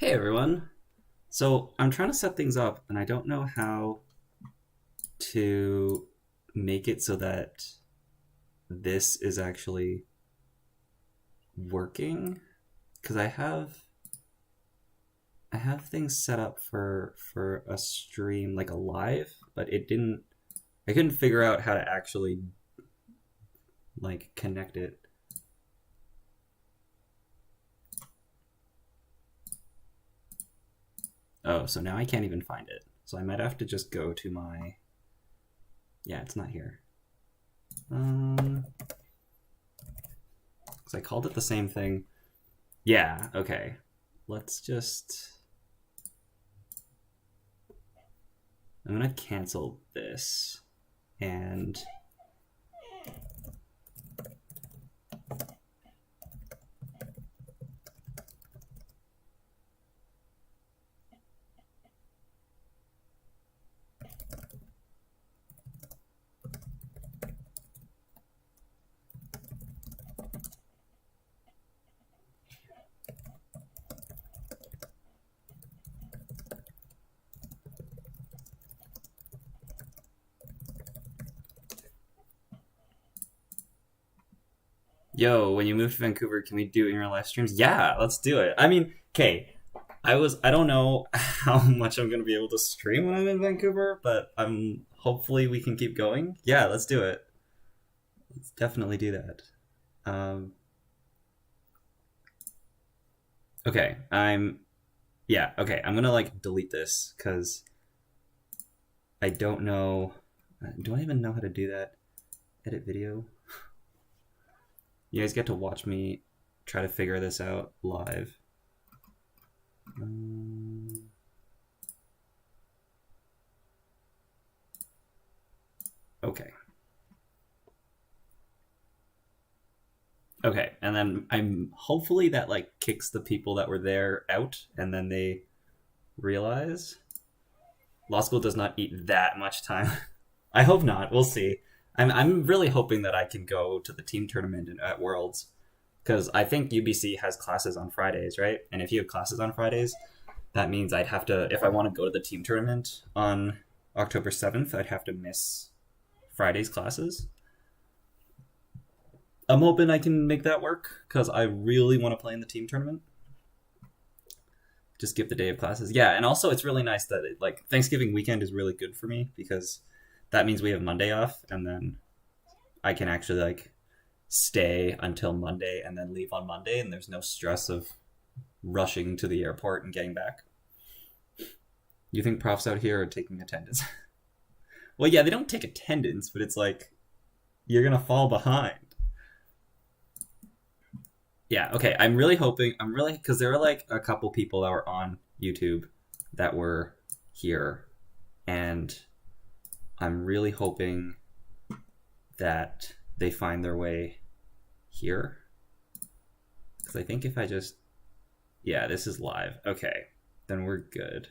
Hey everyone. So I'm trying to set things up and I don't know how to make it so that this is actually working because I have things set up for a stream like a live, but I couldn't figure out how to actually like connect it. Oh, so now I can't even find it. So I might have to just go to my Yeah, it's not here. Because I called it the same thing. Yeah, okay. Let's just... I'm gonna cancel this. And... Yo, when you move to Vancouver, can we do it in your live streams? Yeah, let's do it. I mean, okay, I don't know how much I'm gonna be able to stream when I'm in Vancouver, but hopefully we can keep going. Yeah, let's do it. Let's definitely do that. Um, okay, yeah, okay, I'm gonna like delete this because I don't know. Do I even know how to do that? Edit video? You guys get to watch me try to figure this out live. Okay. Okay, and then I'm hopefully that like kicks the people that were there out, and then they realize law school does not eat that much time. I hope not. We'll see. I'm really hoping that I can go to the team tournament at Worlds because I think UBC has classes on Fridays, right? And if you have classes on Fridays, that means I'd have to, if I want to go to the team tournament on October 7th, I'd have to miss Friday's classes. I'm hoping I can make that work because I really want to play in the team tournament. Just skip the day of classes. Yeah, and also it's really nice that like Thanksgiving weekend is really good for me because that means we have Monday off, and then I can actually like stay until Monday and then leave on Monday, and there's no stress of rushing to the airport and getting back. You think profs out here are taking attendance? Well, yeah, they don't take attendance, but it's like you're gonna fall behind. Yeah, okay. I'm really hoping. I'm really because there are like a couple people that were on YouTube that were here, and I'm really hoping that they find their way here. Because I think if I just... Yeah, this is live. Okay, then we're good.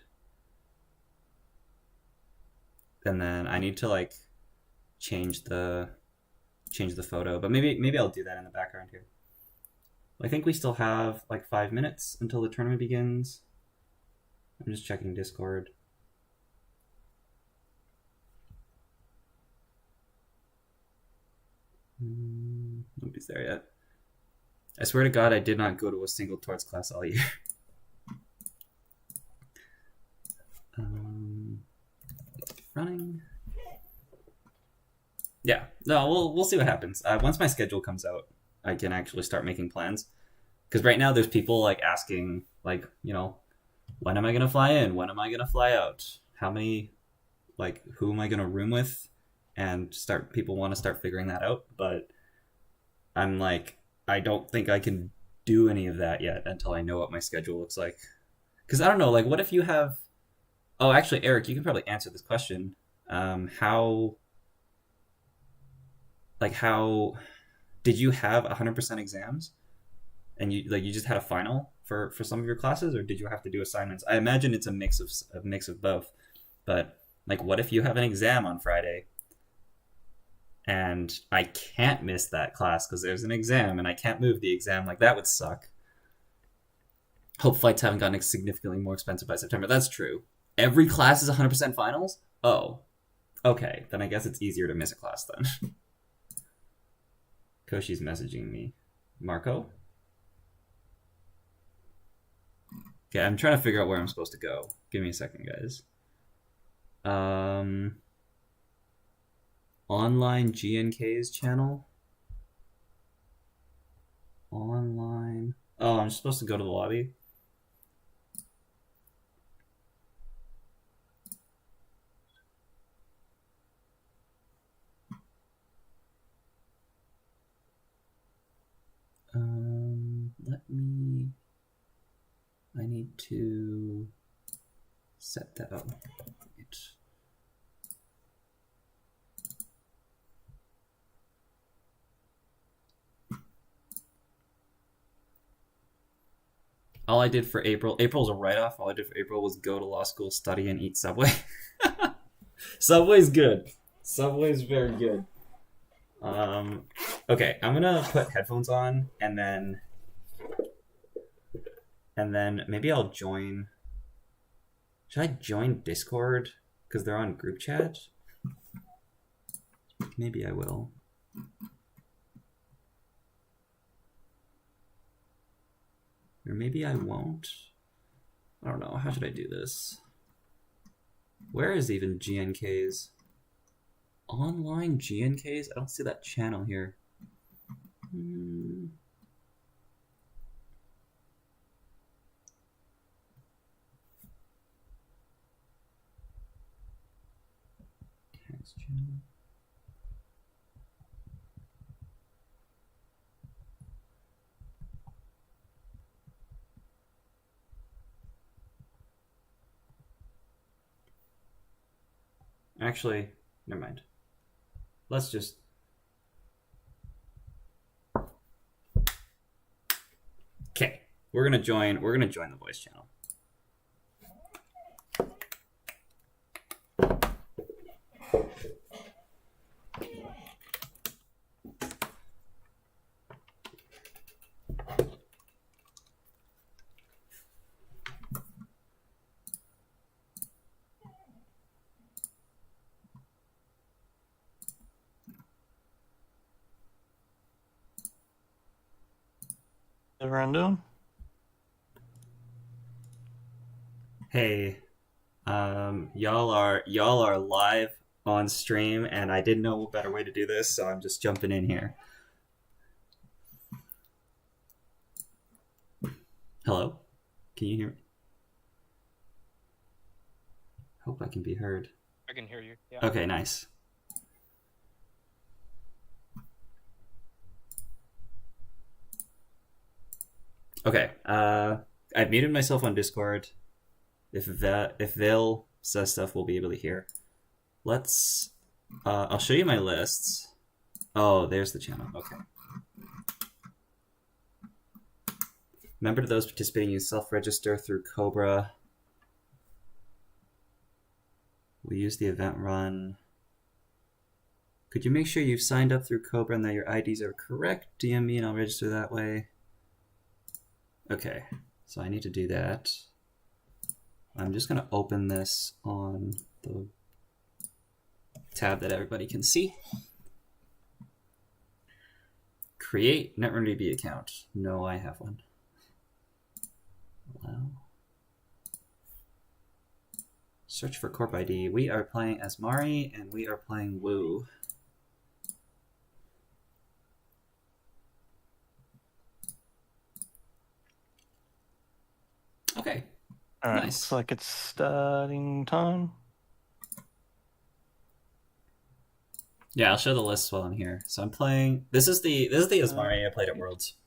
And then I need to like change the photo, but maybe I'll do that in the background here. I think we still have like 5 minutes until the tournament begins. I'm just checking Discord. Nobody's there yet. I swear to God, I did not go to a single torts class all year. Running. Yeah, no, we'll see what happens. Once my schedule comes out, I can actually start making plans. Because right now there's people like asking, like, when am I gonna fly in? When am I gonna fly out? How many, like, who am I gonna room with? And people want to start figuring that out, but I'm like, I don't think I can do any of that yet until I know what my schedule looks like. Because I don't know, like, what if you have... Oh, actually, Eric, you can probably answer this question. How did you have 100% exams, and you just had a final for some of your classes, or did you have to do assignments? I imagine it's a mix of both. But like, what if you have an exam on Friday and I can't miss that class because there's an exam and I can't move the exam? Like, that would suck. Hope flights haven't gotten significantly more expensive by September. That's true. Every class is 100% finals? Oh. Okay, then I guess it's easier to miss a class then. Koshi's messaging me. Marco? Okay, I'm trying to figure out where I'm supposed to go. Give me a second, guys. Online GNK's channel? Online... Oh, I'm supposed to go to the lobby? Let me... I need to set that up. Right. All I did for April's a write-off. All I did for April was go to law school, study, and eat Subway. Subway's good. Subway's very good. Okay, I'm gonna put headphones on, and then maybe I'll join. Should I join Discord? Because they're on group chat? Maybe I will. Or maybe I won't. I don't know. How should I do this? Where is even GNK's? Online GNK's? I don't see that channel here. Text channel. Actually, never mind. Let's just... Okay, we're gonna join the voice channel. Everyone doing? Hey, y'all are live on stream, and I didn't know a better way to do this, so I'm just jumping in here. Hello? Can you hear me? Hope I can be heard. I can hear you. Yeah. Okay, nice. Okay, I've muted myself on Discord. If Vil says stuff, we'll be able to hear. Let's... I'll show you my lists. Oh, there's the channel. Okay. Remember, to those participating, you self-register through Cobra. We use the event run. Could you make sure you've signed up through Cobra and that your IDs are correct? DM me and I'll register that way. Okay, so I need to do that. I'm just gonna open this on the tab that everybody can see. Create Netrunner DB account. No, I have one. Allow. Search for Corp ID. We are playing as Mari and we are playing Woo. Okay. All right. Nice. Looks like it's starting time. Yeah, I'll show the list while I'm here. So I'm playing. This is the Asmari I played at Worlds.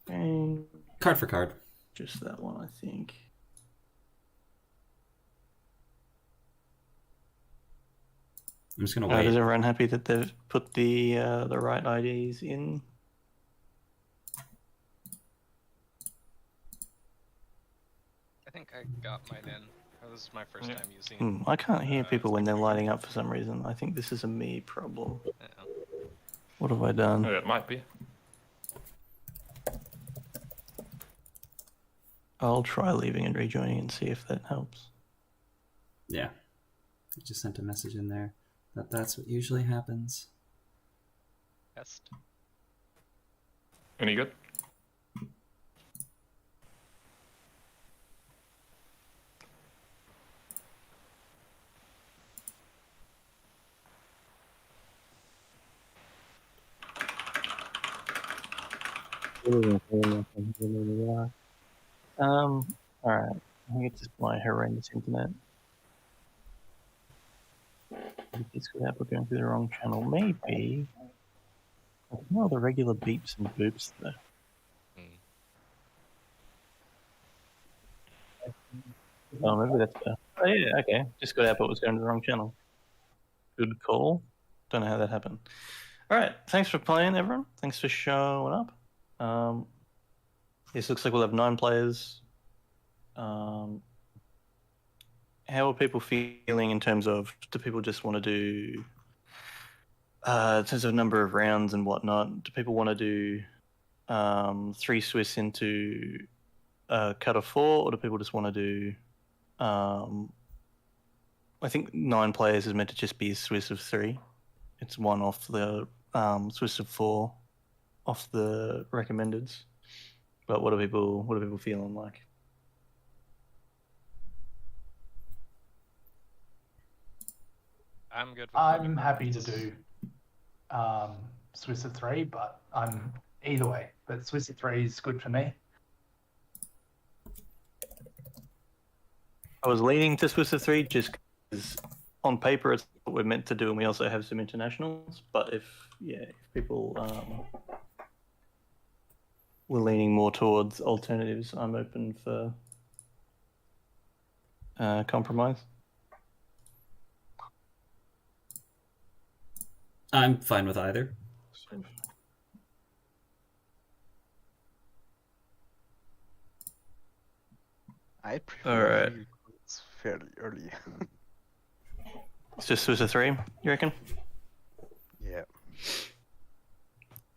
Card for card. Just that one, I think. I'm just gonna wait. Is everyone happy that they've put the right IDs in? I think I got mine in. This is my first time using it. I can't hear people when they're lighting up for some reason. I think this is a me problem. Yeah. What have I done? Oh, it might be. I'll try leaving and rejoining and see if that helps. Yeah. I just sent a message in there that's what usually happens. Test. Any good? Alright. I think it's just my horrendous internet. It's good app, we're going through the wrong channel. Maybe. I don't know the regular beeps and boops though. Oh, maybe that's better. Oh yeah, okay. Just got out, but was going to the wrong channel. Good call. Don't know how that happened. All right, thanks for playing, everyone. Thanks for showing up. This looks like we'll have 9 players. How are people feeling in terms of, do people just want to do, in terms of number of rounds and whatnot, do people want to do 3 Swiss into a cut of 4, or do people just want to do, I think 9 players is meant to just be a Swiss of 3. It's 1 off the Swiss of 4 off the recommendeds. But what are people feeling like? I'm good with I'm happy to do Swiss of 3, but I'm either way. But Swiss of 3 is good for me. I was leaning to Swiss of 3 just because on paper it's what we're meant to do, and we also have some internationals. But if people were leaning more towards alternatives, I'm open for compromise. I'm fine with either. I prefer Alright. it's fairly early. It's just Swiss of 3, you reckon? Yeah.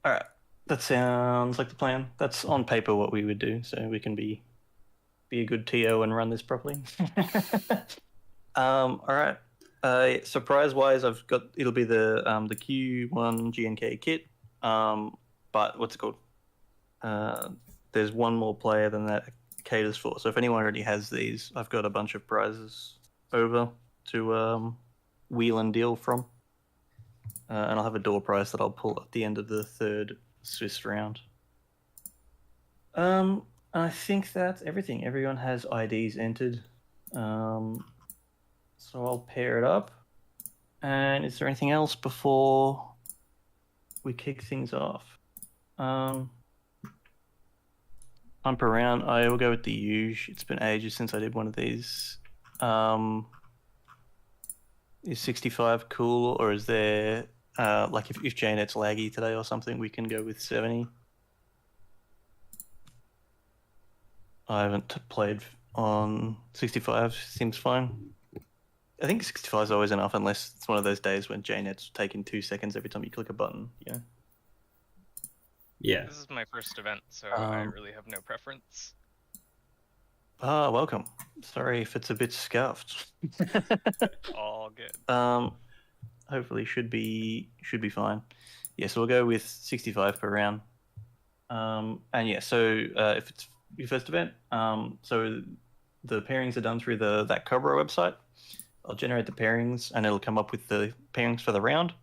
Alright. That sounds like the plan. That's on paper what we would do, so we can be a good TO and run this properly. Alright. Surprise wise, it'll be the Q1 GNK kit. But what's it called? There's one more player than that caters for. So if anyone already has these, I've got a bunch of prizes over to wheel and deal from. And I'll have a door prize that I'll pull at the end of the 3rd Swiss round. I think that's everything. Everyone has IDs entered. So I'll pair it up. And is there anything else before we kick things off? I'm per round. I will go with the usual. It's been ages since I did one of these. Is 65 cool, or is there like if JNet's laggy today or something, we can go with 70? I haven't played on 65. Seems fine. I think 65 is always enough, unless it's one of those days when JNet's taking 2 seconds every time you click a button. Yeah. Yeah. This is my first event, so I really have no preference. Welcome. Sorry if it's a bit scuffed. All good. Hopefully should be fine. Yeah, so we'll go with 65 per round. And yeah, so if it's your first event, so the pairings are done through that Cobra website. I'll generate the pairings, and it'll come up with the pairings for the round.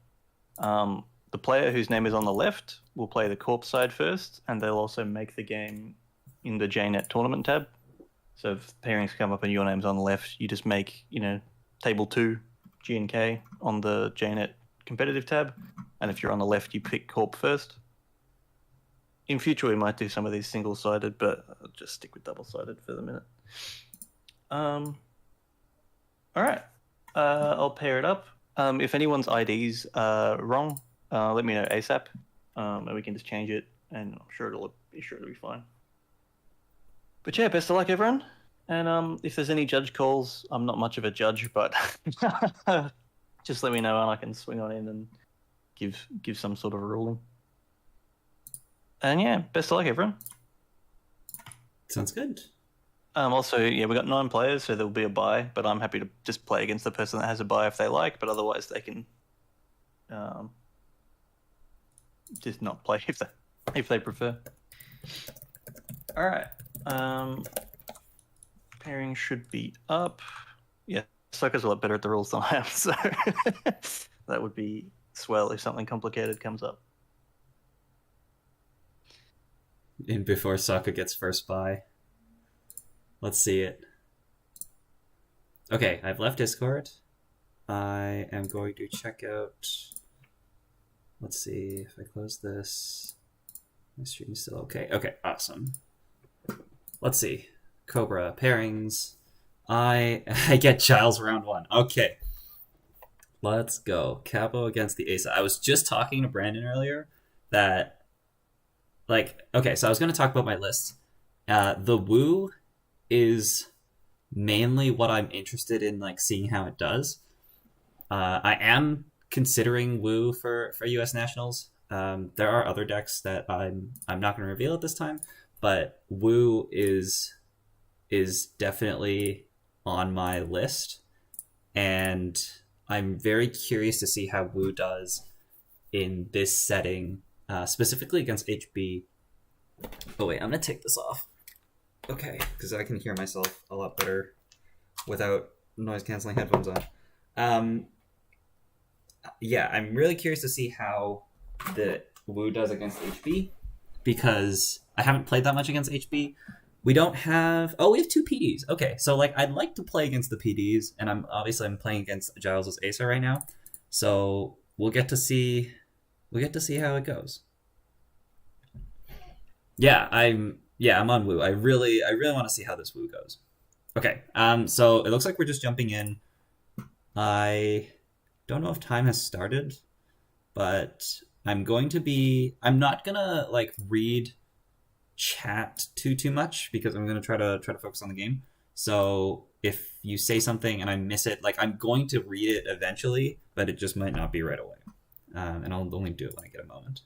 The player whose name is on the left will play the corp side first, and they'll also make the game in the JNet tournament tab. So if pairings come up and your name's on the left, you just make, table 2 GNK on the JNet competitive tab, and if you're on the left, you pick corp first. In future, we might do some of these single-sided, but I'll just stick with double-sided for the minute. All right, I'll pair it up. If anyone's IDs are wrong, let me know ASAP, and we can just change it, and I'm sure it'll be fine. But yeah, best of luck, everyone. And if there's any judge calls, I'm not much of a judge, but just let me know, and I can swing on in and give some sort of ruling. And yeah, best of luck, everyone. Sounds good. Also, yeah, we got 9 players, so there'll be a bye. But I'm happy to just play against the person that has a bye if they like. But otherwise, they can just not play if they prefer. All right. Pairing should be up. Yeah, Sokka's a lot better at the rules than I am, so that would be swell if something complicated comes up. And before Sokka gets first buy. Let's see it. Okay, I've left Discord. I am going to check out... Let's see if I close this. My stream is still okay. Okay, awesome. Let's see. Cobra, pairings. I get Giles round 1. Okay. Let's go. Capo against the Asa. I was just talking to Brandon earlier that... okay, so I was going to talk about my list. The Wu is mainly what I'm interested in, seeing how it does. I am considering Wu for US Nationals. There are other decks that I'm not going to reveal at this time, but Wu is definitely on my list, and I'm very curious to see how Wu does in this setting, specifically against HB. Oh wait, I'm going to take this off. Okay, because I can hear myself a lot better without noise-canceling headphones on. Yeah, I'm really curious to see how the Wu does against HB, because I haven't played that much against HB. We don't have... Oh, we have 2 PDs. Okay, so I'd like to play against the PDs, and I'm playing against Giles' Asa right now, so we'll get to see how it goes. Yeah, I'm on Wu. I really want to see how this Wu goes. Okay, so it looks like we're just jumping in. I don't know if time has started, but I'm not gonna read chat too much, because I'm gonna try to focus on the game. So if you say something and I miss it, I'm going to read it eventually, but it just might not be right away. And I'll only do it when I get a moment.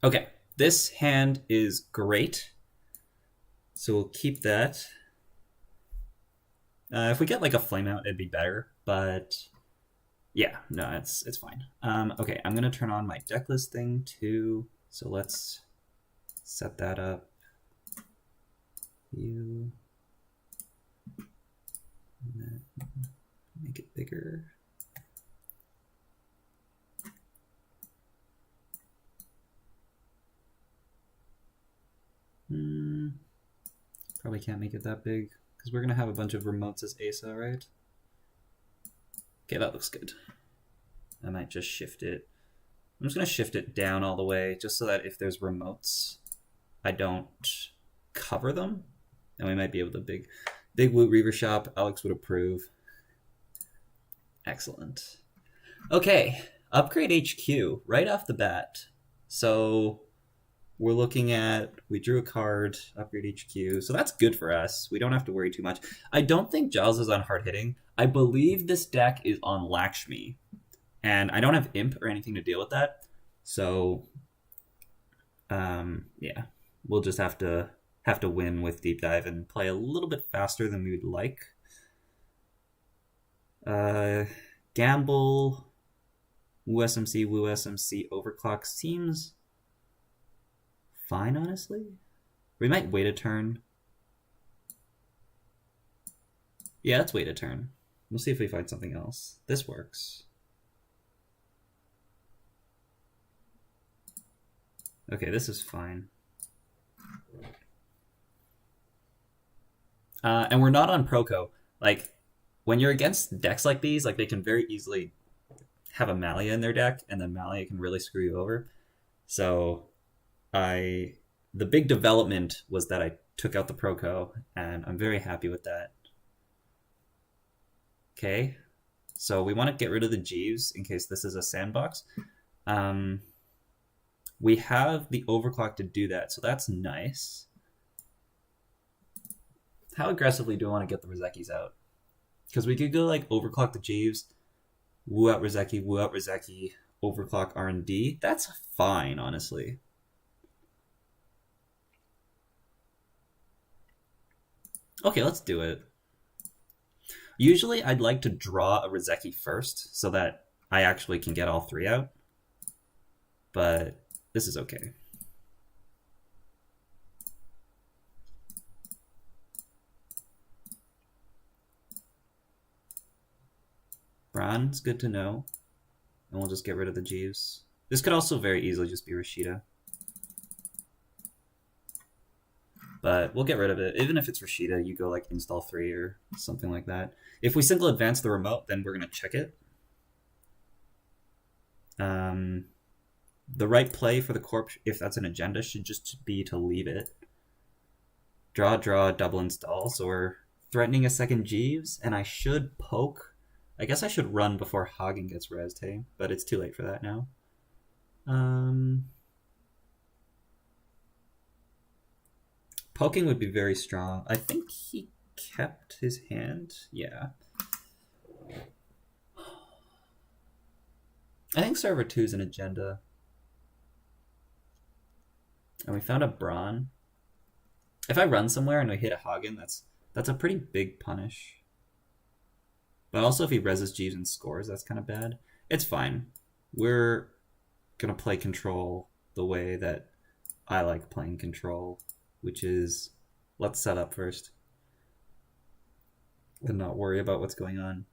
Okay, this hand is great, so we'll keep that. If we get a flame out, it'd be better, but yeah, no, it's fine. Okay, I'm gonna turn on my deck list thing too, so let's set that up. Make it bigger. Probably can't make it that big, because we're going to have a bunch of remotes as Asa, right? Okay, that looks good. I might just shift it. I'm just going to shift it down all the way, just so that if there's remotes, I don't cover them. And we might be able to big Wu Reaver Shop. Alex would approve. Excellent. Okay, upgrade HQ right off the bat. So we're looking at, we drew a card, upgrade HQ, so that's good for us. We don't have to worry too much. I don't think Giles is on hard hitting. I believe this deck is on Lakshmi, and I don't have Imp or anything to deal with that. So, yeah, we'll just have to win with Deep Dive and play a little bit faster than we would like. Gamble, Wu SMC, Overclock seems fine, honestly. We might wait a turn. Yeah, let's wait a turn. We'll see if we find something else. This works. Okay, this is fine. And we're not on Proco. When you're against decks like these, they can very easily have a Malia in their deck, and then Malia can really screw you over. So the big development was that I took out the Proco, and I'm very happy with that. Okay, so we want to get rid of the Jeeves in case this is a sandbox. We have the Overclock to do that, so that's nice. How aggressively do I want to get the Rozekis out? Because we could go Overclock the Jeeves, Woo out Rozeki, woo out Rozeki, overclock R&D. That's fine, honestly. Okay, let's do it. Usually I'd like to draw a Rozeki first so that I actually can get all 3 out. But this is okay. Bron's good to know. And we'll just get rid of the Jeeves. This could also very easily just be Rashida. But we'll get rid of it. Even if it's Rashida, you go like install 3 or something like that. If we single advance the remote, then we're going to check it. The right play for the corp, if that's an agenda, should just be to leave it. Draw, double install. So we're threatening a second Jeeves, and I should poke. I guess I should run before Hagen gets rezzed, hey? But it's too late for that now. Poking would be very strong. I think he kept his hand. Yeah. I think server 2 is an agenda. And we found a Braun. If I run somewhere and we hit a Hagen, that's a pretty big punish. But also if he reses Jeeves and scores, that's kind of bad. It's fine. We're going to play control the way that I like playing control, which is let's set up first and not worry about what's going on.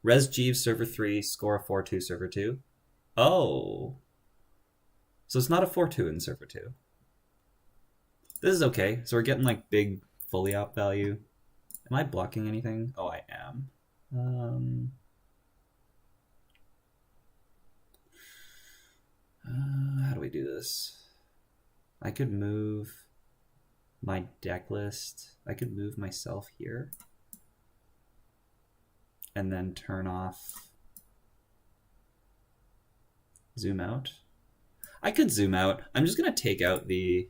Res Jeeves server 3, score a 4-2 server 2. Oh. So it's not a 4-2 in server 2. This is okay. So we're getting like big fully op value. Am I blocking anything? Oh, I am. How do we do this? I could move my deck list. I could move myself here. And then turn off zoom out. I could zoom out. I'm just going to take out the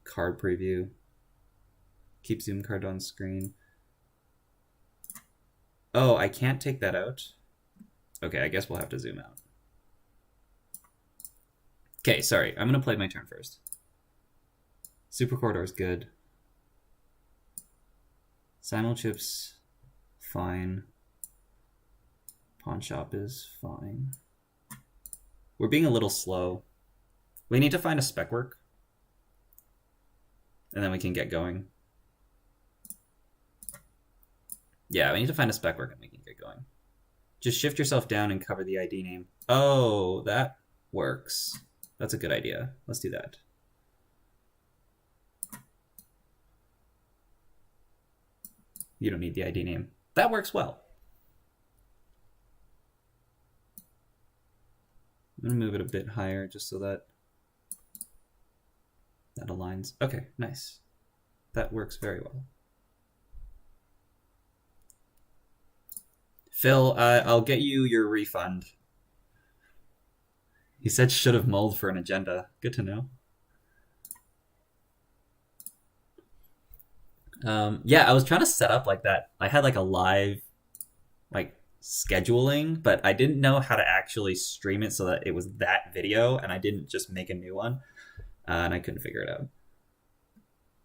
card preview. Keep zoom card on screen. Oh, I can't take that out. Okay, I guess we'll have to zoom out. Okay, sorry. I'm going to play my turn first. Super Corridor is good. Simul chips, fine. Pawn shop is fine. We're being a little slow. We need to find a spec work. And then we can get going. Yeah, we need to find a spec work and we can get going. Just shift yourself down and cover the ID name. Oh, that works. That's a good idea. Let's do that. You don't need the ID name. That works well. I'm going to move it a bit higher just so that aligns. Okay, nice. That works very well. Phil, I'll get you your refund. He said should have mulled for an agenda. Good to know. Yeah, I was trying to set up like that. I had like a live scheduling, but I didn't know how to actually stream it so that it was that video, and I didn't just make a new one, and I couldn't figure it out.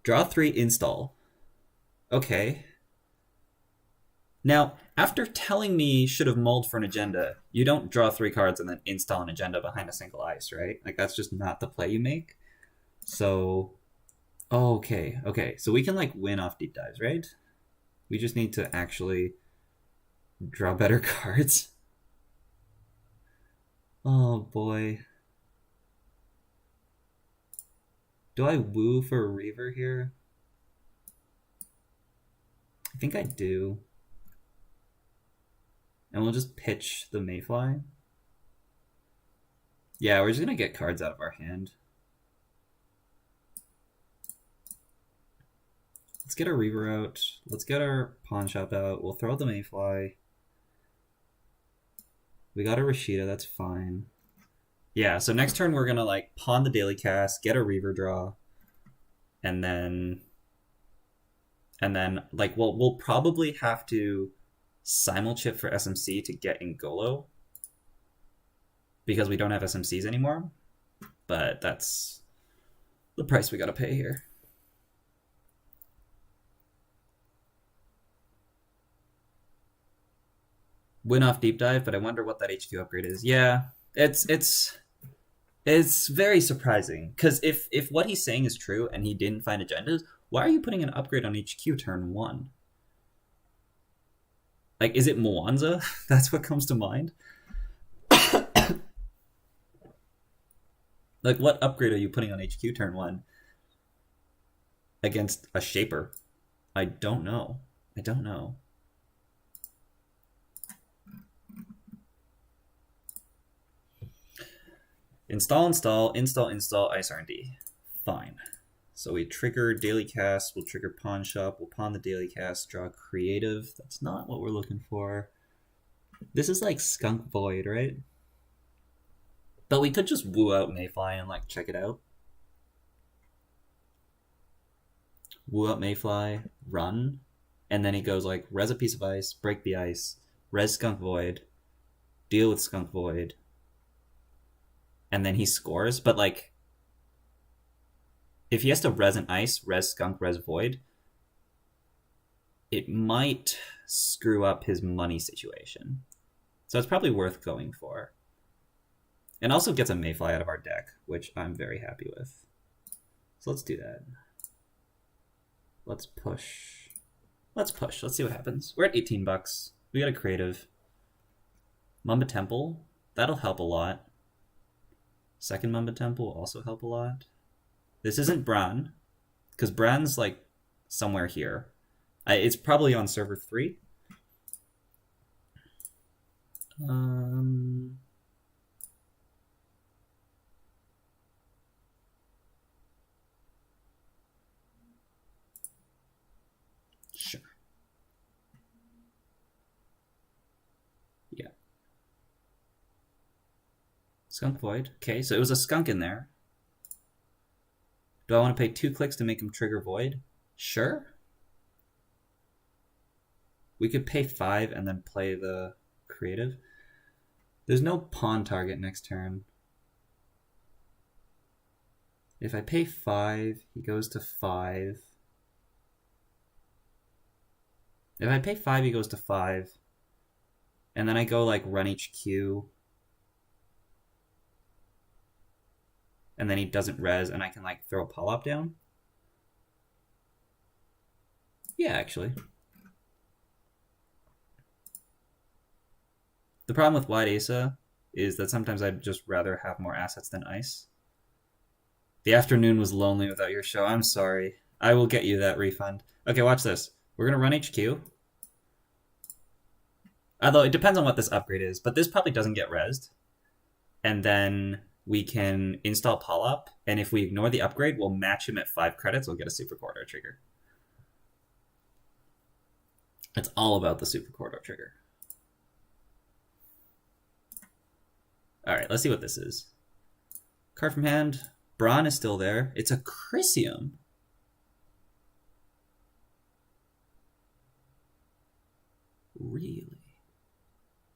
Draw 3 install. Okay. Now, after telling me should have mulled for an agenda, you don't draw 3 cards and then install an agenda behind a single ice, right? Like, that's just not the play you make. So, okay. So we can, win off deep dives, right? We just need to actually draw better cards. Oh, boy. Do I woo for a Reaver here? I think I do. And we'll just pitch the Mayfly. Yeah, we're just going to get cards out of our hand. Let's get our Reaver out. Let's get our Pawn Shop out. We'll throw the Mayfly. We got a Rashida, that's fine. Yeah, so next turn we're going to pawn the Daily Cast, get a Reaver draw, and then we'll probably have to simulchip for SMC to get Ngolo because we don't have SMCs anymore, but that's the price we gotta pay here. Win off deep dive, but I wonder what that HQ upgrade is. Yeah, it's very surprising because if what he's saying is true and he didn't find agendas, why are you putting an upgrade on HQ turn 1? Like, is it Mwanza? That's what comes to mind. Like, what upgrade are you putting on HQ turn 1 against a Shaper? I don't know. I don't know. Install, ice R&D. Fine. So we trigger daily cast, we'll trigger pawn shop, we'll pawn the daily cast, draw creative. That's not what we're looking for. This is like Skunk Void, right? But we could just woo out Mayfly and like check it out. Woo out Mayfly, run, and then he goes like res a piece of ice, break the ice, res Skunk Void, deal with Skunk Void, and then he scores. But like, if he has to res an ice, res Skunk, res Void, it might screw up his money situation. So it's probably worth going for. And also gets a Mayfly out of our deck, which I'm very happy with. So let's do that. Let's push. Let's push. Let's see what happens. We're at 18 bucks. We got a creative. Mamba Temple. That'll help a lot. Second Mamba Temple will also help a lot. This isn't Bran, because Bran's like somewhere here. It's probably on server 3. Sure. Yeah. Skunk Void. Okay, so it was a skunk in there. Do I want to pay 2 clicks to make him trigger Void? Sure. We could pay 5 and then play the creative. There's no pawn target next turn. If I pay 5, he goes to 5. If I pay 5, he goes to 5. And then I go like run HQ. And then he doesn't res, and I can like throw a pull-up down. Yeah, actually. The problem with Wide Asa is that sometimes I'd just rather have more assets than ice. The afternoon was lonely without your show. I'm sorry. I will get you that refund. Okay, watch this. We're going to run HQ. Although it depends on what this upgrade is, but this probably doesn't get rezzed. And then we can install Polyp, and if we ignore the upgrade, we'll match him at 5 credits. We'll get a Super Corridor trigger. It's all about the Super Corridor trigger. Alright, let's see what this is. Card from hand. Braun is still there. It's a Chrysium. Really?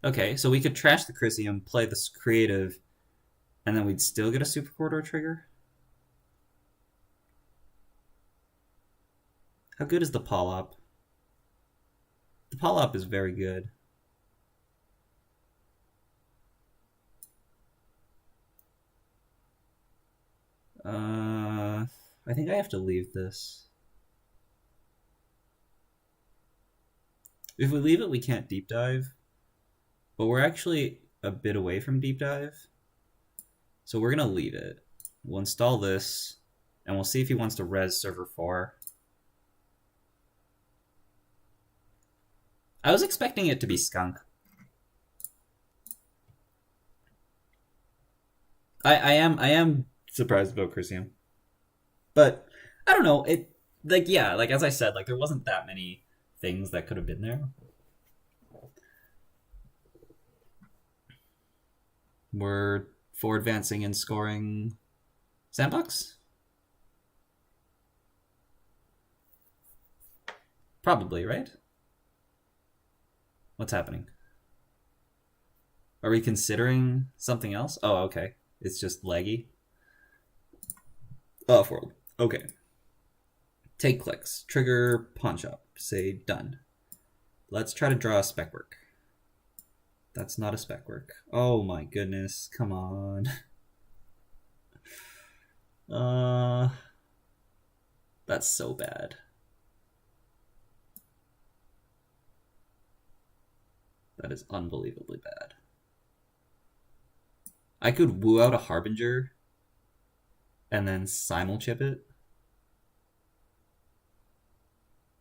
Okay, so we could trash the Chrysium, play this creative, and then we'd still get a Super Corridor trigger? How good is the Polyp? The Polyp is very good. I think I have to leave this. If we leave it, we can't deep dive. But we're actually a bit away from deep dive. So we're going to leave it. We'll install this, and we'll see if he wants to res server 4. I was expecting it to be Skunk. I am surprised about Chrysium. But I don't know, like as I said, like there wasn't that many things that could have been there. We're forward advancing and scoring sandbox? Probably, right? What's happening? Are we considering something else? Oh, okay. It's just laggy. Off-world. Okay. Take clicks. Trigger pawn shop. Say done. Let's try to draw a spec work. That's not a spec work. Oh my goodness. Come on. That's so bad. That is unbelievably bad. I could woo out a Harbinger and then simul-chip it.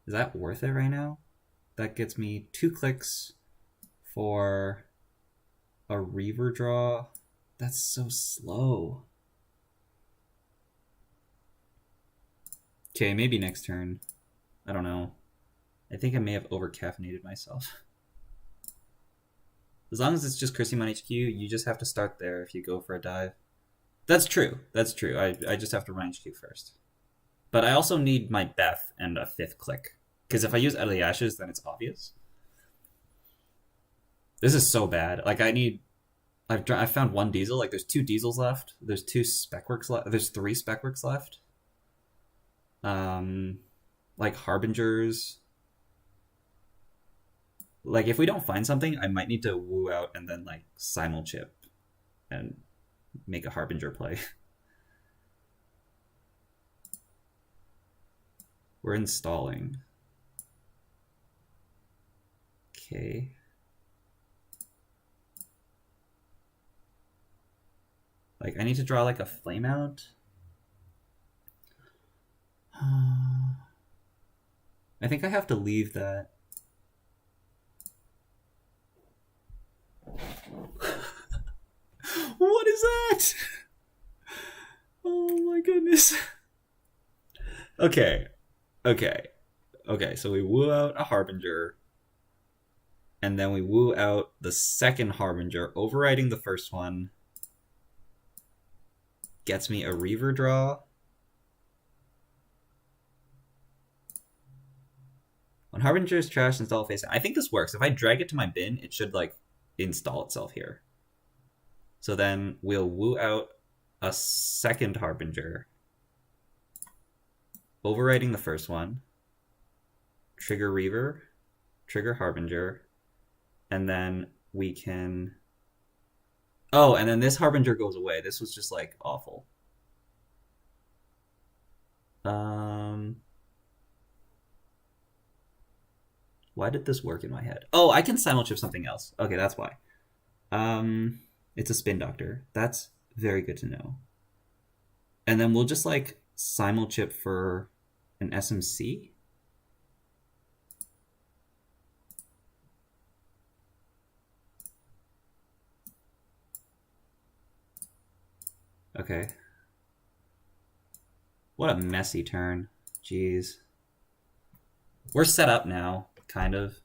Is that worth it right now? That gets me 2 clicks for a Reaver draw. That's so slow. Okay, maybe next turn. I don't know. I think I may have over-caffeinated myself. As long as it's just Chrissy on HQ, you just have to start there if you go for a dive. That's true. That's true. I just have to run HQ first. But I also need my Beth and a 5th click. Because if I use Out of the Ashes, then it's obvious. This is so bad. Like, I've found 1 diesel. Like, there's 2 diesels left. There's 2 spec works left. There's 3 spec works left. Like, Harbingers. Like, if we don't find something, I might need to woo out and then, like, simul-chip and make a Harbinger play. We're installing. Okay. Like, I need to draw, like, a flame out. I think I have to leave that. What is that? Oh my goodness. Okay. So we woo out a Harbinger. And then we woo out the second Harbinger, overriding the first one. Gets me a Reaver draw. When Harbinger is trashed, install face. I think this works. If I drag it to my bin, it should, like, install itself here. So then we'll woo out a second Harbinger, overriding the first one, trigger Reaver, trigger Harbinger, and then we can... Oh, and then this Harbinger goes away. This was just, like, awful. Why did this work in my head? Oh, I can simul-chip something else. Okay, that's why. It's a Spin Doctor. That's very good to know. And then we'll just, like, simul-chip for an SMC? Okay. What a messy turn. Jeez. We're set up now, kind of.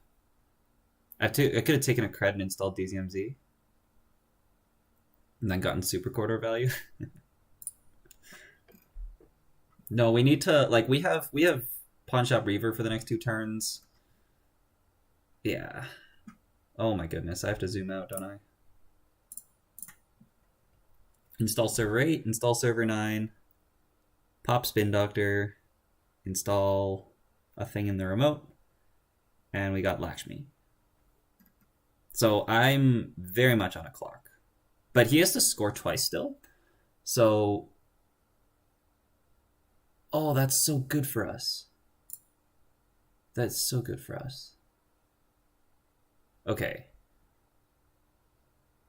I could have taken a cred and installed DZMZ. And then gotten super corridor value. No, we need to, like, we have Pawn Shop Reaver for the next 2 turns. Yeah. Oh my goodness, I have to zoom out, don't I? Install server 8, install server 9, pop Spin Doctor, install a thing in the remote, and we got Lakshmi. So I'm very much on a clock. But he has to score twice still. So... Oh, that's so good for us. That's so good for us. Okay.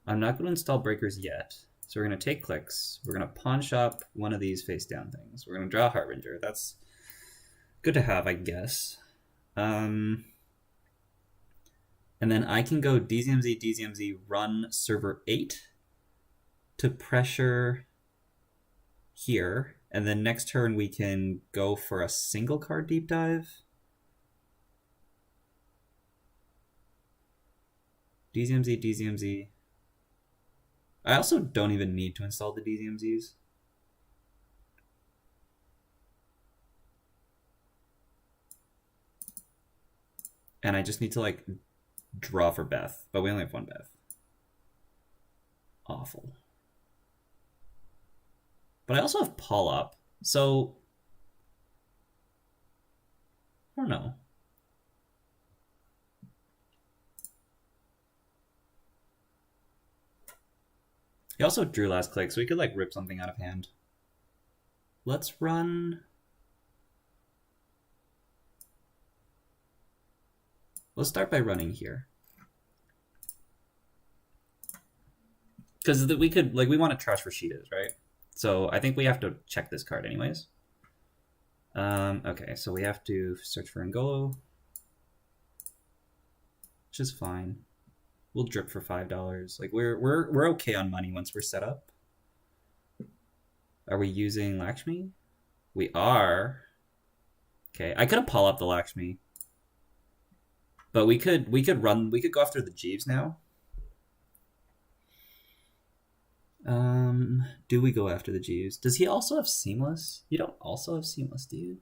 I'm not going to install breakers yet. So we're going to take clicks. We're going to pawn shop one of these face down things. We're going to draw a Harbinger. That's good to have, I guess. And then I can go DZMZ, run server 8 to pressure here. And then next turn we can go for a single card deep dive. DZMZ. I also don't even need to install the DZMZs. And I just need to, like, draw for Beth, but we only have one Beth. Awful. But I also have Paul up, so I don't know. He also drew last click, so we could like rip something out of hand. Let's run. Let's start by running here. Because we could, like, we want to trash Rashida's, right? So I think we have to check this card anyways. Okay, so we have to search for Ngolo, which is fine. We'll drip for $5. Like we're okay on money once we're set up. Are we using Lakshmi? We are. Okay, I could have Paul up the Lakshmi, but we could go after the Jeeves now. Do we go after the Jeeves? Does he also have Seamless? You don't also have Seamless, do you?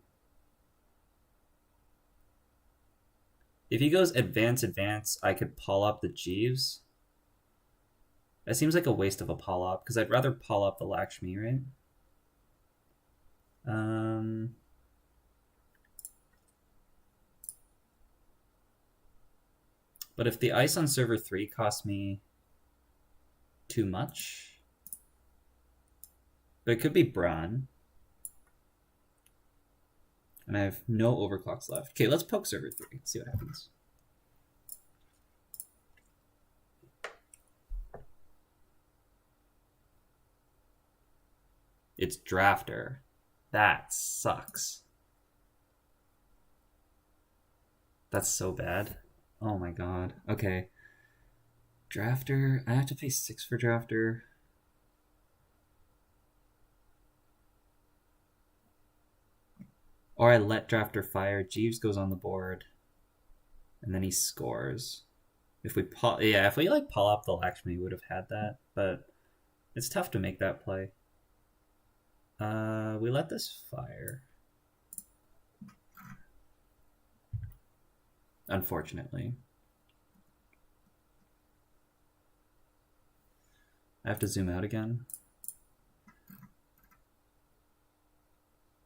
If he goes advance, I could Paul up the Jeeves. That seems like a waste of a Paul up, because I'd rather Paul up the Lakshmi, right? But if the ice on server 3 costs me too much... But it could be Bran. And I have no overclocks left. Okay, let's poke server 3. See what happens. It's Drafter. That sucks. That's so bad. Oh my god. Okay. Drafter. I have to pay 6 for Drafter. Or I let Drafter fire. Jeeves goes on the board. And then he scores. If we like Paul up the Lakshmi, we would have had that. But it's tough to make that play. We let this fire. Unfortunately. I have to zoom out again.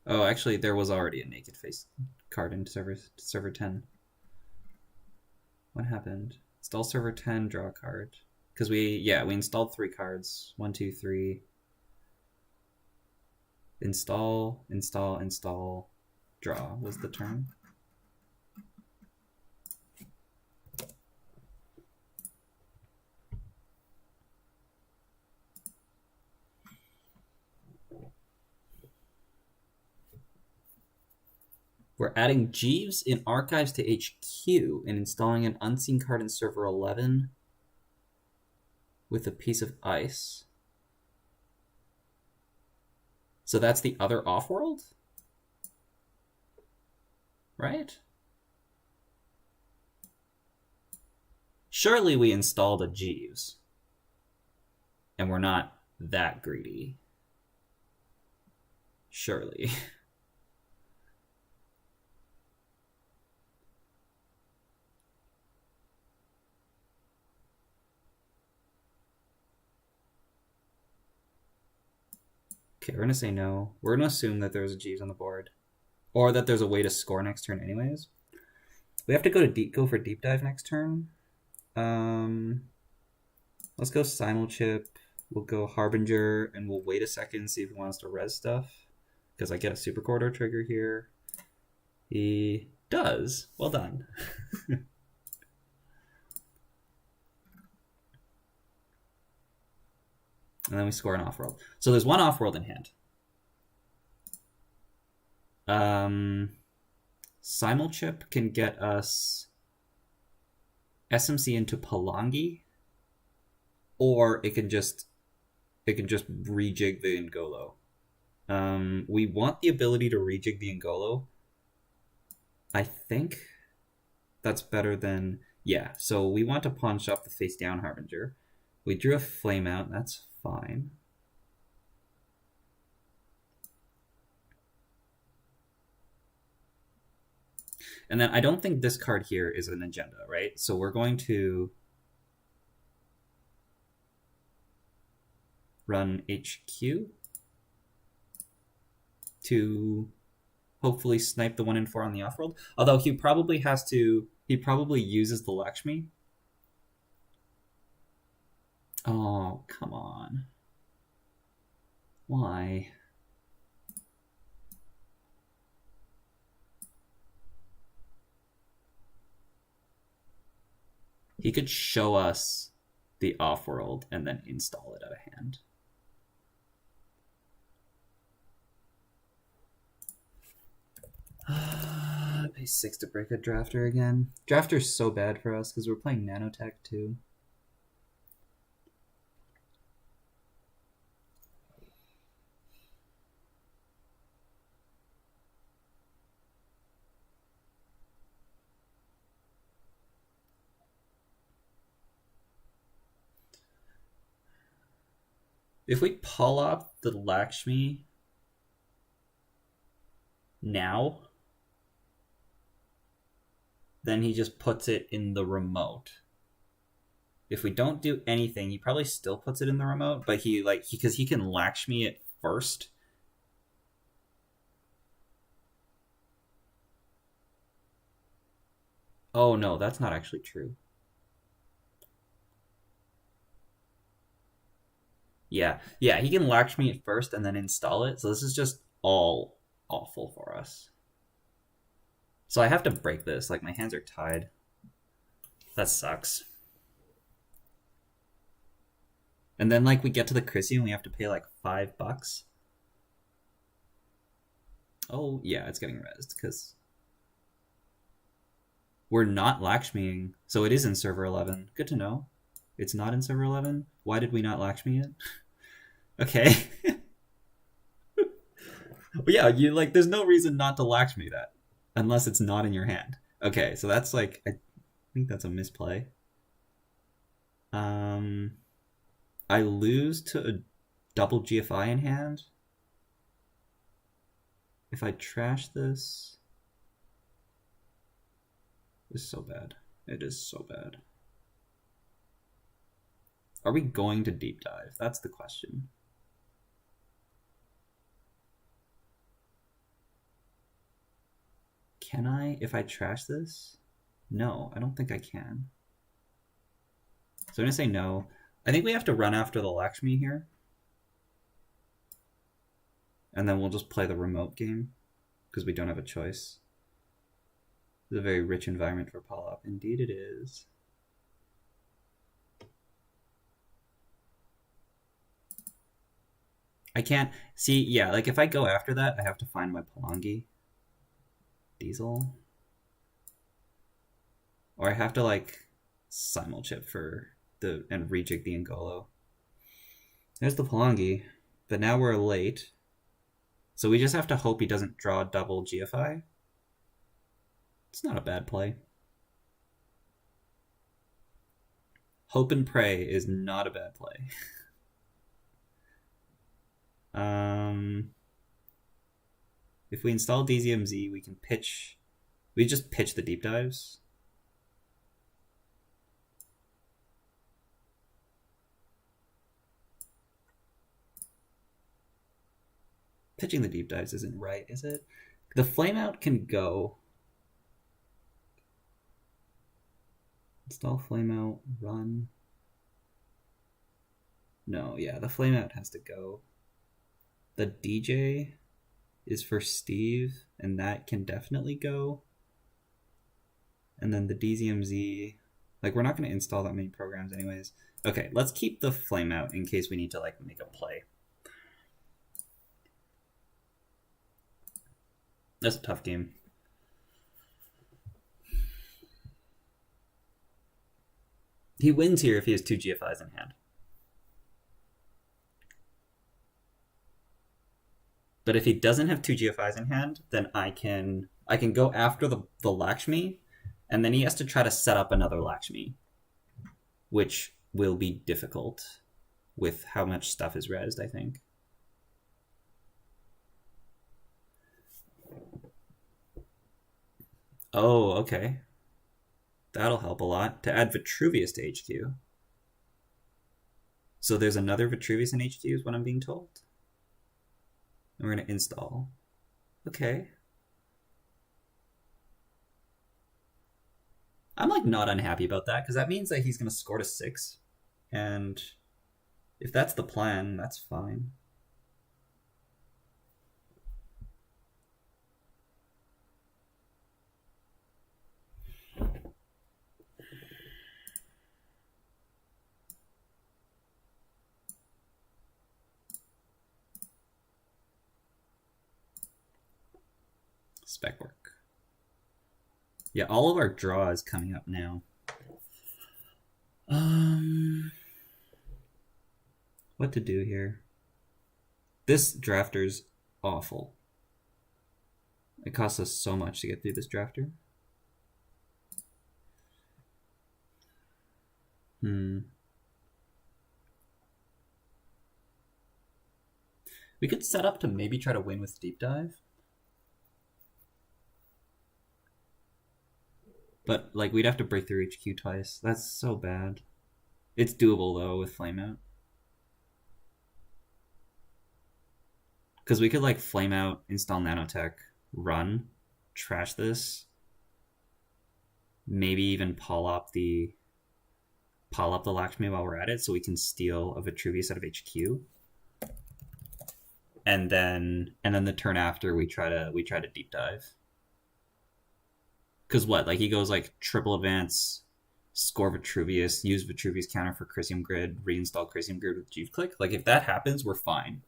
Oh, actually, there was already a naked face card in server 10. What happened? Install server 10, draw a card. Because we installed 3 cards. 1, 2, 3. Install, draw was the turn. We're adding Jeeves in Archives to HQ and installing an unseen card in server 11 with a piece of ice. So that's the other offworld? Right? Surely we installed a Jeeves. And we're not that greedy. Surely. Okay, we're going to say no. We're going to assume that there's a Jeeves on the board. Or that there's a way to score next turn anyways. We have to go for deep dive next turn. Let's go Simulchip. We'll go Harbinger, and we'll wait a second, see if he wants to res stuff. Because I get a Super Corridor trigger here. He does. Well done. And then we score an off-world. So there's one off-world in hand. Simulchip can get us SMC into Palangi, or it can just rejig the Ngolo. We want the ability to rejig the Ngolo. I think that's better than... Yeah, so we want to punch up the face-down Harbinger. We drew a Flame Out, that's fine. And then I don't think this card here is an agenda, right? So we're going to run HQ to hopefully snipe the 1 and 4 on the offworld. Although he probably uses the Lakshmi. Oh, come on. Why? He could show us the offworld and then install it out of hand. Pay 6 to break a drafter again. Drafter's so bad for us because we're playing nanotech too. If we pull up the Lakshmi now, then he just puts it in the remote. If we don't do anything, he probably still puts it in the remote, but because he can Lakshmi it first. Oh no, that's not actually true. Yeah, he can Lakshmi it first and then install it. So this is just all awful for us. So I have to break this. Like, my hands are tied. That sucks. And then, like, we get to the Chrissy and we have to pay, like, $5. Oh, yeah, it's getting rezzed, because we're not Lakshmiing. So it is in server 11. Good to know. It's not in server 11? Why did we not Lakshmi it? Okay. But yeah, there's no reason not to Lakshmi that. Unless it's not in your hand. Okay, so that's like, I think that's a misplay. I lose to a double GFI in hand. If I trash this, it's so bad. It is so bad. Are we going to deep dive? That's the question. Can I, if I trash this? No, I don't think I can. So I'm going to say no. I think we have to run after the Lakshmi here. And then we'll just play the remote game, because we don't have a choice. It's a very rich environment for Palop. Indeed it is. I can't... See, yeah, like if I go after that, I have to find my Palangi. Diesel. Or I have to like simulchip for the and rejig the Angolo. There's the Palangi, but now we're late. So we just have to hope he doesn't draw double GFI. It's not a bad play. Hope and pray is not a bad play. If we install DZMZ, we can pitch... We just pitch the deep dives. Pitching the deep dives isn't right, is it? The flameout can go. Install flameout, run. No, yeah, the flameout has to go. The DJ is for Steve, and that can definitely go. And then the DZMZ, like, we're not going to install that many programs anyways. Okay, let's keep the flameout in case we need to, like, make a play. That's a tough game. He wins here if he has 2 GFIs in hand. But if he doesn't have 2 GFIs in hand, then I can go after the Lakshmi, and then he has to try to set up another Lakshmi, which will be difficult with how much stuff is rezzed, I think. Oh, okay. That'll help a lot. To add Vitruvius to HQ. So there's another Vitruvius in HQ is what I'm being told. And we're going to install. Okay. I'm like not unhappy about that because that means that he's going to score to 6. And if that's the plan, that's fine. Spec work. Yeah, all of our draw is coming up now. What to do here? This drafter's awful. It costs us so much to get through this drafter. We could set up to maybe try to win with deep dive. But, like, we'd have to break through HQ twice. That's so bad. It's doable, though, with Flameout. Because we could, like, Flameout, install Nanotech, run, trash this. Maybe even pull up the Lakshmi while we're at it, so we can steal a Vitruvius out of HQ. And then the turn after, we try to deep dive. Because what? Like, he goes, like, triple advance, score Vitruvius, use Vitruvius counter for Crisium Grid, reinstall Crisium Grid with Jeeve Click. Like, if that happens, we're fine.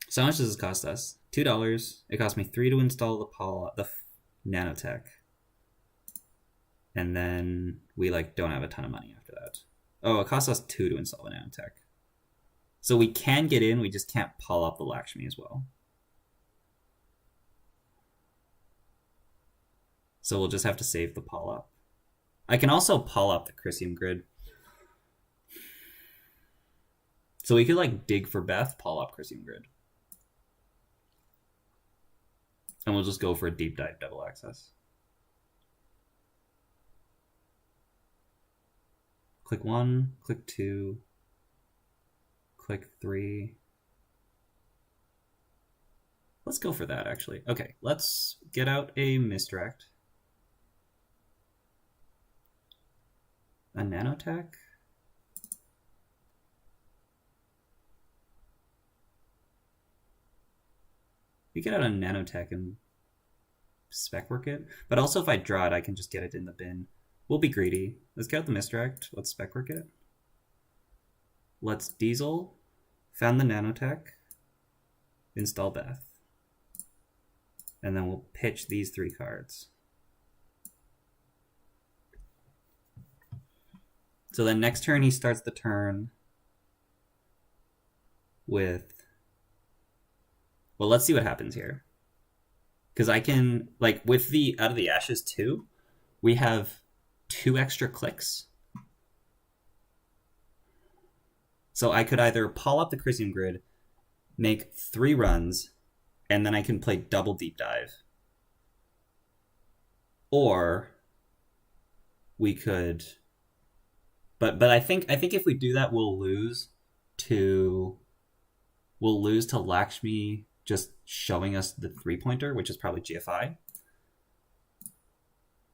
So how much does this cost us? $2. It cost me 3 to install the Nanotech. And then we, like, don't have a ton of money after that. Oh, it costs us 2 to install the Nanotech. So we can get in, we just can't pull up the Lakshmi as well. So we'll just have to save the pull up. I can also pull up the Crisium Grid. So we could, like, dig for Beth, pull up Crisium Grid. And we'll just go for a deep dive double access. Click 1, click 2, click 3. Let's go for that, actually. Okay, let's get out a Misdirect. A Nanotech? We get out a Nanotech and spec work it. But also if I draw it, I can just get it in the bin. We'll be greedy. Let's get out the Misdirect. Let's spec work it. Let's Diesel. Found the Nanotech. Install Beth. And then we'll pitch these 3 cards. So then next turn he starts the turn with... Well, let's see what happens here. Because I can, like, with the Out of the Ashes 2, we have 2 extra clicks. So I could either pull up the Crisium Grid, make 3 runs, and then I can play double deep dive. Or we could... But I think if we do that, we'll lose to Lakshmi just showing us the 3-pointer, which is probably GFI.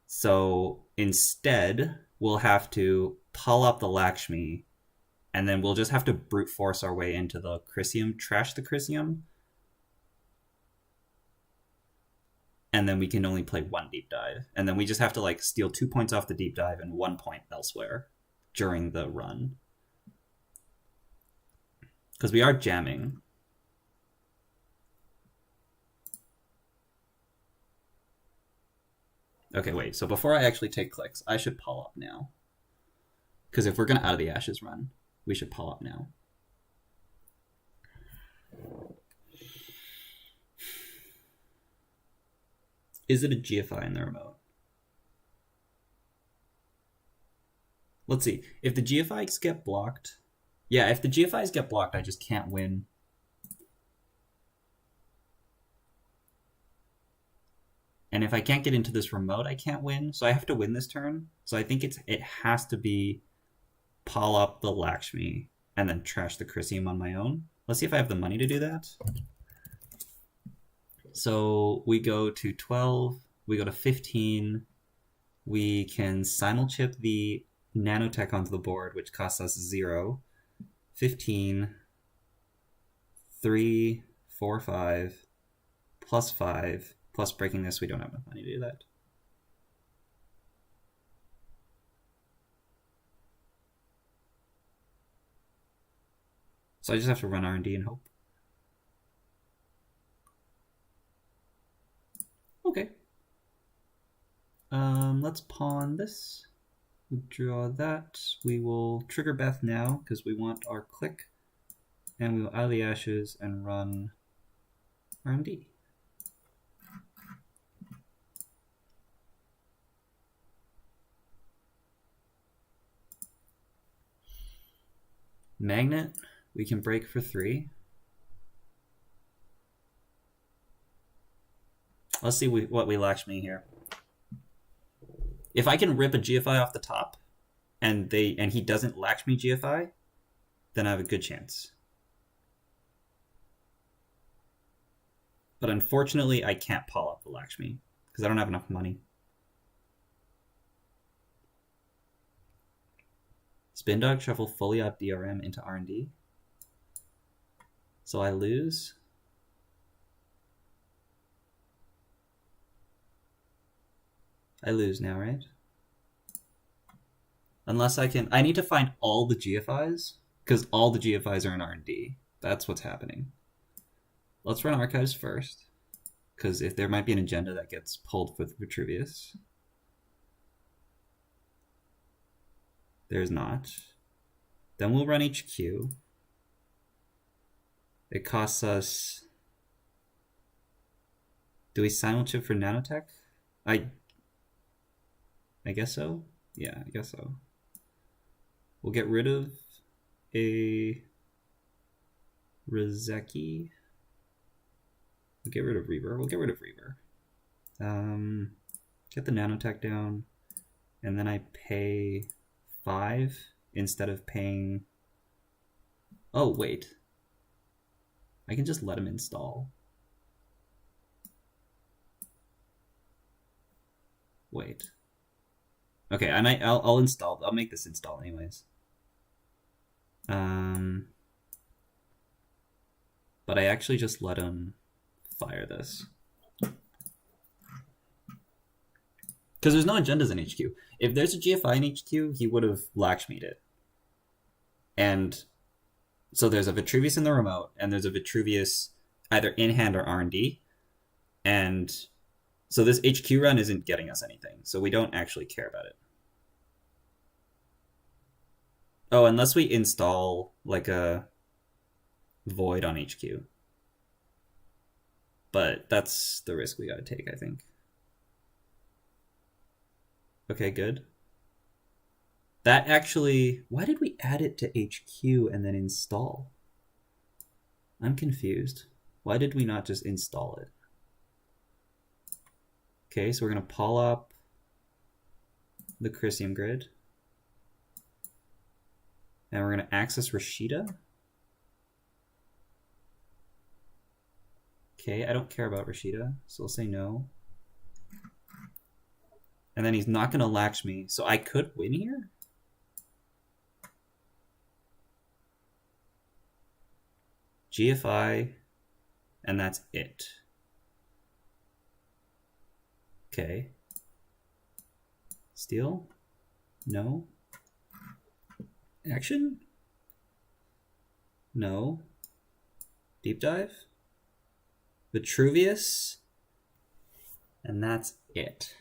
So instead, we'll have to pull up the Lakshmi, and then we'll just have to brute force our way into the Crisium, trash the Crisium, and then we can only play 1 deep dive. And then we just have to, like, steal 2 points off the deep dive and 1 point elsewhere during the run. Because we are jamming. Okay, wait. So before I actually take clicks, I should pull up now. Because if we're going to Out of the Ashes run, we should pull up now. Is it a GFI in the remote? Let's see. If the GFIs get blocked... Yeah, if the GFIs get blocked, I just can't win. And if I can't get into this remote, I can't win. So I have to win this turn. So I think it has to be Pall up the Lakshmi and then trash the Chrysium on my own. Let's see if I have the money to do that. So we go to 12, we go to 15. We can simulchip the nanotech onto the board, which costs us 0. 15, 3, 4, 5, plus 5, plus breaking this, we don't have enough money to do that. So I just have to run R&D and hope. Okay. Let's pawn this. Draw that. We will trigger Beth now because we want our click. And we will out of the ashes and run R&D. Magnet, we can break for 3. Let's see what we Lakshmi here. If I can rip a GFI off the top, and he doesn't Lakshmi GFI, then I have a good chance. But unfortunately, I can't Pall up the Lakshmi because I don't have enough money. Spin Dog shuffle fully up DRM into R&D. So I lose. I lose now, right? Unless I can... I need to find all the GFIs, because all the GFIs are in R&D. That's what's happening. Let's run archives first, because if there might be an agenda that gets pulled with Vitruvius. There's not. Then we'll run HQ. It costs us... Do we simulchip for nanotech? I guess so. Yeah, I guess so. We'll get rid of a Rizeki. We'll get rid of Reaver. We'll get rid of Reaver. Get the nanotech down, and then I pay 5 instead of paying... Oh, wait. I can just let him install. Wait. Okay, I'll install. I'll make this install anyways. But I actually just let him fire this. Because there's no agendas in HQ. If there's a GFI in HQ, he would have Lakshmi'd it. And so there's a Vitruvius in the remote, and there's a Vitruvius either in hand or R&D. And so this HQ run isn't getting us anything, so we don't actually care about it. Oh, unless we install like a void on HQ. But that's the risk we gotta take, I think. Okay, good. That actually... Why did we add it to HQ and then install? I'm confused. Why did we not just install it? Okay, so we're going to Pall up the Chrysium grid. And we're going to access Rashida. Okay, I don't care about Rashida, so we'll say no. And then he's not going to Lakshmi, so I could win here? GFI, and that's it. Okay. Steal? No. Action? No. Deep dive? Vitruvius? And that's it.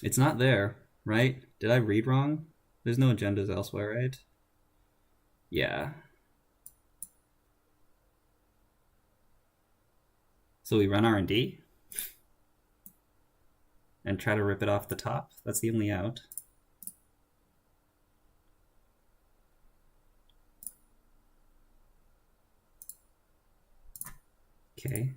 It's not there, right? Did I read wrong? There's no agendas elsewhere, right? Yeah. So we run R&D and try to rip it off the top. That's the only out. Okay.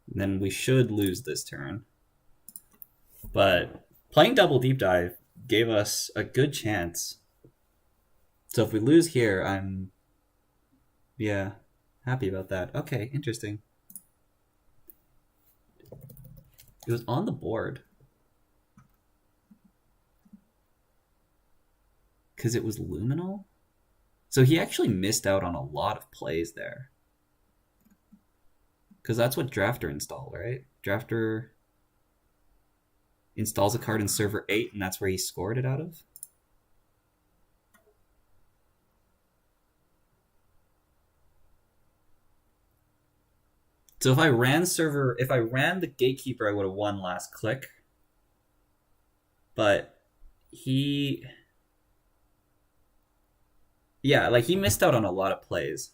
Then we should lose this turn. But playing double deep dive gave us a good chance. So if we lose here, I'm... yeah, happy about that. Okay, interesting. It was on the board. Because it was luminal? So he actually missed out on a lot of plays there. Because that's what Drafter installed, right? Drafter installs a card in server 8, and that's where he scored it out of? So if I ran the Gatekeeper, I would have won last click. But he... yeah, like he missed out on a lot of plays.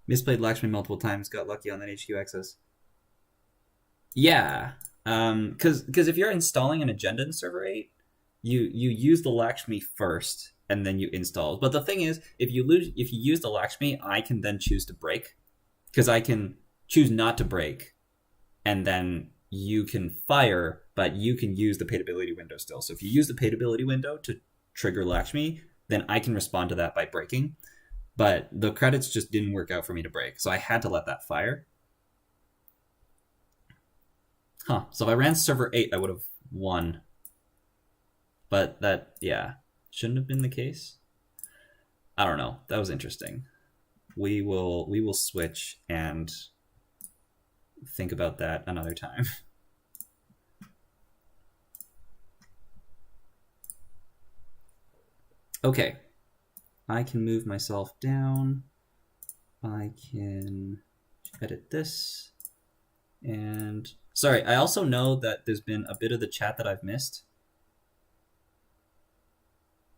Misplayed Lakshmi multiple times, got lucky on that HQ access. Yeah, because if you're installing an agenda in server 8, you use the Lakshmi first, and then you install. But the thing is, if you use the Lakshmi, I can then choose to break, because I can choose not to break, and then you can fire, but you can use the paid ability window still. So if you use the paid ability window to trigger Lakshmi, then I can respond to that by breaking. But the credits just didn't work out for me to break, so I had to let that fire. Huh, so if I ran server 8, I would have won. But that, yeah, shouldn't have been the case. I don't know, that was interesting. We will switch and think about that another time. Okay, I can move myself down. I can edit this. And sorry, I also know that there's been a bit of the chat that I've missed.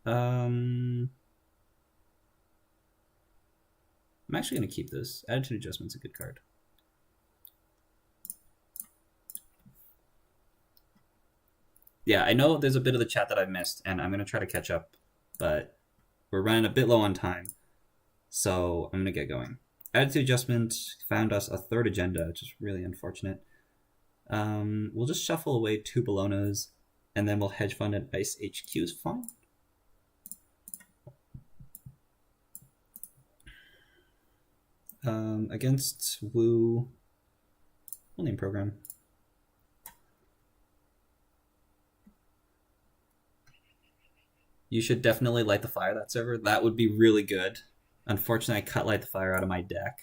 I'm actually going to keep this. Attitude Adjustment's a good card. Yeah, I know there's a bit of the chat that I've missed, and I'm going to try to catch up, but we're running a bit low on time, so I'm going to get going. Attitude Adjustment found us a third agenda, which is really unfortunate. We'll just shuffle away 2 Bolognas, and then we'll hedge fund an Ice HQ's fine. Against Woo, full name program. You should definitely light the fire that server. That would be really good. Unfortunately, I cut light the fire out of my deck.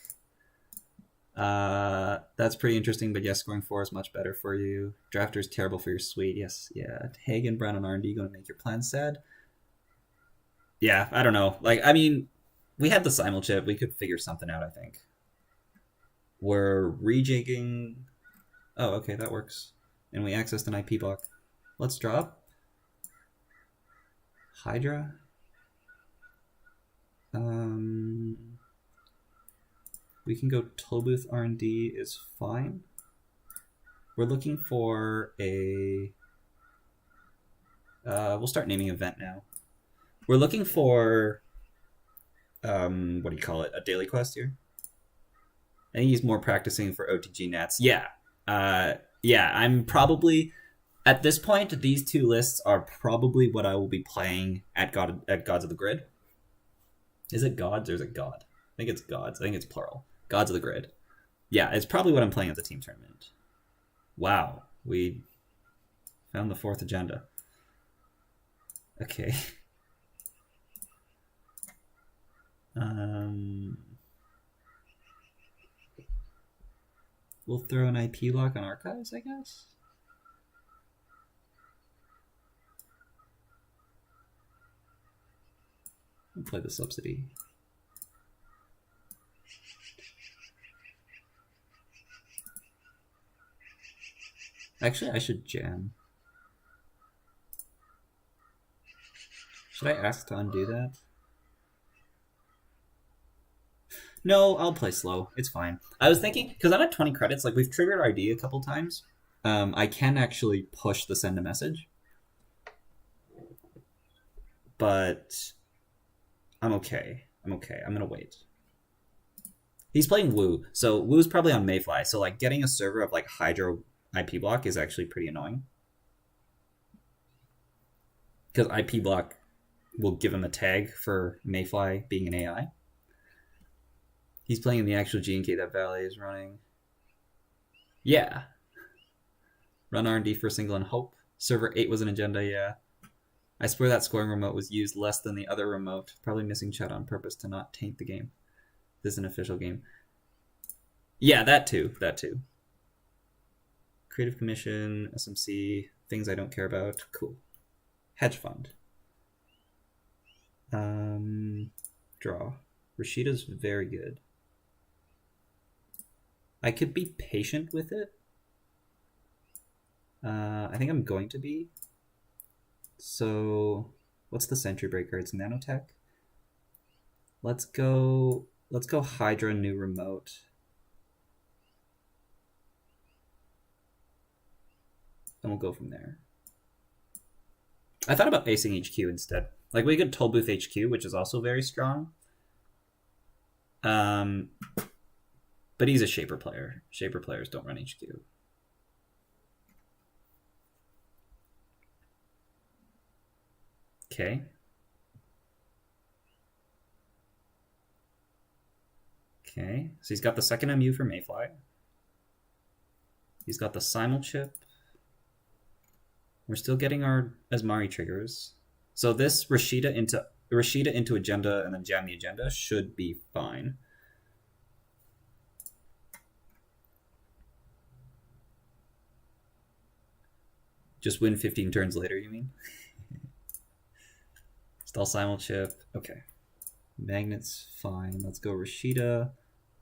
That's pretty interesting, but yes, scoring 4 is much better for you. Drafter is terrible for your suite. Yes, yeah. Hagen, Brown, and R&D going to make your plan sad. Yeah, I don't know. Like, I mean, we had the simul chip. We could figure something out, I think. We're rejigging... oh, okay, that works. And we accessed an IP block. Let's drop. Hydra. We can go Tollbooth R&D is fine. We're looking for a... we'll start naming event now. We're looking for... what do you call it? A daily quest here? I think he's more practicing for OTG Nats. Yeah. Yeah, I'm probably... at this point, these 2 lists are probably what I will be playing at Gods of the Grid. Is it Gods or is it God? I think it's Gods. I think it's plural. Gods of the Grid. Yeah, it's probably what I'm playing at the team tournament. Wow, we found the 4th agenda. Okay. We'll throw an IP lock on archives, I guess. We'll play the subsidy. Actually, I should jam. Should I ask to undo that? No, I'll play slow. It's fine. I was thinking, because I'm at 20 credits, like we've triggered RD a couple times, I can actually push the send a message. But I'm okay. I'm gonna wait. He's playing Wu, so Wu's probably on Mayfly. So like getting a server of like Hydra IP block is actually pretty annoying. Because IP block will give him a tag for Mayfly being an AI. He's playing in the actual GNK that Valet is running. Yeah. Run R&D for single and hope. Server 8 was an agenda, yeah. I swear that scoring remote was used less than the other remote. Probably missing chat on purpose to not taint the game. This is an official game. Yeah, that too. Creative Commission, SMC, things I don't care about. Cool. Hedge fund. Draw. Rashida's very good. I could be patient with it. I think I'm going to be. So, what's the Sentry Breaker? It's Nanotech. Let's go Hydra new remote. And we'll go from there. I thought about acing HQ instead. Like, we could Tollbooth HQ, which is also very strong. But he's a Shaper player. Shaper players don't run HQ. Okay. Okay, so he's got the second MU for Mayfly. He's got the Simul chip. We're still getting our Asmari triggers. So this Rashida into agenda and then jam the agenda should be fine. Just win 15 turns later, you mean? Stall Simul chip. Okay. Magnet's fine. Let's go Rashida.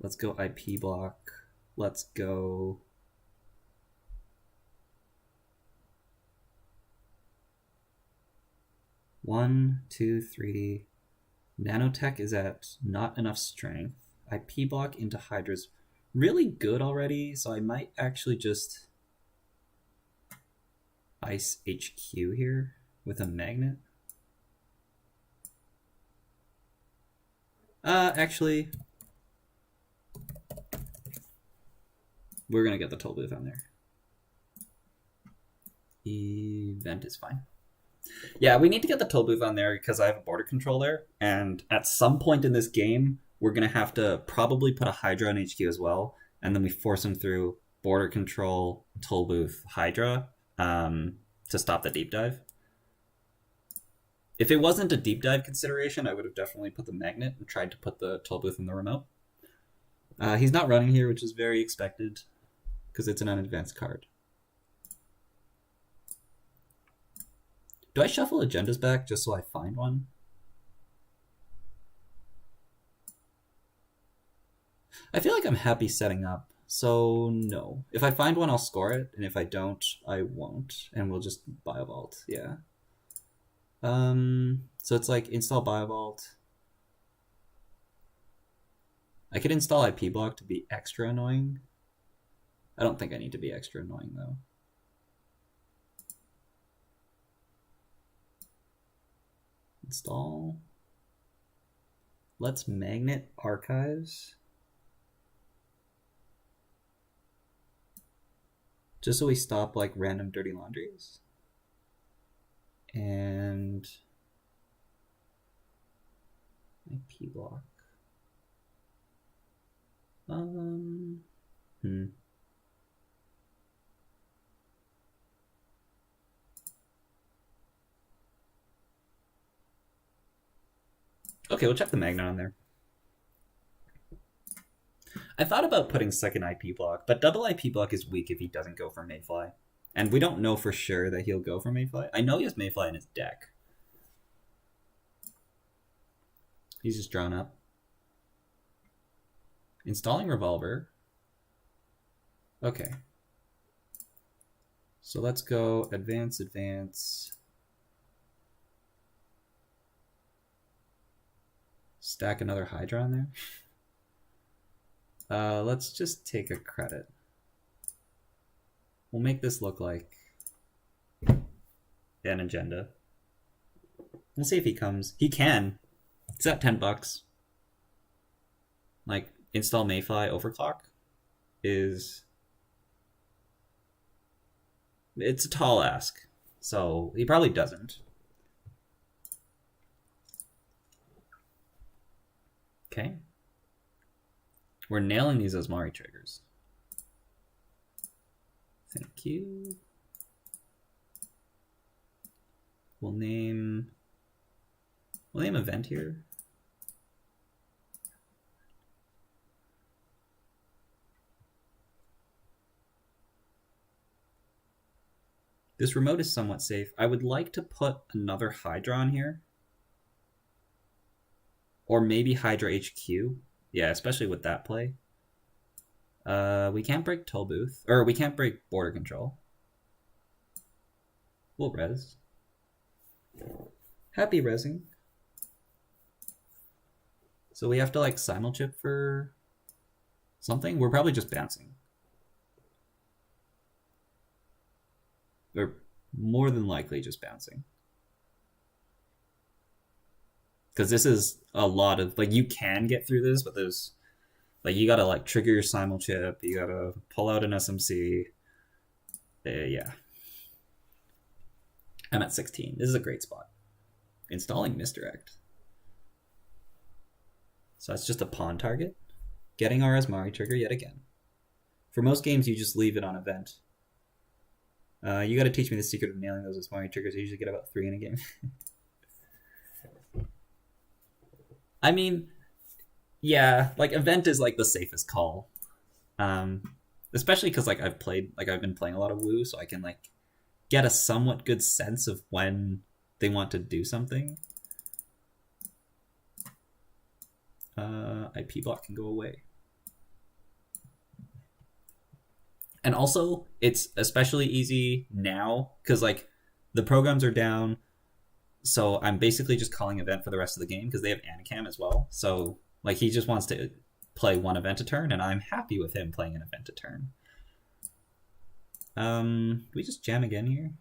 Let's go IP block. Let's go... One, two, three. Nanotech is at not enough strength. IP block into Hydra's really good already, so I might actually just ice HQ here with a magnet. Actually, we're gonna get the toll booth on there. Event is fine. Yeah, we need to get the toll booth on there because I have a border controller, and at some point in this game, we're gonna have to probably put a Hydra on HQ as well, and then we force him through border control, toll booth, Hydra, to stop the deep dive. If it wasn't a deep dive consideration, I would have definitely put the magnet and tried to put the toll booth in the remote. He's not running here, which is very expected, because it's an unadvanced card. Do I shuffle agendas back just so I find one? I feel like I'm happy setting up, so no. If I find one, I'll score it, and if I don't, I won't, and we'll just Biovault, yeah. So it's like install Biovault. I could install IP block to be extra annoying. I don't think I need to be extra annoying though. Install. Let's magnet archives. Just so we stop like random dirty laundries. And IP block. Okay, we'll check the magnet on there. I thought about putting second IP block, but double IP block is weak if he doesn't go for Mayfly. And we don't know for sure that he'll go for Mayfly. I know he has Mayfly in his deck. He's just drawn up. Installing Revolver. Okay. So let's go advance, advance. Stack another Hydra on there. Let's just take a credit. we'll make this look like an agenda. We'll see if he comes. He can. It's at $10. Like, install Mayfly overclock is... It's a tall ask. So, he probably doesn't. Okay. We're nailing these Osmari triggers. Thank you. We'll name event here. This remote is somewhat safe. I would like to put another Hydra on here. Or maybe Hydra HQ. Yeah, especially with that play. We can't break toll booth. Or we can't break border control. We'll res. Happy resing. So we have to like simulchip for something? We're probably just bouncing. Or more than likely just bouncing. Because this is a lot of, like, you can get through this, but there's, like, you gotta, like, trigger your simulchip, you gotta pull out an SMC. Yeah. I'm at 16. This is a great spot. Installing misdirect. So that's just a pawn target. Getting our Asmari trigger yet again. For most games, you just leave it on event. You gotta teach me the secret of nailing those Asmari triggers. I usually get about 3 in a game. I mean, yeah, like event is like the safest call. Especially because like I've been playing a lot of Woo, so I can like get a somewhat good sense of when they want to do something. IP block can go away. And also, it's especially easy now because like the programs are down. So I'm basically just calling event for the rest of the game because they have Anacam as well. So like he just wants to play one event a turn, and I'm happy with him playing an event a turn. We just jam again here.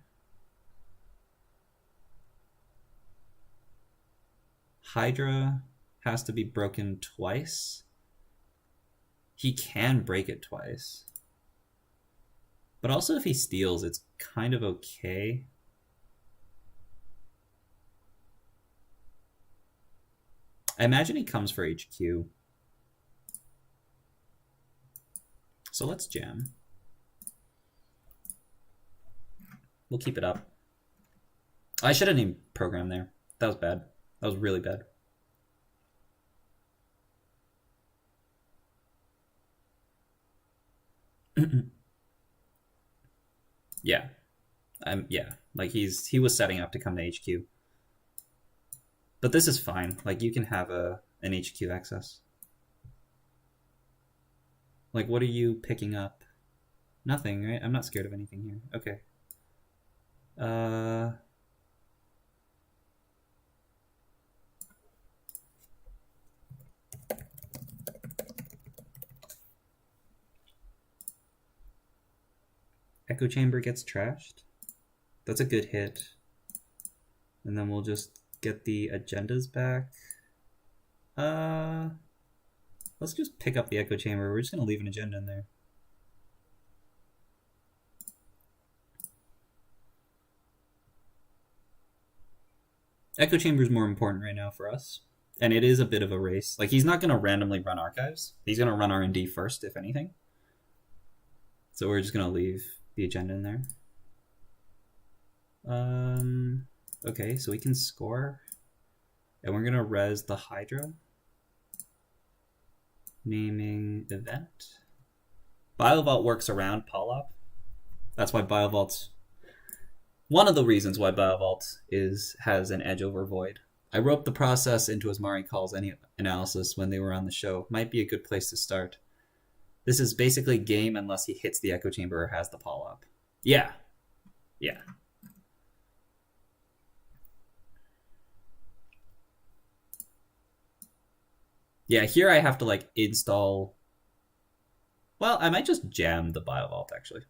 Hydra has to be broken twice. He can break it twice. But also if he steals, it's kind of okay. I imagine he comes for HQ. So let's jam. We'll keep it up. I should have named program there. That was bad. That was really bad. Yeah. Yeah. Like he was setting up to come to HQ. But this is fine. Like you can have an HQ access. Like what are you picking up? Nothing, right? I'm not scared of anything here. Okay. Echo chamber gets trashed. That's a good hit. And then we'll just get the agendas back. Let's just pick up the echo chamber. We're just gonna leave an agenda in there. Echo chamber is more important right now for us. And it is a bit of a race. Like he's not gonna randomly run archives. He's gonna run R&D first, if anything. So we're just gonna leave the agenda in there. Okay, so we can score. And we're gonna res the Hydra. Naming event. BioVault works around Polop. That's why BioVault's one of the reasons why BioVault has an edge over Void. I roped the process into Asmari Call's any analysis when they were on the show. Might be a good place to start. This is basically game unless he hits the echo chamber or has the Polop. Yeah. Yeah. Yeah, here I have to like install. Well, I might just jam the BioVault actually.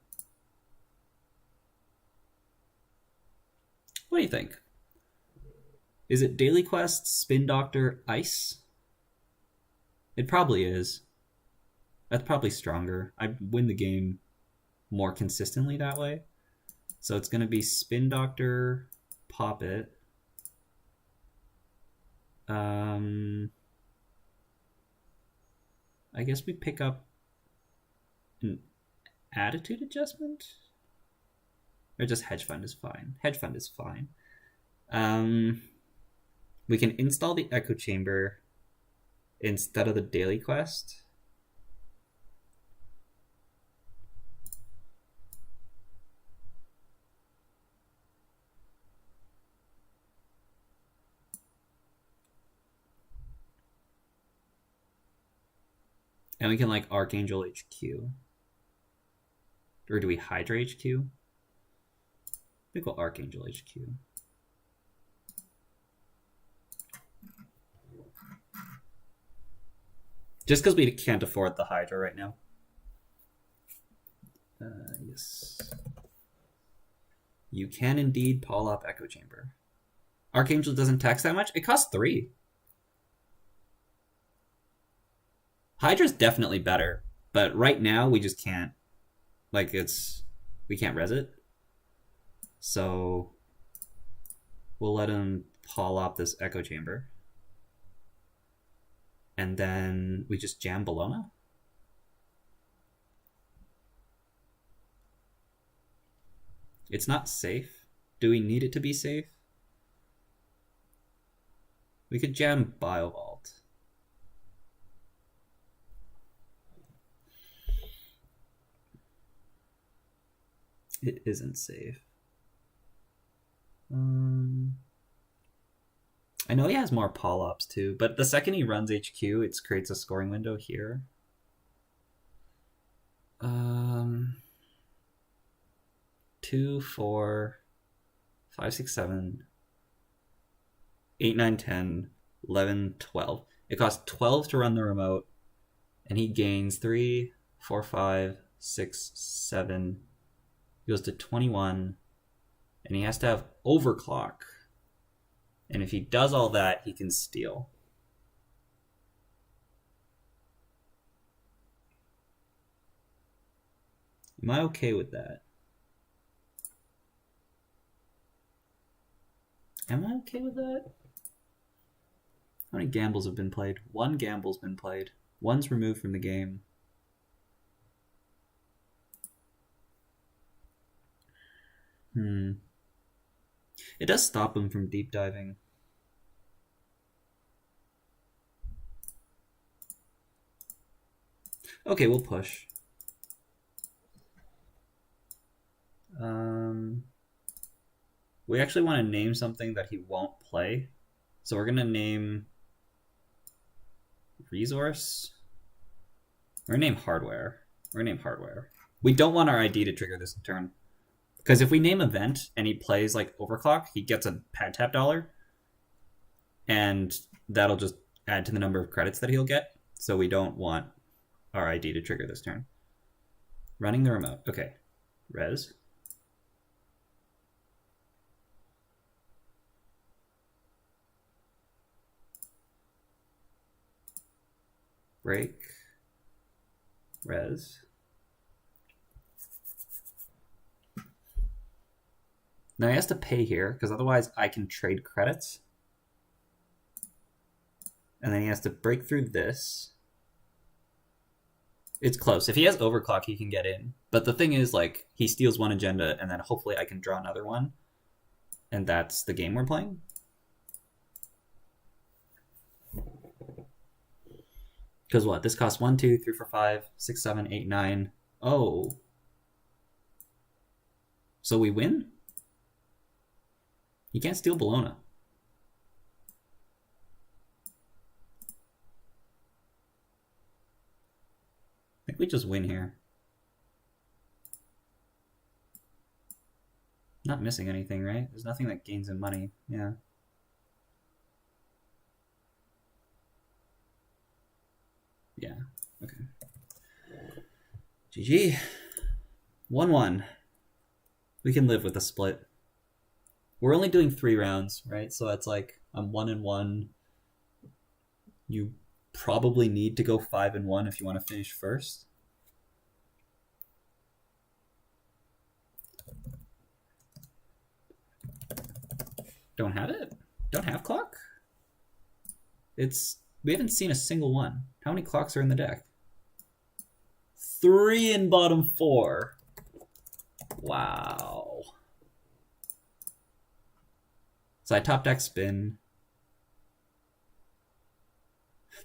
What do you think? Is it Daily Quest, Spin Doctor, Ice? It probably is. That's probably stronger. I win the game more consistently that way. So it's going to be Spin Doctor, Pop It. I guess we pick up an attitude adjustment? Or just hedge fund is fine. Hedge fund is fine. We can install the echo chamber instead of the daily quest. And we can like Archangel HQ. Or do we Hydra HQ? I think we'll Archangel HQ. Just because we can't afford the Hydra right now. Yes. You can indeed pull up Echo Chamber. Archangel doesn't tax that much? It costs 3. Hydra's definitely better, but right now we just can't. Like, we can't res it. So we'll let him pull up this Echo Chamber. And then we just jam Bologna. It's not safe. Do we need it to be safe? We could jam Biovault. It isn't safe. I know he has more Polyps too, but the second he runs HQ, it creates a scoring window here. 2, 4, 5, 6, 7, 8, 9, 10, 11, 12. It costs 12 to run the remote, and he gains 3, 4, 5, 6, 7. He goes to 21, and he has to have overclock. And if he does all that, he can steal. Am I okay with that? Am I okay with that? How many gambles have been played? 1 gamble's been played. 1's removed from the game. It does stop him from deep diving. Okay, we'll push. We actually want to name something that he won't play. So we're going to name resource. We're going to name hardware. We're going to name hardware. We don't want our ID to trigger this turn. Because if we name event and he plays like overclock, he gets a pad tap dollar. And that'll just add to the number of credits that he'll get. So we don't want our ID to trigger this turn. Running the remote. Okay. Res. Break. Res. Now he has to pay here, because otherwise I can trade credits. And then he has to break through this. It's close. If he has overclock, he can get in. But the thing is, like, he steals 1 agenda, and then hopefully I can draw another one. And that's the game we're playing. Because what? This costs 1, 2, 3, 4, 5, 6, 7, 8, 9. Oh. So we win? You can't steal Bologna. I think we just win here. Not missing anything, right? There's nothing that gains in money. Yeah. Yeah. Okay. GG. 1-1. We can live with a split. we're only doing 3 rounds, right? So that's like I'm 1-1. You probably need to go 5-1 if you want to finish first. Don't have it? Don't have clock? We haven't seen a single one. How many clocks are in the deck? 3 in bottom 4. Wow. So I top deck spin.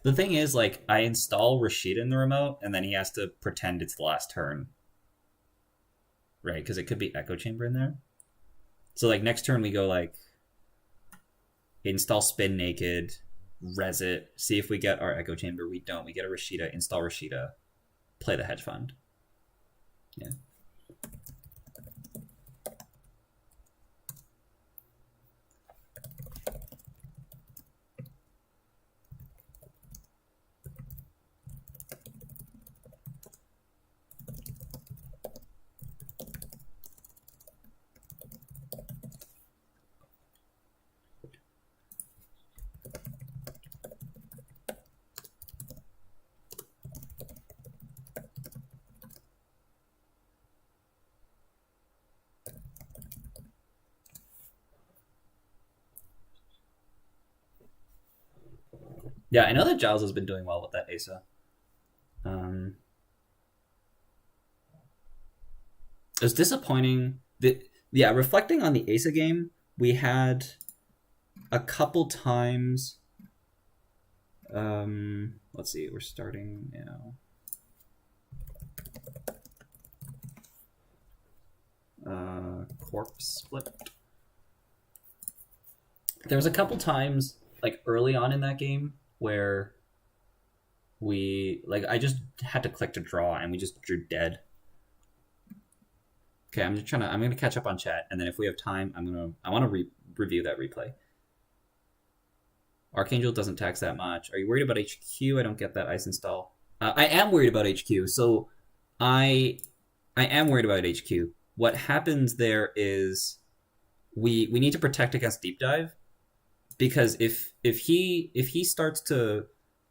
The thing is, like, I install Rashida in the remote, and then he has to pretend it's the last turn. Right, because it could be Echo Chamber in there. So, like, next turn we go, like, install spin naked, res it, see if we get our Echo Chamber. We don't. We get a Rashida, install Rashida, play the hedge fund. Yeah. Yeah, I know that Giles has been doing well with that Asa. It was disappointing. Reflecting on the Asa game, we had a couple times. Let's see, we're starting now. Corpse split. There was a couple times, like early on in that game, where I just had to click to draw and we just drew dead. Okay, I'm gonna catch up on chat, and then if we have time, I want to review that replay. Archangel doesn't tax that much. Are you worried about HQ? I don't get that ice install. I am worried about HQ. So I am worried about HQ. What happens there is we need to protect against deep dive, because if he starts to,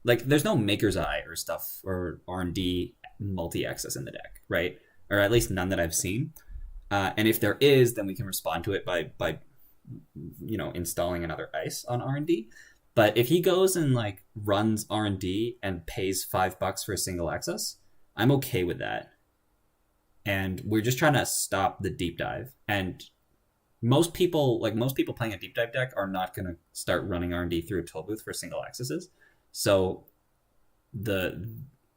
like, there's no Maker's Eye or stuff or R&D multi-access in the deck, right? Or at least none that I've seen. And if there is, then we can respond to it by installing another ice on R&D. But if he goes and like runs R&D and pays $5 for a single access, I'm okay with that. And we're just trying to stop the deep dive. And most people playing a deep dive deck are not going to start running R&D through a toll booth for single accesses. So the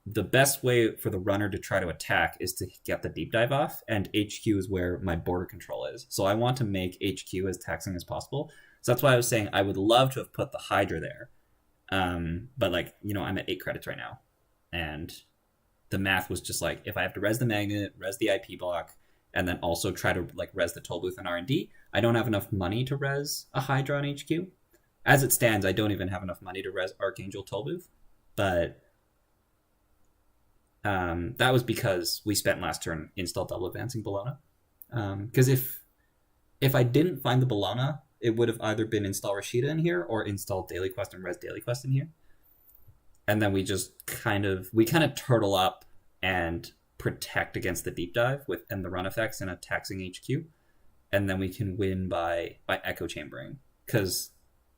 best way for the runner to try to attack is to get the deep dive off, and HQ is where my border control is. So I want to make HQ as taxing as possible. So that's why I was saying I would love to have put the Hydra there. But I'm at 8 credits right now. And the math was just like, if I have to res the magnet, res the IP block, and then also try to like res the toll booth and R&D, I don't have enough money to res a Hydra on HQ. As it stands, I don't even have enough money to res Archangel toll booth. But that was because we spent last turn install double advancing Bologna. Because if I didn't find the Bologna, it would have either been install Rashida in here or install Daily Quest and res Daily Quest in here. And then we just kind of turtle up and protect against the deep dive and the run effects and a taxing HQ. And then we can win by echo chambering, because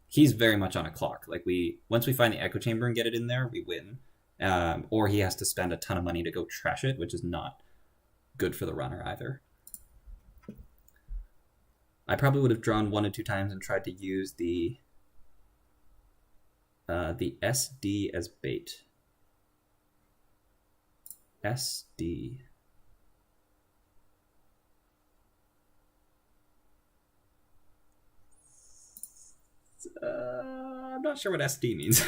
he's very much on a clock. Like once we find the echo chamber and get it in there, we win. Or he has to spend a ton of money to go trash it, which is not good for the runner either. I probably would have drawn 1 or 2 times and tried to use the SD as bait. SD. I'm not sure what SD means.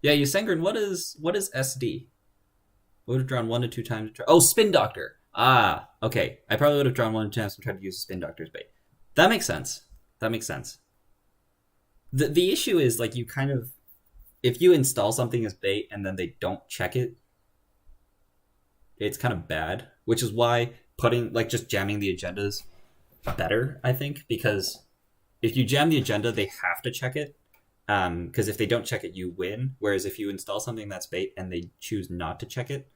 Yeah, Yusengren, what is SD? Would have drawn 1 to 2 times. Oh, Spin Doctor. Ah, okay. I probably would have drawn 1 or 2 times and tried to use Spin Doctor's bait. That makes sense. The issue is, like, you kind of, if you install something as bait and then they don't check it, it's kind of bad. which is why putting like just jamming the agendas better, I think, because if you jam the agenda, they have to check it. Because if they don't check it, you win. Whereas if you install something that's bait and they choose not to check it,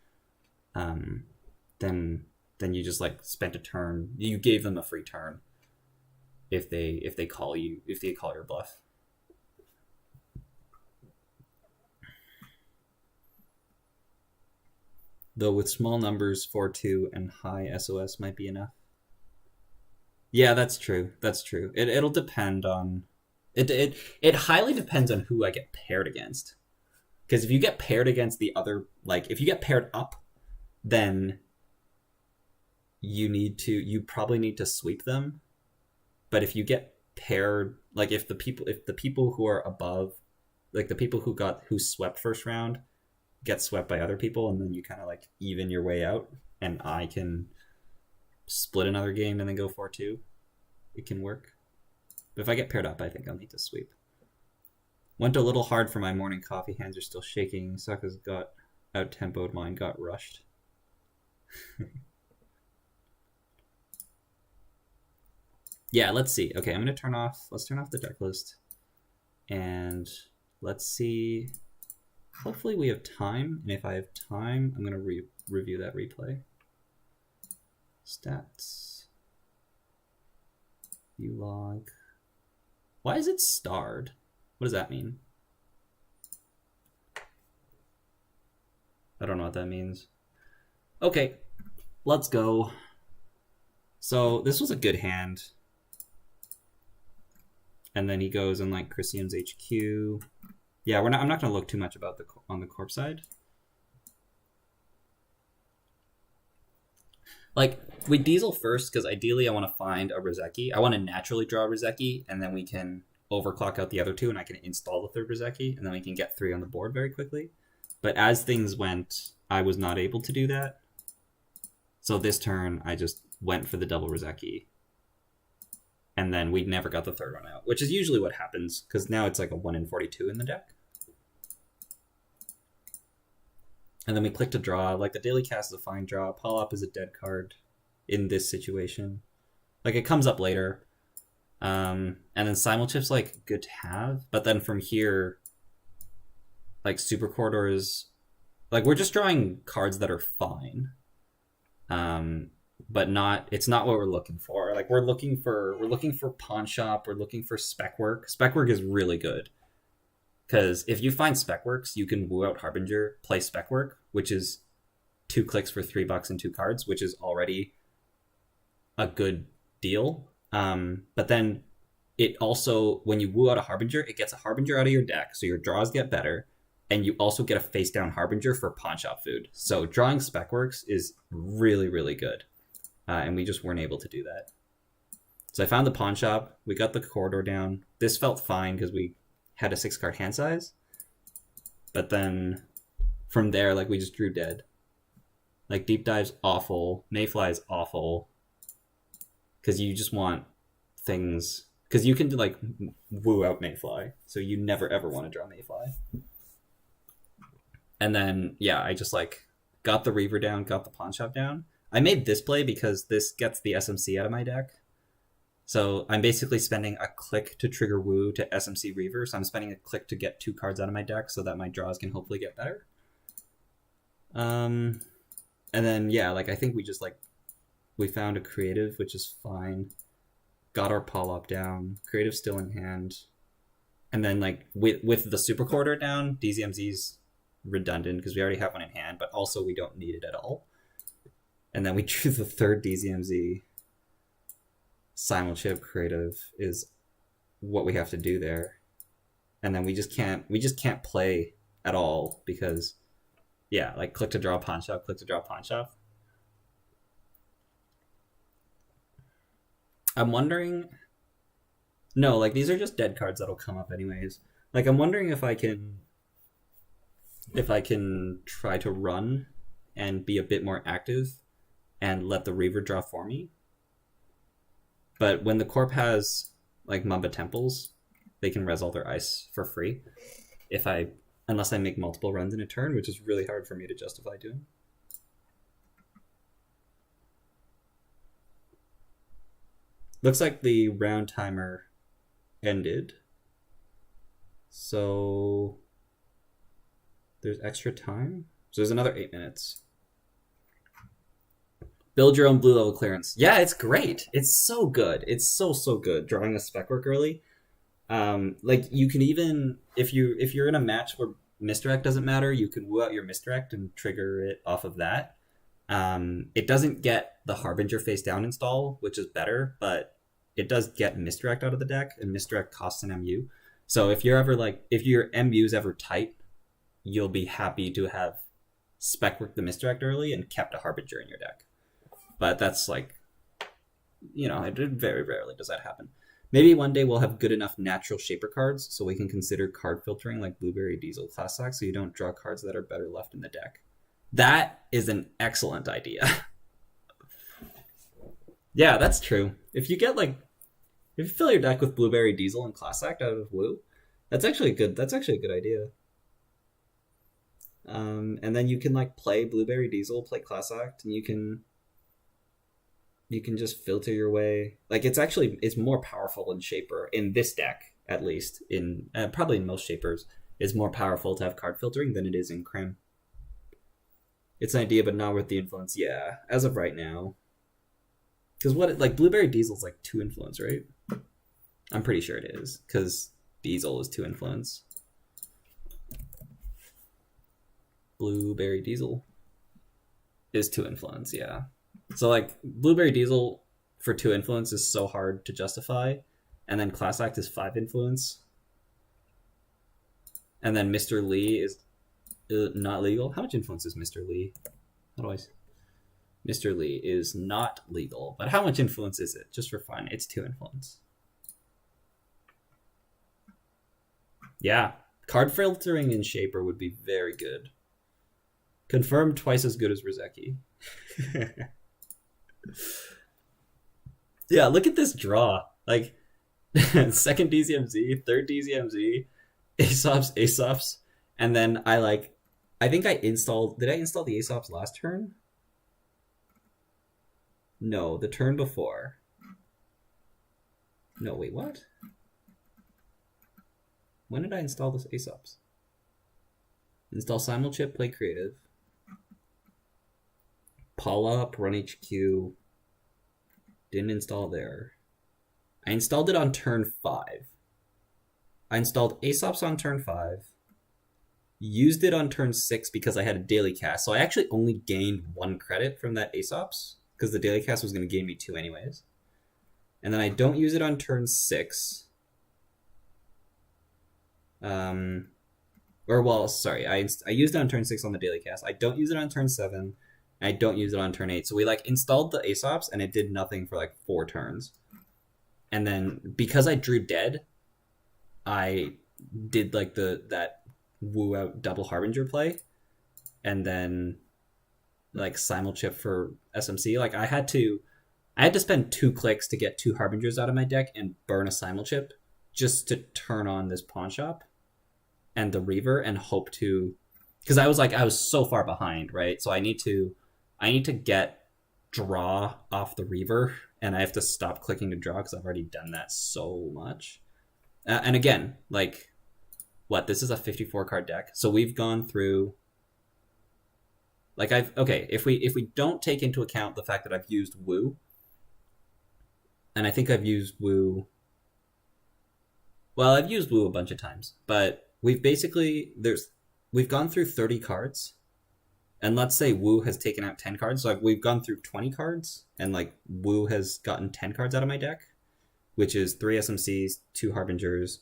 then you just like spent a turn. You gave them a free turn if they call your bluff. Though with small numbers, 4-2 and high SOS might be enough. Yeah, that's true. That's true. It'll depend on it highly depends on who I get paired against. Because if you get paired against the other, like if you get paired up, then you probably need to sweep them. But if you get paired, like if the people who are above, like the people who swept first round get swept by other people, and then you kind of like even your way out, and I can split another game and then go 4-2, it can work. But if I get paired up, I think I'll need to sweep. Went a little hard for my morning coffee. Hands are still shaking. Saka's got out-tempoed. Mine got rushed. Yeah, let's see. Okay, I'm going to let's turn off the deck list. And let's see. Hopefully we have time. And if I have time, I'm going to review that replay. Stats. View log. Why is it starred? What does that mean? I don't know what that means. Okay, let's go. So this was a good hand. And then he goes in like Christian's HQ. Yeah, I'm not going to look too much about on the corp side. Like, we diesel first, because ideally I want to find a Rozeki. I want to naturally draw a Rozeki, and then we can overclock out the other two, and I can install the third Rozeki, and then we can get 3 on the board very quickly. But as things went, I was not able to do that. So this turn, I just went for the double Rozeki. And then we never got the third one out, which is usually what happens, because now it's like a 1 in 42 in the deck. And then we click to draw. Like, the Daily Cast is a fine draw. Polop is a dead card in this situation. Like, it comes up later. And then Simulchip's, like, good to have. But then from here, like, Super Corridor is... Like, we're just drawing cards that are fine. But it's not what we're looking for. Like, we're looking for Pawn Shop. We're looking for Spec Work. Spec Work is really good. Because if you find Spec Works, you can woo out Harbinger, play Spec Work, which is 2 clicks for $3 and 2 cards, which is already a good deal. But then it also, when you woo out a Harbinger, it gets a Harbinger out of your deck, so your draws get better, and you also get a face-down Harbinger for Pawn Shop food. So drawing Spec Works is really, really good. And we just weren't able to do that. So I found the Pawn Shop, we got the Corridor down. This felt fine because we had a 6-card hand size, but then from there, like, we just drew dead. Like, Deep Dive's awful, Mayfly's awful, because you just want things, because you can like woo out Mayfly, so you never ever want to draw Mayfly. And then yeah, I just like got the Reaver down, got the Pawn Shop down. I made this play because this gets the SMC out of my deck. So I'm basically spending a click to trigger Woo to SMC Reaver. So I'm spending a click to get 2 cards out of my deck so that my draws can hopefully get better. And then, yeah, like I think we found a creative, which is fine. Got our Polop down. Creative still in hand. And then like with the Super Quarter down, DZMZ's redundant because we already have one in hand, but also we don't need it at all. And then we drew the third DZMZ. Simulchip creative is what we have to do there, and then we just can't play at all because yeah, like click to draw Pawn Shop, click to draw Pawn Shop. I'm wondering, no, like these are just dead cards that'll come up anyways. Like I'm wondering if I can try to run and be a bit more active and let the Reaver draw for me. But when the Corp has like Mamba Temples, they can res all their ice for free. Unless I make multiple runs in a turn, which is really hard for me to justify doing. Looks like the round timer ended. So there's extra time. So there's another 8 minutes. Build your own blue level clearance. Yeah, it's great. It's so good. It's so good. Drawing a spec work early. Like you can even if you're in a match where misdirect doesn't matter, you can woo out your misdirect and trigger it off of that. It doesn't get the Harbinger face down install, which is better, but it does get misdirect out of the deck, and misdirect costs an MU. So if your MU's ever tight, you'll be happy to have spec work the misdirect early and kept a Harbinger in your deck. But that's like, it very rarely does that happen. Maybe one day we'll have good enough natural shaper cards so we can consider card filtering like Blueberry Diesel Class Sack so you don't draw cards that are better left in the deck. That is an excellent idea. Yeah, that's true. If you fill your deck with Blueberry Diesel and Class Act out of Woo, that's actually a good idea. And then you can like play Blueberry Diesel, play Class Act, and you can just filter your way. Like it's more powerful in Shaper in this deck, at least in probably in most Shapers. It's more powerful to have card filtering than it is in Crim. It's an idea, but not worth the influence. Yeah, as of right now. Because Blueberry Diesel's like 2 influence, right? I'm pretty sure it is, because Diesel is 2 influence. Blueberry Diesel is 2 influence, yeah. So like Blueberry Diesel for 2 influence is so hard to justify, and then Class Act is 5 influence, and then Mr. Lee is not legal. How much influence is Mr. Lee? Mr. Lee is not legal, but how much influence is it? Just for fun, it's 2 influence. Yeah, card filtering in Shaper would be very good. Confirmed twice as good as Rizeki. Yeah, look at this draw. Like, second DZMZ, third DZMZ, Aesops, and then did I install the Aesops last turn? No, the turn before. No, wait, what? When did I install this Aesops? Install Simulchip, play creative. Paul up, run HQ. Didn't install there. I installed it on turn 5. I installed Aesops on turn 5. Used it on turn 6 because I had a daily cast. So I actually only gained 1 credit from that Aesops because the daily cast was going to gain me 2 anyways. And then I don't use it on turn 6. I used it on turn 6 on the daily cast. I don't use it on turn 7. I don't use it on turn 8. So we installed the Aesops and it did nothing for 4 turns. And then because I drew dead, I did that woo out double Harbinger play, and then Simulchip for SMC. I had to spend 2 clicks to get 2 Harbingers out of my deck and burn a Simulchip just to turn on this pawn shop and the Reaver and hope to, because I was so far behind, right? So I need to get draw off the Reaver, and I have to stop clicking to draw because I've already done that so much. And again, this is a 54 card deck, so we've gone through. If we don't take into account the fact that I've used Woo, and I think I've used Woo. Well, I've used Woo a bunch of times, but we've gone through 30 cards. And let's say Woo has taken out 10 cards. So we've gone through 20 cards, and Woo has gotten 10 cards out of my deck, which is 3 SMCs, 2 Harbingers,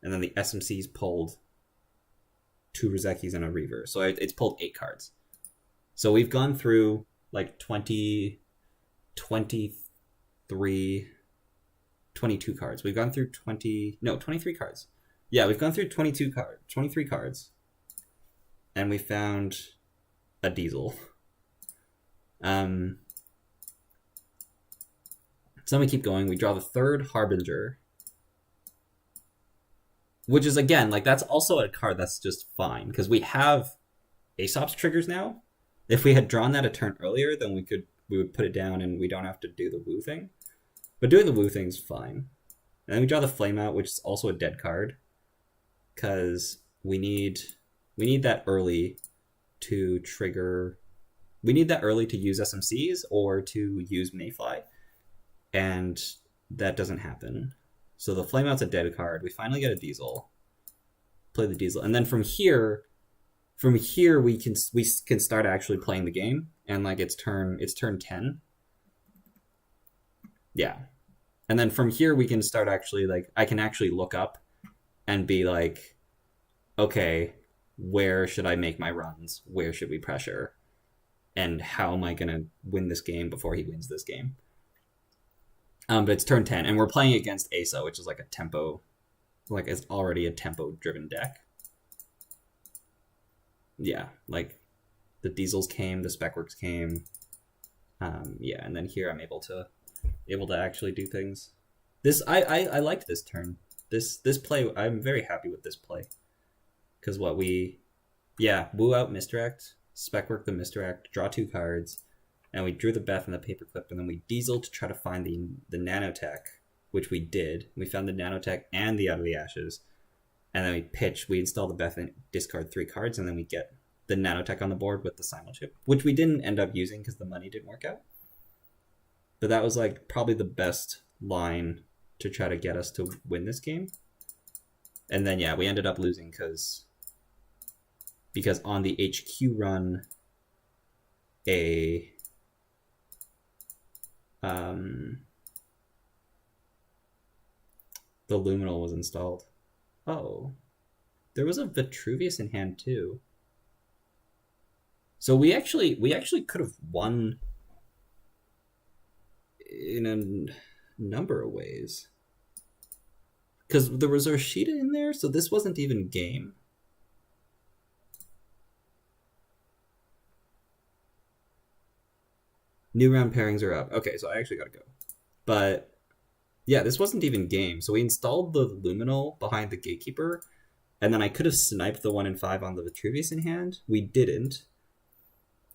and then the SMCs pulled 2 Rizekis and a Reaver. So it's pulled 8 cards. So we've gone through 23, 22 cards. We've gone through 23 cards. Yeah, we've gone through 23 cards. And we found a Diesel. So then we keep going. We draw the 3rd Harbinger, which is, again, that's also a card that's just fine because we have Aesops triggers now. If we had drawn that a turn earlier, then we would put it down and we don't have to do the Woo thing. But doing the woo thing's fine. And then we draw the flame out, which is also a dead card. Because we need that early to trigger... We need that early to use SMCs or to use Mayfly. And that doesn't happen. So the flame out's a dead card. We finally get a diesel. Play the diesel. And then from here we can start actually playing the game. And like it's turn 10. Yeah. And then from here we can start actually like I can actually look up and be like, okay, where should I make my runs? Where should we pressure? And how am I gonna win this game before he wins this game? But it's turn 10, and we're playing against Asa, which is like a tempo, like it's already a tempo-driven deck. Yeah, like the diesels came, the spec works came. Yeah, and then here I'm able to actually do things. This I liked this turn. This play, I'm very happy with this play. Because woo out misdirect, spec work the misdirect, draw 2 cards, and we drew the Beth and the paperclip, and then we diesel to try to find the nanotech, which we did. We found the nanotech and the Out of the Ashes, and then we install the Beth and discard 3 cards, and then we get the nanotech on the board with the simul chip, which we didn't end up using because the money didn't work out. But that was like probably the best line to try to get us to win this game. And then we ended up losing because on the HQ run, the luminal was installed. Oh, there was a Vitruvius in hand too. So we actually could have won in a number of ways. Because there was Urshida in there, so this wasn't even game. New round pairings are up. Okay, so I actually gotta go. But yeah, this wasn't even game. So we installed the Luminal behind the Gatekeeper, and then I could have sniped the 1 and 5 on the Vitruvius in hand. We didn't.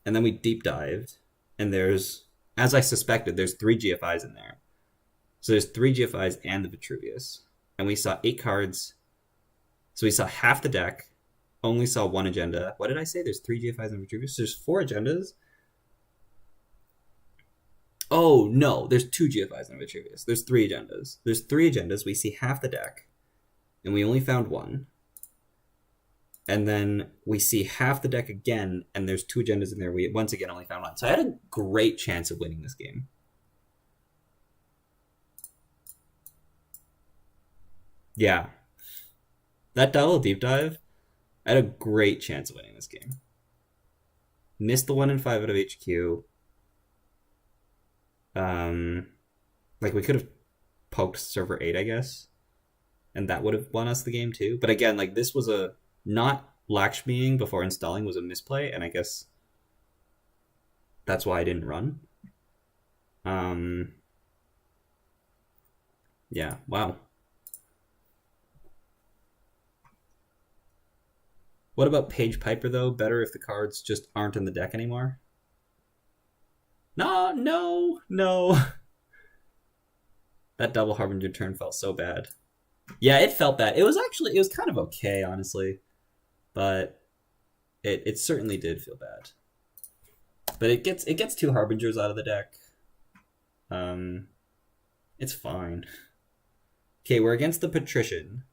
And then we deep dived, and there's, as I suspected, there's 3 GFIs in there. So there's 3 GFIs and the Vitruvius. And we saw 8 cards. So we saw half the deck, only saw 1 agenda. What did I say? There's 3 GFIs and Vitruvius? There's 4 agendas. Oh, no, there's 2 GFIs and Vitruvius. There's 3 agendas. There's 3 agendas. We see half the deck, and we only found 1. And then we see half the deck again, and there's 2 agendas in there. We once again only found 1. So I had a great chance of winning this game. Yeah. That double deep dive, I had a great chance of winning this game. Missed the 1 and 5 out of HQ. Like we could have poked server 8, I guess. And that would have won us the game too. But again, like this was a not Lakshmiing before installing was a misplay, and I guess that's why I didn't run. Yeah, wow. What about Page Piper though? Better if the cards just aren't in the deck anymore? No. That double Harbinger turn felt so bad. Yeah, it felt bad. It was kind of okay, honestly. But it certainly did feel bad. But it gets 2 Harbingers out of the deck. It's fine. Okay, we're against the Patrician,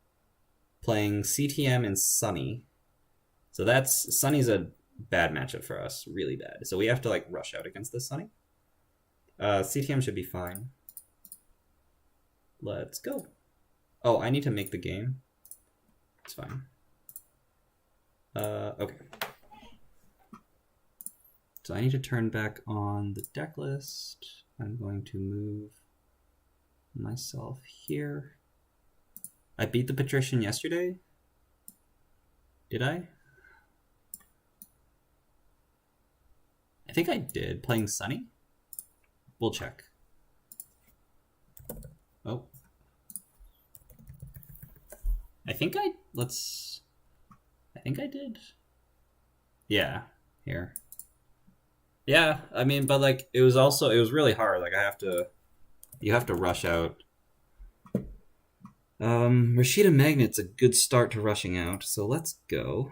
playing CTM and Sunny. So Sunny's a bad matchup for us, really bad. So we have to like rush out against this Sunny. CTM should be fine. Let's go. Oh, I need to make the game. It's fine. Okay. So I need to turn back on the deck list. I'm going to move myself here. I beat the Patrician yesterday. Did I? I think I did. Playing Sunny? We'll check. Oh. I think I did. Yeah, here. Yeah, I mean, but like, it was really hard. Like, I have to You have to rush out. Rashida Magnet's a good start to rushing out, so let's go.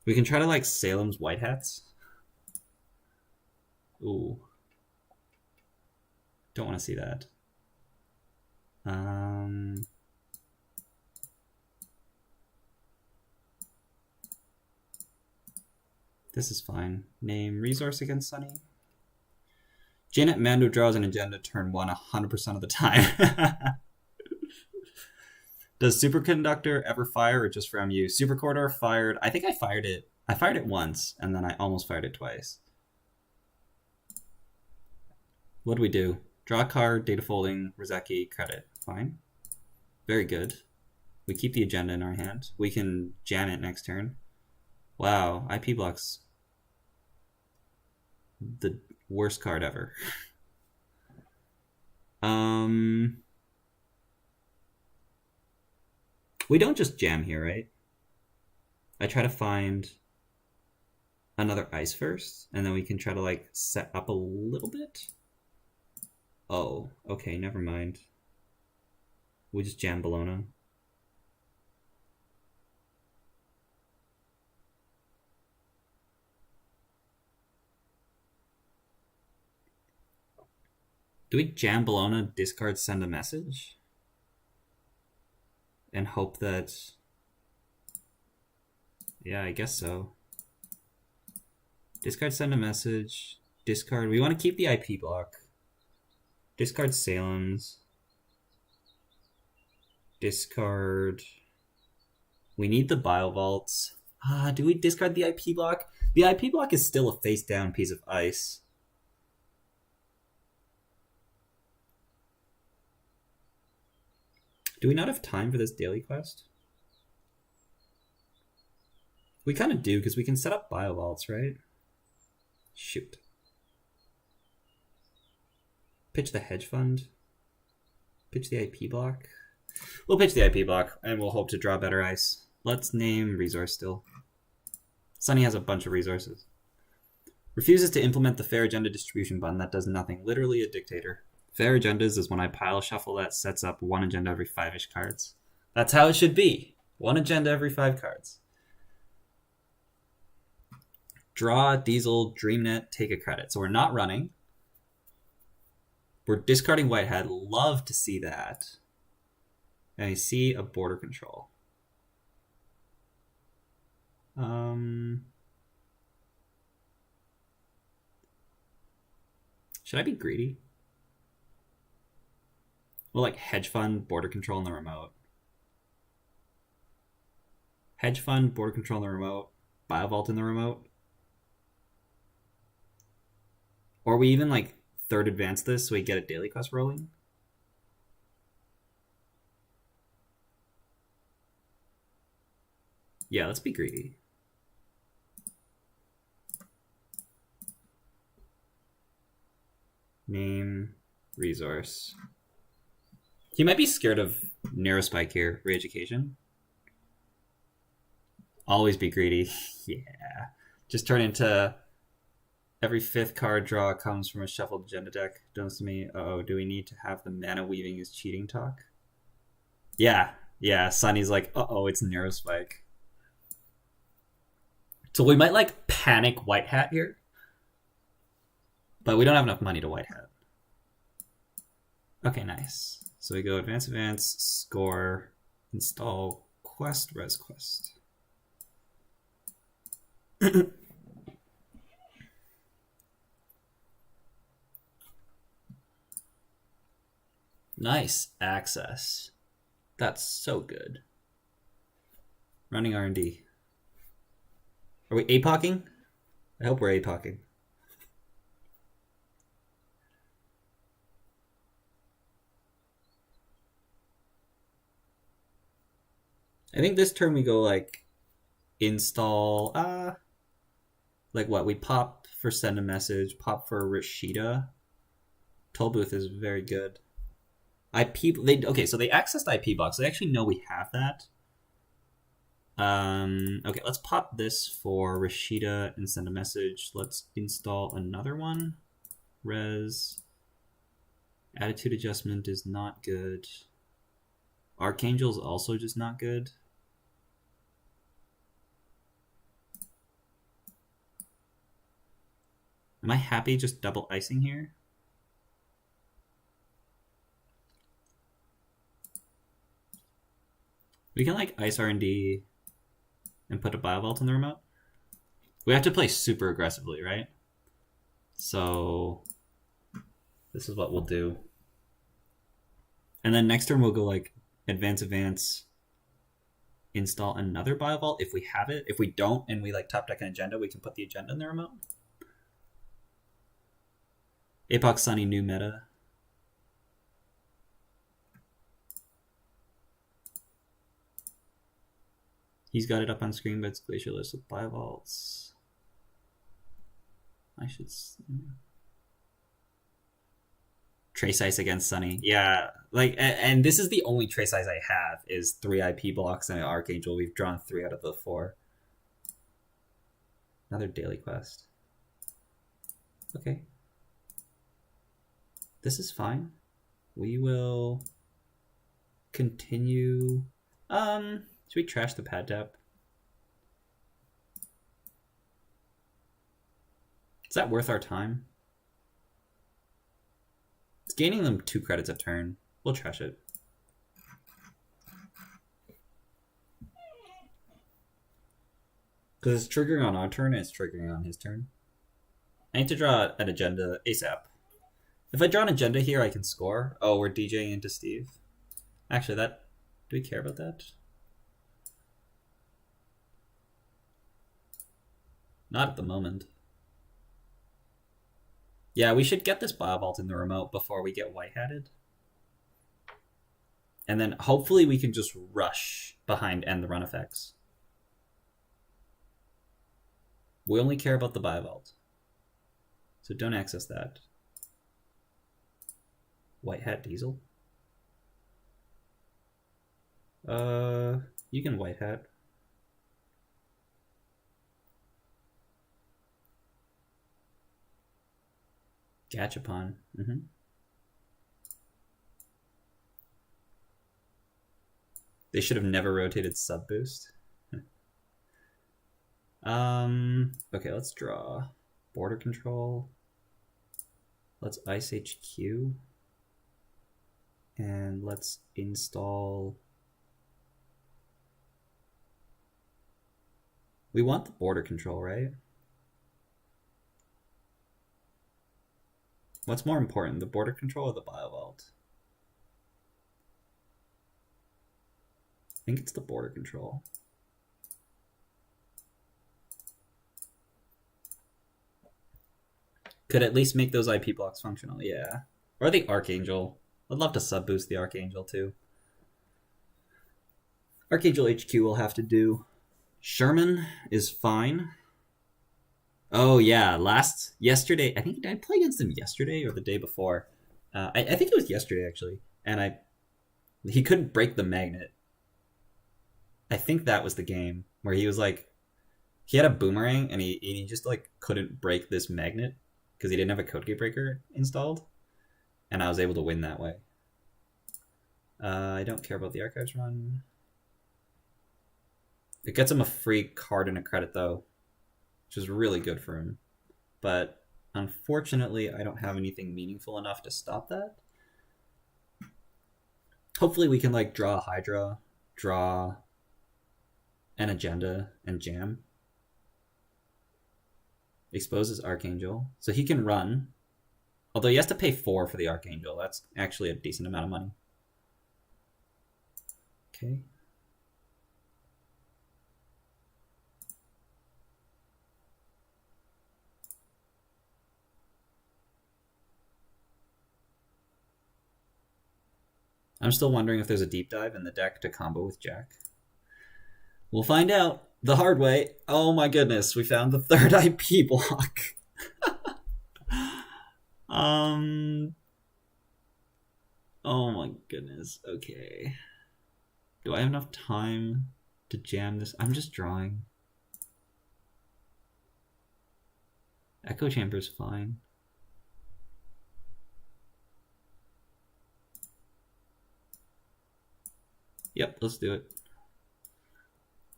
We can try to like Salem's White Hats. Ooh. Don't want to see that. This is fine. Name resource against Sunny. Janet Mando draws an agenda turn 1 100% of the time. Does Superconductor ever fire or just for MU? Supercorridor fired. I think I fired it. I fired it once, and then I almost fired it twice. What do we do? Draw a card, data folding, Rozeki, credit. Fine. Very good. We keep the agenda in our hand. We can jam it next turn. Wow, IP blocks. The worst card ever. We don't just jam here, right? I try to find another ice first, and then we can try to like set up a little bit. Oh, okay, never mind. We just jam Bologna. Do we jam Bologna, discard, send a message? And hope that... Yeah, I guess so. Discard, send a message. Discard. We want to keep the IP block. Discard Salem's. Discard. We need the Bile Vaults. Do we discard the IP block? The IP block is still a face-down piece of ice. Do we not have time for this daily quest? We kind of do, because we can set up Bile Vaults, right? Shoot. Pitch the hedge fund. Pitch the IP block. We'll pitch the IP block, and we'll hope to draw better ice. Let's name resource still. Sunny has a bunch of resources. Refuses to implement the fair agenda distribution button that does nothing. Literally a dictator. Fair agendas is when I pile shuffle that sets up one agenda every 5-ish cards. That's how it should be. One agenda every 5 cards. Draw, Diesel, DreamNet, take a credit. So we're not running. We're discarding White Hat. Love to see that. And I see a border control. Should I be greedy? Well, like hedge fund, border control in the remote. Hedge fund, border control in the remote. Bile Vault in the remote. Or we even like third advance this so we get a daily quest rolling. Yeah, let's be greedy. Name, resource. He might be scared of Neurospike here. Re-education. Always be greedy. Yeah. Just turn into every 5th card draw comes from a shuffled agenda deck. Does to me. Uh-oh, do we need to have the mana weaving is cheating talk? Yeah. Yeah, Sunny's like, uh-oh, it's Neurospike. So we might like panic White Hat here. But we don't have enough money to White Hat. Okay, nice. So we go advance, score, install, quest, res quest. Nice access. That's so good. Running R&D. Are we APACing? I hope we're APACing. I think this turn we go like install, like what? We pop for send a message, pop for Rashida. Tollbooth is very good. Okay, so they accessed IP box. They actually know we have that. Okay, let's pop this for Rashida and send a message. Let's install another one. Res. Attitude adjustment is not good. Archangel's also just not good. Am I happy just double icing here? We can like ice R&D and put a Biovault in the remote. We have to play super aggressively, right? So this is what we'll do. And then next turn we'll go like advance, install another Biovault if we have it. If we don't and we like top deck an agenda, we can put the agenda in the remote. APAC Sunny new meta. He's got it up on screen, but it's Glacialist with Biovaults. I should... Trace Ice against Sunny. Yeah, like, and this is the only Trace Ice I have, is 3 IP blocks and an Archangel. We've drawn 3 out of the 4. Another daily quest. Okay. This is fine. We will continue... Should we trash the pad tap? Is that worth our time? It's gaining them 2 credits a turn. We'll trash it. Because it's triggering on our turn and it's triggering on his turn. I need to draw an agenda ASAP. If I draw an agenda here, I can score. Oh, we're DJing into Steve. Actually, do we care about that? Not at the moment. Yeah, we should get this Biovault in the remote before we get white-hatted. And then hopefully we can just rush behind end the run effects. We only care about the Biovault. So don't access that. White Hat Diesel? You can White Hat. Gachapon. They should have never rotated sub boost. Okay, let's draw border control. Let's ice HQ. And let's install... We want the border control, right? What's more important, the border control or the Biovault? I think it's the border control. Could at least make those IP blocks functional, yeah. Or the Archangel. I'd love to sub-boost the Archangel too. Archangel HQ will have to do. Sherman is fine. Oh yeah, yesterday, I think I played against him yesterday or the day before. I think it was yesterday actually, and he couldn't break the magnet. I think that was the game where he was like, he had a boomerang and he just like couldn't break this magnet because he didn't have a code gate breaker installed, and I was able to win that way. I don't care about the archives run. It gets him a free card and a credit though, which is really good for him. But unfortunately, I don't have anything meaningful enough to stop that. Hopefully we can like draw a Hydra, draw an agenda, and jam. Exposes Archangel. So he can run. Although he has to pay 4 for the Archangel. That's actually a decent amount of money. Okay. I'm still wondering if there's a deep dive in the deck to combo with Jack. We'll find out the hard way. Oh my goodness, we found the 3rd IP block. Oh my goodness, okay. Do I have enough time to jam this? I'm just drawing. Echo Chamber's fine. Yep, let's do it.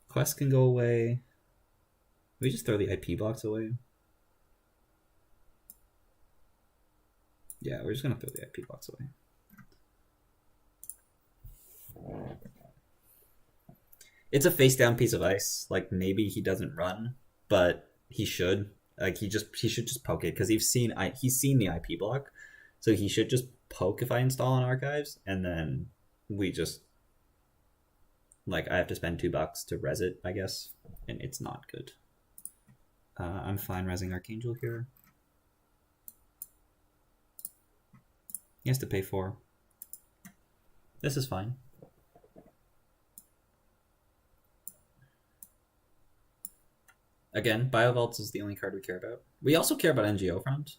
Quest can go away. We just throw the IP blocks away. Yeah, we're just gonna throw the IP blocks away. It's a face down piece of ice. Like maybe he doesn't run, but he should. Like he should just poke it because he's seen the IP block, so he should just poke if I install on archives, and then we just like I have to spend $2 to res it, I guess, and it's not good. I'm fine resing Archangel here. He has to pay 4. This is fine. Again, Biovaults is the only card we care about. We also care about NGO front,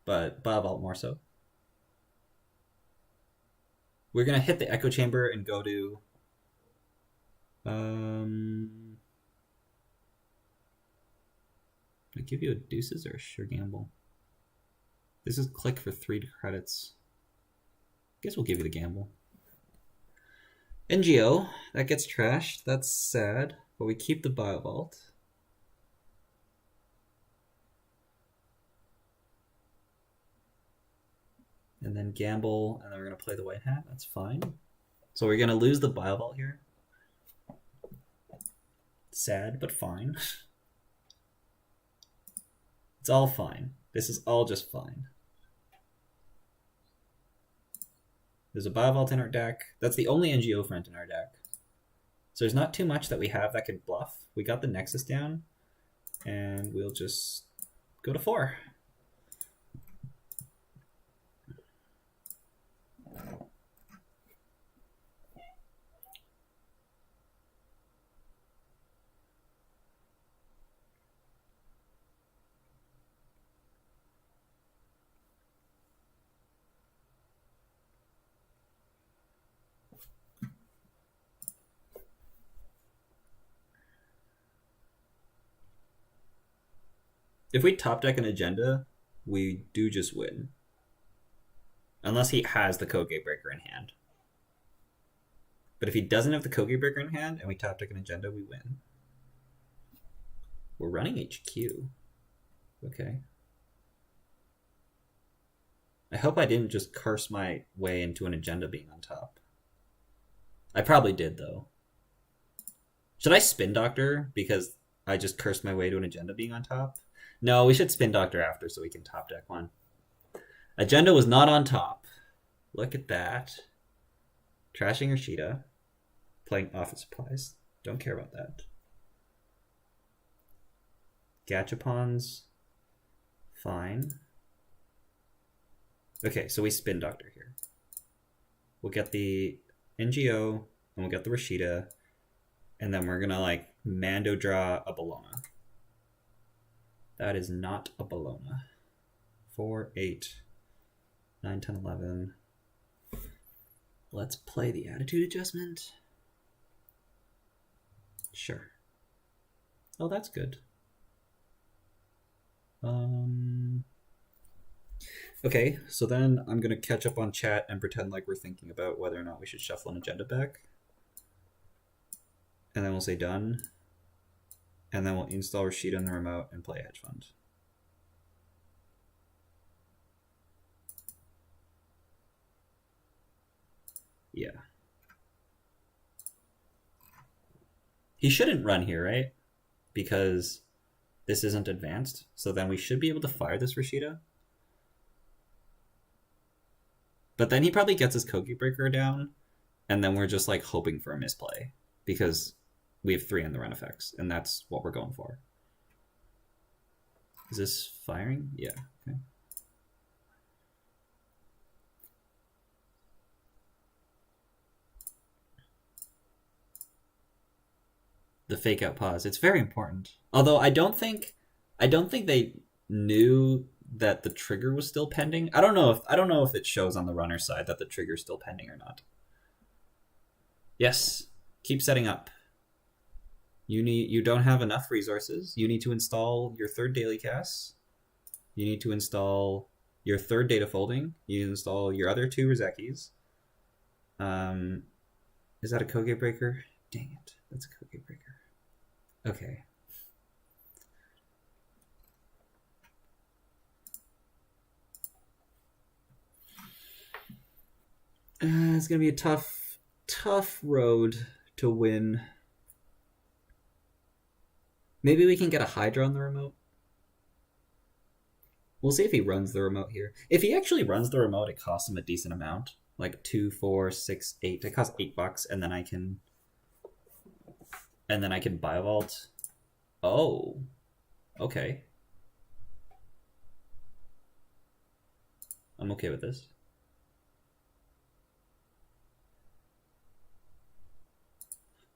but Biovault more so. We're going to hit the Echo Chamber and go to... I give you a deuces or a sure gamble? This is click for 3 credits. Guess we'll give you the gamble. NGO, that gets trashed. That's sad, but we keep the Biovault. And then gamble, and then we're going to play the white hat. That's fine. So we're going to lose the Biovault here. Sad, but fine. It's all fine. This is all just fine. There's a Biovault in our deck. That's the only NGO front in our deck. So there's not too much that we have that could bluff. We got the Nexus down, and we'll just go to 4. If we top deck an agenda, we do just win. Unless he has the Code Gatebreaker in hand. But if he doesn't have the Code Gatebreaker in hand and we top deck an agenda, we win. We're running HQ. Okay. I hope I didn't just curse my way into an agenda being on top. I probably did, though. Should I spin Doctor because I just cursed my way to an agenda being on top? No, we should spin Doctor after so we can top deck one. Agenda was not on top. Look at that. Trashing Rashida. Playing Office Supplies. Don't care about that. Gachapons. Fine. Okay, so we spin Doctor here. We'll get the NGO, and we'll get the Rashida, and then we're gonna like Mando draw a Bologna. That is not a Bologna. 4, 8, 9, 10, 11. Let's play the attitude adjustment. Sure. Oh, that's good. Okay, so then I'm going to catch up on chat and pretend like we're thinking about whether or not we should shuffle an agenda back. And then we'll say done. And then we'll install Rashida in the remote and play Hedge Fund. Yeah. He shouldn't run here, right? Because this isn't advanced. So then we should be able to fire this Rashida. But then he probably gets his Kogi Breaker down. And then we're just like hoping for a misplay. Because we have 3 on the run effects, and that's what we're going for. Is this firing? Yeah, okay. The fake out pause. It's very important. Although I don't think they knew that the trigger was still pending. I don't know if it shows on the runner side that the trigger's still pending or not. Yes. Keep setting up. You don't have enough resources. You need to install your 3rd daily cast. You need to install your 3rd data folding. You need to install your other 2 Rozekis. Is that a Koge breaker? Dang it. That's a Koge breaker. Okay. It's going to be a tough road to win. Maybe we can get a Hydra on the remote. We'll see if he runs the remote here. If he actually runs the remote, it costs him a decent amount. Like 2, 4, 6, 8. It costs $8, and then I can Biovault. Oh. Okay. I'm okay with this.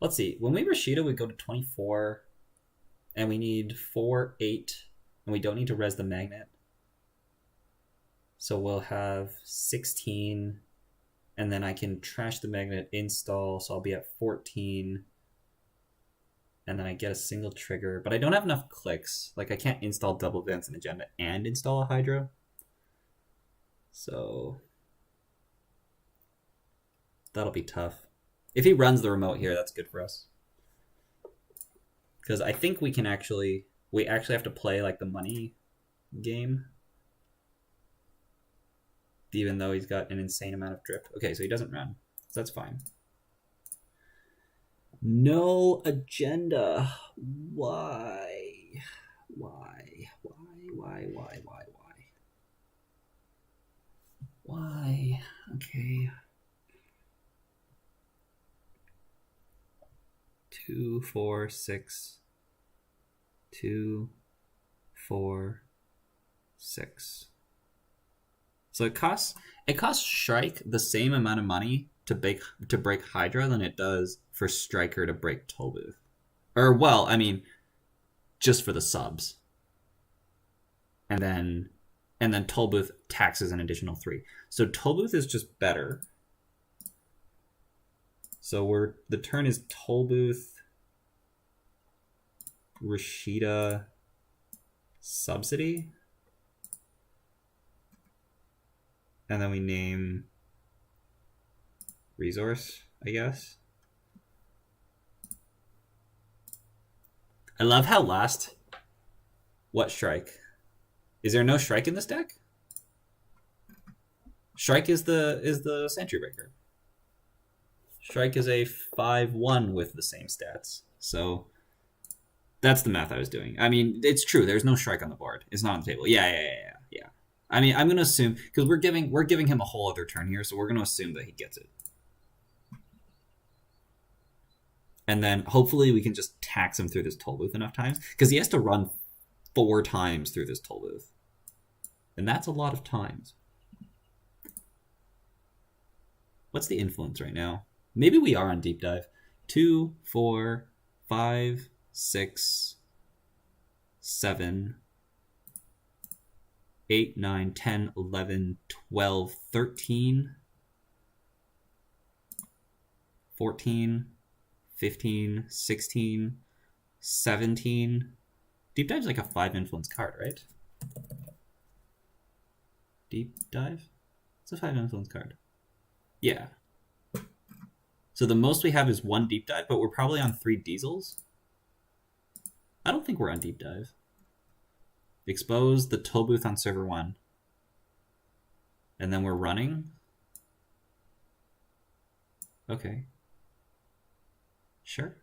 Let's see. When we Rashida, we go to 24, and we need 4, 8, and we don't need to res the magnet. So we'll have 16, and then I can trash the magnet, install, so I'll be at 14, and then I get a single trigger, but I don't have enough clicks. Like, I can't install double advance and agenda and install a Hydra. So that'll be tough. If he runs the remote here, that's good for us. Because I think we actually have to play like the money game. Even though he's got an insane amount of drip. Okay, so he doesn't run. So that's fine. No agenda. Why? Why? Okay. 2, 4, 6. 2, 4, 6. So it costs Shrike the same amount of money to break Hydra than it does for Striker to break Tollbooth. Or, well, I mean, just for the subs. And then Tollbooth taxes an additional 3. So Tollbooth is just better. So the turn is Tollbooth, Rashida, Subsidy. And then we name resource, I guess. I love how what Shrike? Is there no Shrike in this deck? Shrike is the Sentry Breaker. Shrike is a 5/1 with the same stats. So that's the math I was doing. I mean, it's true. There's no Shrike on the board. It's not on the table. Yeah. I mean, I'm gonna assume because we're giving him a whole other turn here, so we're gonna assume that he gets it, and then hopefully we can just tax him through this toll booth enough times because he has to run 4 times through this toll booth, and that's a lot of times. What's the influence right now? Maybe we are on deep dive. 2, 4, 5, 6, 7. 8, 9, 10, 11, 12, 13, 14, 15, 16, 17. Deep Dive's like a 5 influence card, right? Deep Dive? It's a 5 influence card. Yeah. So the most we have is 1 Deep Dive, but we're probably on 3 Diesels. I don't think we're on Deep Dive. Expose the toll booth on server 1. And then we're running. Okay. Sure.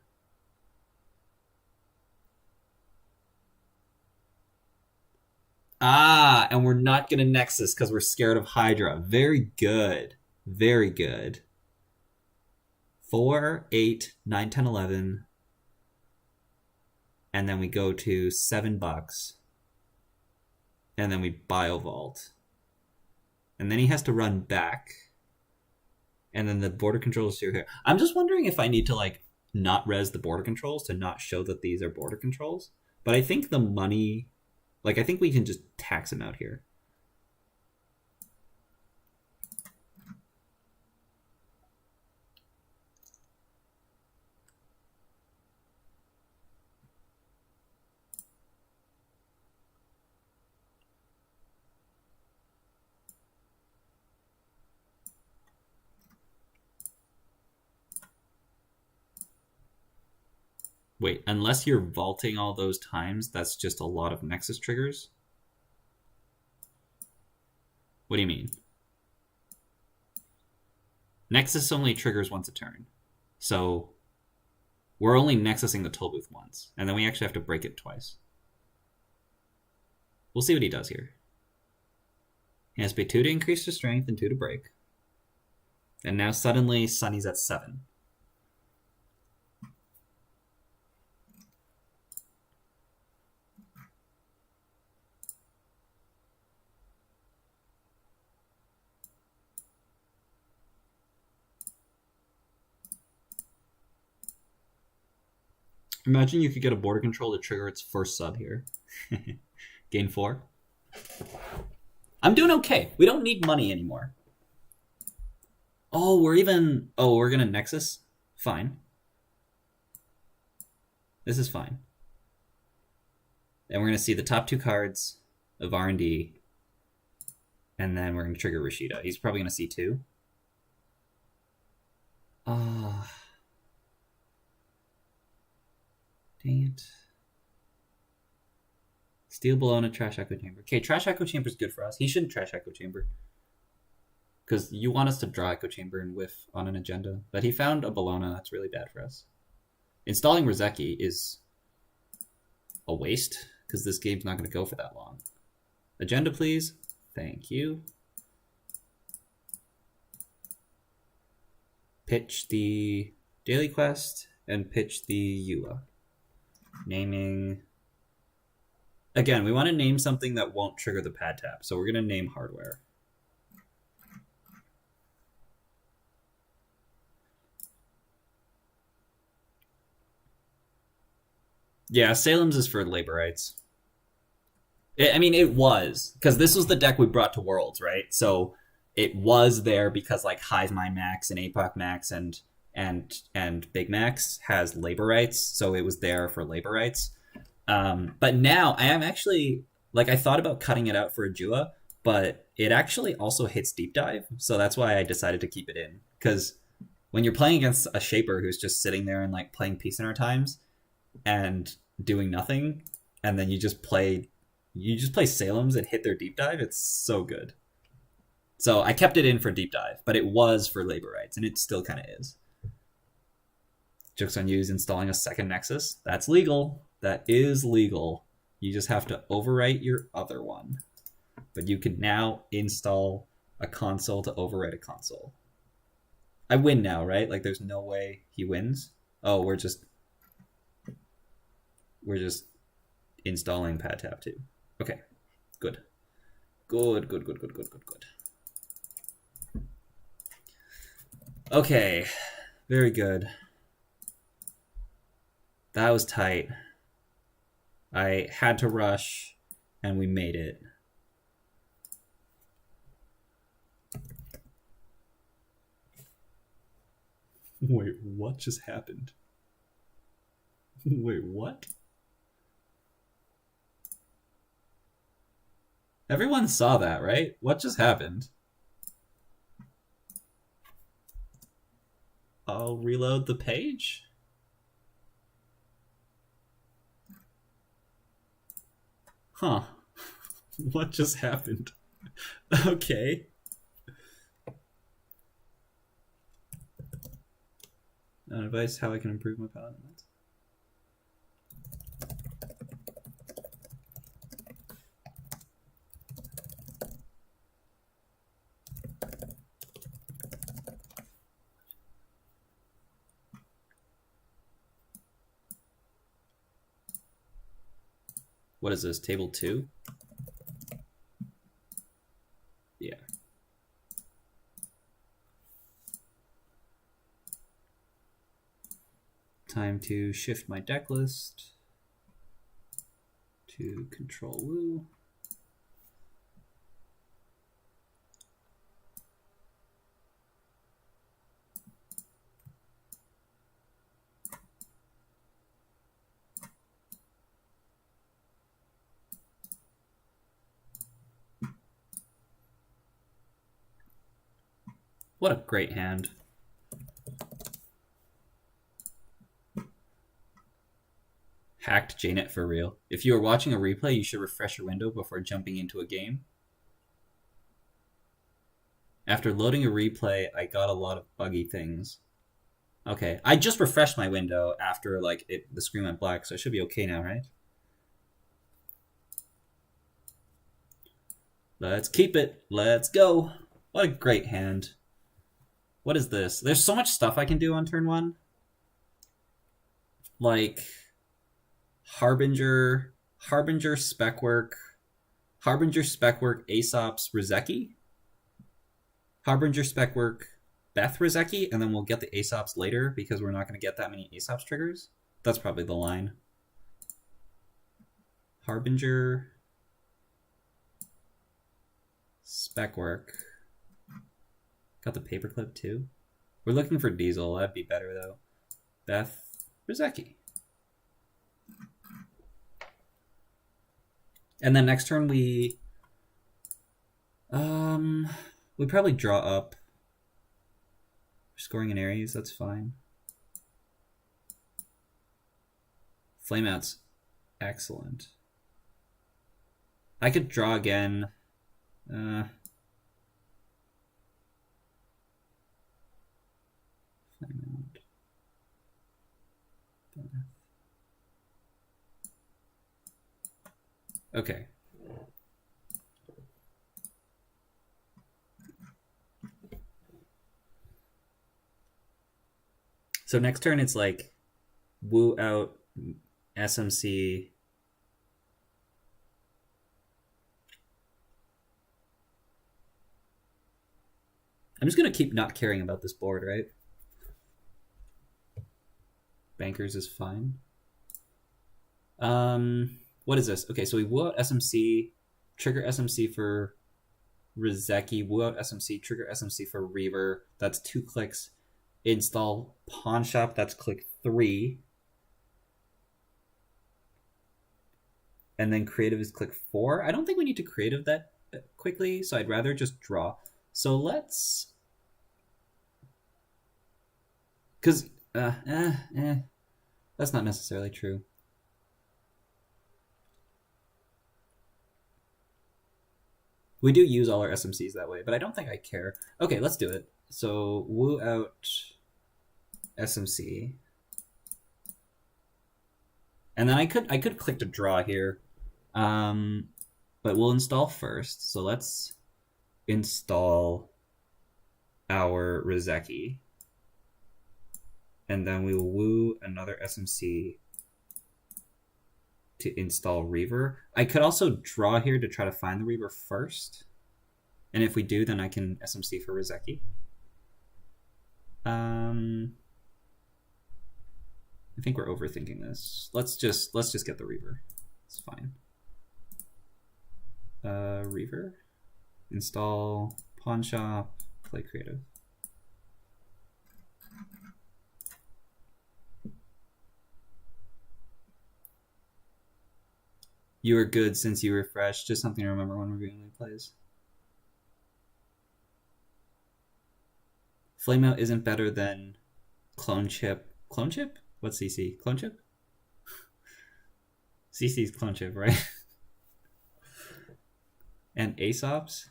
Ah, and we're not going to Nexus because we're scared of Hydra. Very good. Very good. 4, 8, 9, 10, 11. And then we go to $7. And then we Biovault. And then he has to run back. And then the border controls are here. I'm just wondering if I need to, like, not res the border controls to not show that these are border controls. But I think the money... Like, I think we can just tax him out here. Wait, unless you're vaulting all those times, that's just a lot of Nexus triggers? What do you mean? Nexus only triggers once a turn. So we're only Nexusing the toll booth once, and then we actually have to break it twice. We'll see what he does here. He has to pay 2 to increase the strength and 2 to break. And now suddenly Sunny's at 7. Imagine you could get a border control to trigger its first sub here. Gain 4. I'm doing okay. We don't need money anymore. Oh, we're gonna Nexus? Fine. This is fine. And we're gonna see the top 2 cards of R&D. And then we're gonna trigger Rashida. He's probably gonna see 2. Dang it. Steel Bologna, Trash Echo Chamber. Okay, Trash Echo Chamber is good for us. He shouldn't Trash Echo Chamber. Because you want us to draw Echo Chamber and whiff on an agenda. But he found a Bologna. That's really bad for us. Installing Rozeki is a waste. Because this game's not going to go for that long. Agenda, please. Thank you. Pitch the daily quest and pitch the EULA. Naming. Again, we want to name something that won't trigger the pad tap. So we're going to name hardware. Yeah, Salem's is for labor rights. It was. Because this was the deck we brought to Worlds, right? So it was there because like Hive Mind Max and APAC Max and Big Max has labor rights, so it was there for labor rights. But now I am actually like I thought about cutting it out for a Jua, but it actually also hits deep dive, so that's why I decided to keep it in. Because when you're playing against a shaper who's just sitting there and like playing Peace in Our Times and doing nothing, and then you just play Salem's and hit their deep dive, it's so good. So I kept it in for deep dive, but it was for labor rights, and it still kind of is. Jokes on you is installing a second Nexus. That's legal. That is legal. You just have to overwrite your other one. But you can now install a console to overwrite a console. I win now, right? Like there's no way he wins. Oh, we're just installing pad tab 2. Okay. Good. Good. Okay. Very good. That was tight. I had to rush, and we made it. Wait, what just happened? Wait, what? Everyone saw that, right? What just happened? I'll reload the page. Huh. What just happened? Okay. Advice how I can improve my palette. What is this, table 2? Yeah. Time to shift my deck list to Control Woo. What a great hand. Hacked JNet for real. If you are watching a replay, you should refresh your window before jumping into a game. After loading a replay, I got a lot of buggy things. Okay, I just refreshed my window after like the screen went black, so it should be okay now, right? Let's keep it. Let's go. What a great hand. What is this? There's so much stuff I can do on turn 1. Like Harbinger Specwork, Aesop's Rizeki, Harbinger Specwork, Beth Rizeki, and then we'll get the Aesop's later because we're not going to get that many Aesop's triggers. That's probably the line. Harbinger Specwork. Got the paperclip too. We're looking for Diesel. That'd be better though. Beth Rizeki. And then next turn we probably draw up. We're scoring in Aries, that's fine. Flameout's excellent. I could draw again. Flameout. Okay. So next turn it's like woo out SMC. I'm just gonna keep not caring about this board, right? Bankers is fine. What is this? Okay, so we woo out SMC, trigger SMC for Rizeki, woo out SMC, trigger SMC for Reaver. That's 2 clicks. Install Pawn Shop, that's click 3. And then creative is click 4. I don't think we need to creative that quickly, so I'd rather just draw. So let's... Because, that's not necessarily true. We do use all our SMCs that way, but I don't think I care. Okay, let's do it. So woo out SMC. And then I could click to draw here. But we'll install first. So let's install our Rizeki. And then we will woo another SMC to install Reaver. I could also draw here to try to find the Reaver first. And if we do, then I can SMC for Rizeki. I think we're overthinking this. Let's just get the Reaver. It's fine. Reaver. Install Pawn Shop. Play creative. You were good since you refreshed. Just something to remember when reviewing league plays. Flameout isn't better than Clone Chip. Clone Chip? What's CC? Clone Chip? CC's Clone Chip, right? And Aesop's?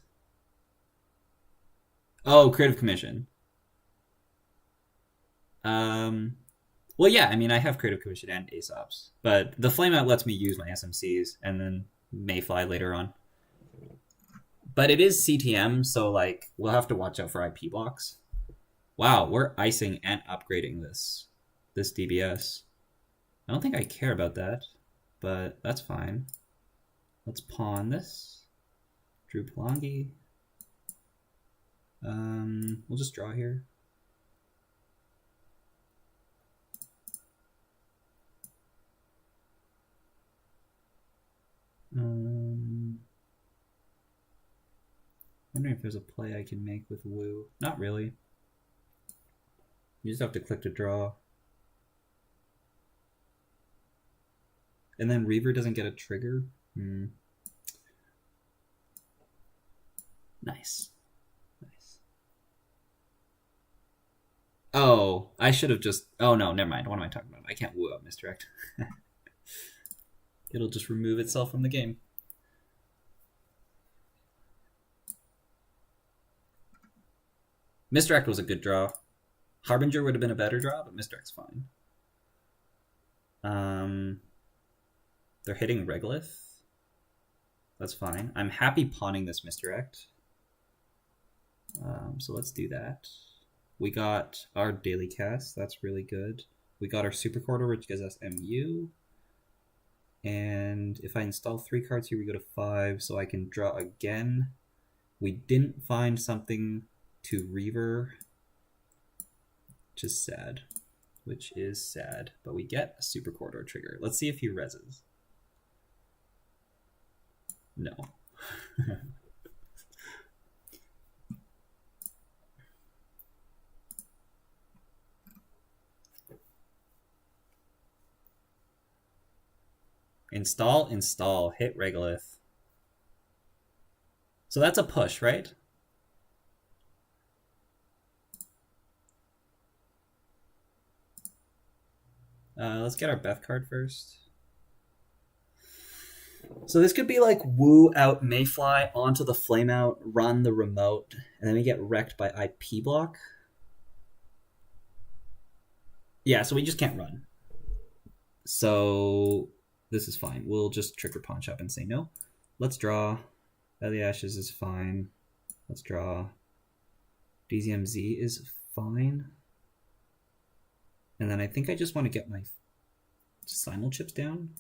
Oh, Creative Commission. Well, yeah, I mean, I have Creative Commission and Aesop's, but the Flameout lets me use my SMCs and then Mayfly later on. But it is CTM, so like we'll have to watch out for IP blocks. Wow, we're icing and upgrading this DBS. I don't think I care about that, but that's fine. Let's pawn this. Drew Palangi. We'll just draw here. Wondering if there's a play I can make with Woo. Not really. You just have to click to draw. And then Reaver doesn't get a trigger. Nice. Nice. Oh, I should have just... Oh no, never mind. What am I talking about? I can't woo out misdirect. It'll just remove itself from the game. Misdirect was a good draw. Harbinger would have been a better draw, but Misdirect's fine. They're hitting Regolith. That's fine. I'm happy pawning this Misdirect. So let's do that. We got our daily cast. That's really good. We got our Super Quarter, which gives us MU. And if I install 3 cards here, we go to 5, so I can draw again. We didn't find something to Reaver, which is sad. But we get a Super Quarter trigger. Let's see if he reses. No. Install, hit Regolith. So that's a push, right? Let's get our Beth card first. So this could be like woo out Mayfly onto the Flameout, run the remote, and then we get wrecked by IP block. Yeah, so we just can't run. So this is fine. We'll just trigger Pawn Shop and say no. Let's draw. Belly Ashes is fine. Let's draw. DZMZ is fine. And then I think I just want to get my Simul chips down.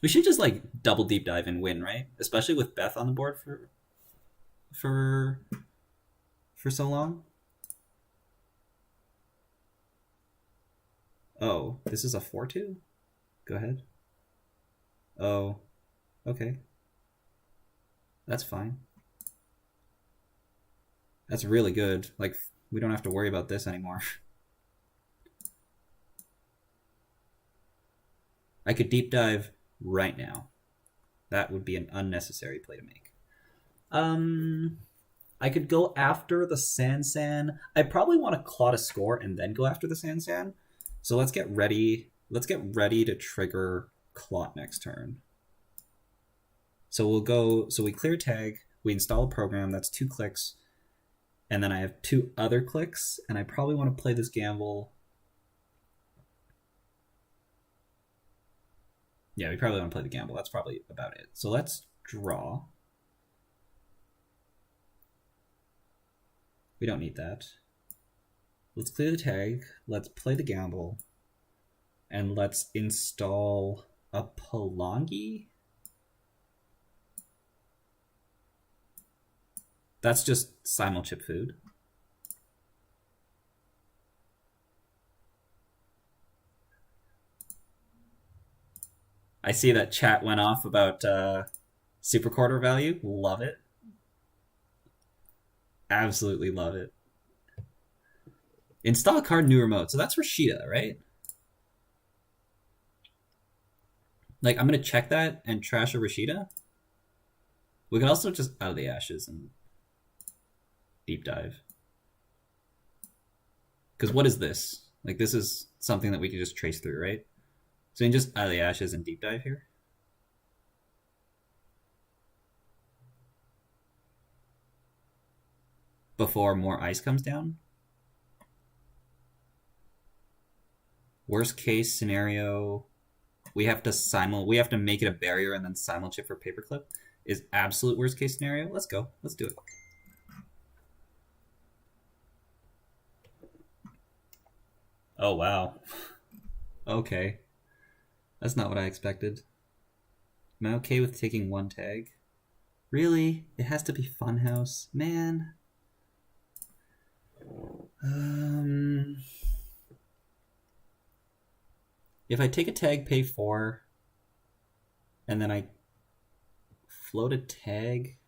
We should just like double deep dive and win, right? Especially with Beth on the board for so long. Oh, this is a 4-2? Go ahead. Oh, okay. That's fine. That's really good. Like, we don't have to worry about this anymore. I could deep dive right now. That would be an unnecessary play to make. I could go after the Sansan. I probably want to claw to score and then go after the Sansan. So let's get ready. Let's get ready to trigger Clot next turn. So we'll go. So we clear tag. We install a program. That's 2 clicks. And then I have 2 other clicks. And I probably want to play this gamble. Yeah, we probably want to play the gamble. That's probably about it. So let's draw. We don't need that. Let's clear the tag. Let's play the gamble. And let's install a Palangi. That's just Simul chip food. I see that chat went off about Super Quarter value. Love it. Absolutely love it. Install a card, new remote. So that's Rashida, right? Like, I'm going to check that and trash a Rashida. We could also just out of the ashes and deep dive. Because what is this? Like, this is something that we can just trace through, right? So you can just out of the ashes and deep dive here. Before more ice comes down. Worst case scenario, we have to make it a barrier and then simul chip for paperclip is absolute worst case scenario. Let's go. Let's do it. Oh wow. Okay. That's not what I expected. Am I okay with taking 1 tag? Really? It has to be Funhouse? Man. If I take a tag, pay 4, and then I float a tag,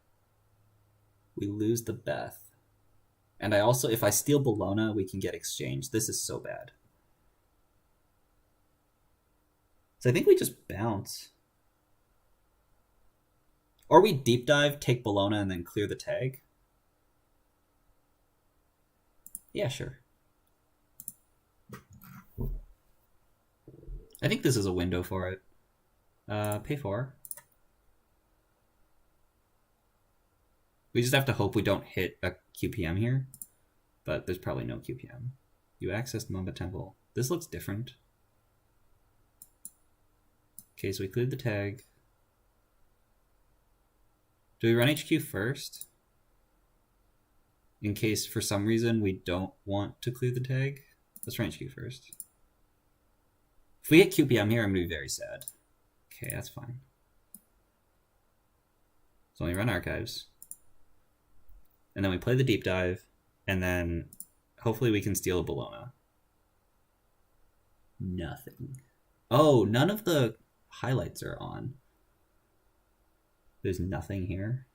we lose the Beth. And I also, if I steal Bologna, we can get exchange. This is so bad. So I think we just bounce. Or we deep dive, take Bologna, and then clear the tag. Yeah, sure. I think this is a window for it. Pay 4. We just have to hope we don't hit a QPM here, but there's probably no QPM. You accessed Mamba Temple. This looks different. Okay, so we cleared the tag. Do we run HQ first? In case for some reason we don't want to clear the tag? Let's run HQ first. If we hit QPM here, I'm going to be very sad. Okay, that's fine. So we run archives. And then we play the deep dive. And then hopefully we can steal a Bologna. Nothing. Oh, none of the highlights are on. There's nothing here.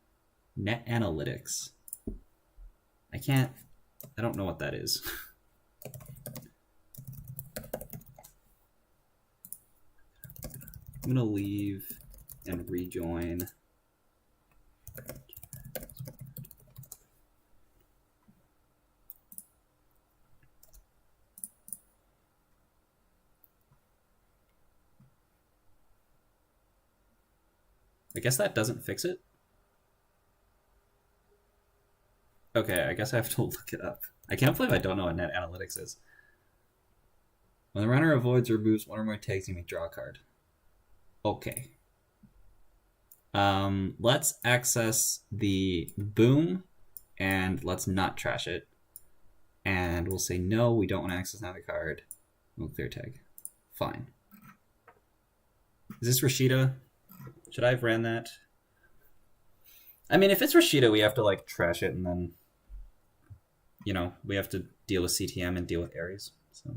Net analytics. I don't know what that is. I'm gonna leave and rejoin. I guess that doesn't fix it. Okay, I guess I have to look it up. I can't believe I don't know what net analytics is. When the runner avoids or removes one or more tags, you may draw a card. Okay. Let's access the boom, and let's not trash it. And we'll say no, we don't want to access another card. We'll clear tag. Fine. Is this Rashida? Should I have ran that? I mean, if it's Rashida, we have to like trash it, and then, you know, we have to deal with CTM and deal with Ares. So.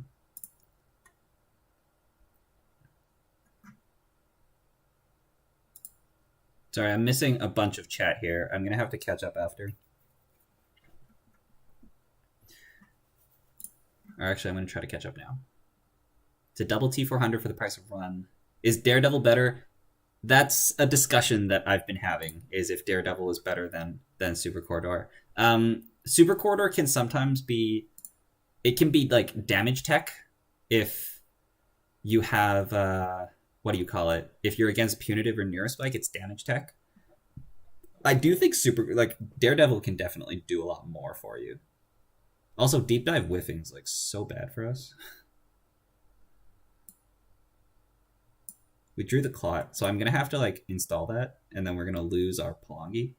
Sorry, I'm missing a bunch of chat here. I'm gonna have to catch up after. Or actually, I'm gonna try to catch up now. It's a double T400 for the price of one. Is Daredevil better? That's a discussion that I've been having, is if Daredevil is better than Super Corridor. Super Corridor can sometimes be... It can be, like, damage tech if you have... what do you call it? If you're against Punitive or Neurospike, it's damage tech. I do think Daredevil can definitely do a lot more for you. Also, Deep Dive whiffing's, like, so bad for us. We drew the clot, so I'm going to have to, like, install that, and then we're going to lose our Palangi.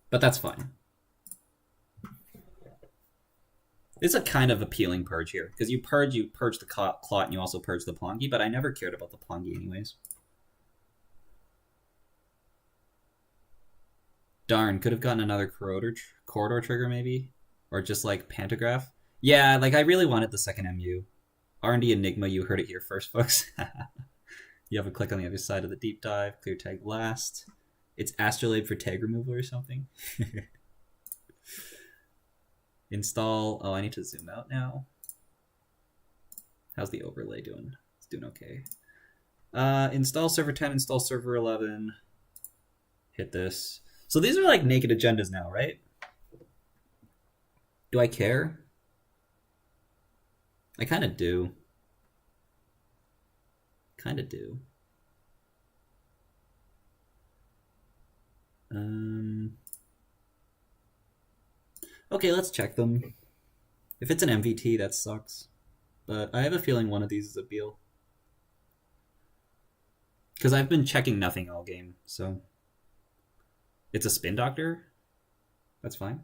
But that's fine. It's a kind of appealing purge here, because you purge the clot, and you also purge the Palangi, but I never cared about the Palangi anyways. Darn, could have gotten another corridor trigger maybe? Or just like Pantograph? Yeah, like I really wanted the second MU. R&D Enigma, you heard it here first, folks. You have a click on the other side of the deep dive, clear tag last. It's Astrolabe for tag removal or something. Install, oh I need to zoom out now. How's the overlay doing? It's doing okay. Install server 10, install server 11. Hit this. So these are like naked agendas now, right? Do I care? I kind of do. Kind of do. Okay, let's check them. If it's an MVT, that sucks. But I have a feeling one of these is a Beal. Because I've been checking nothing all game, so... It's a Spin Doctor? That's fine.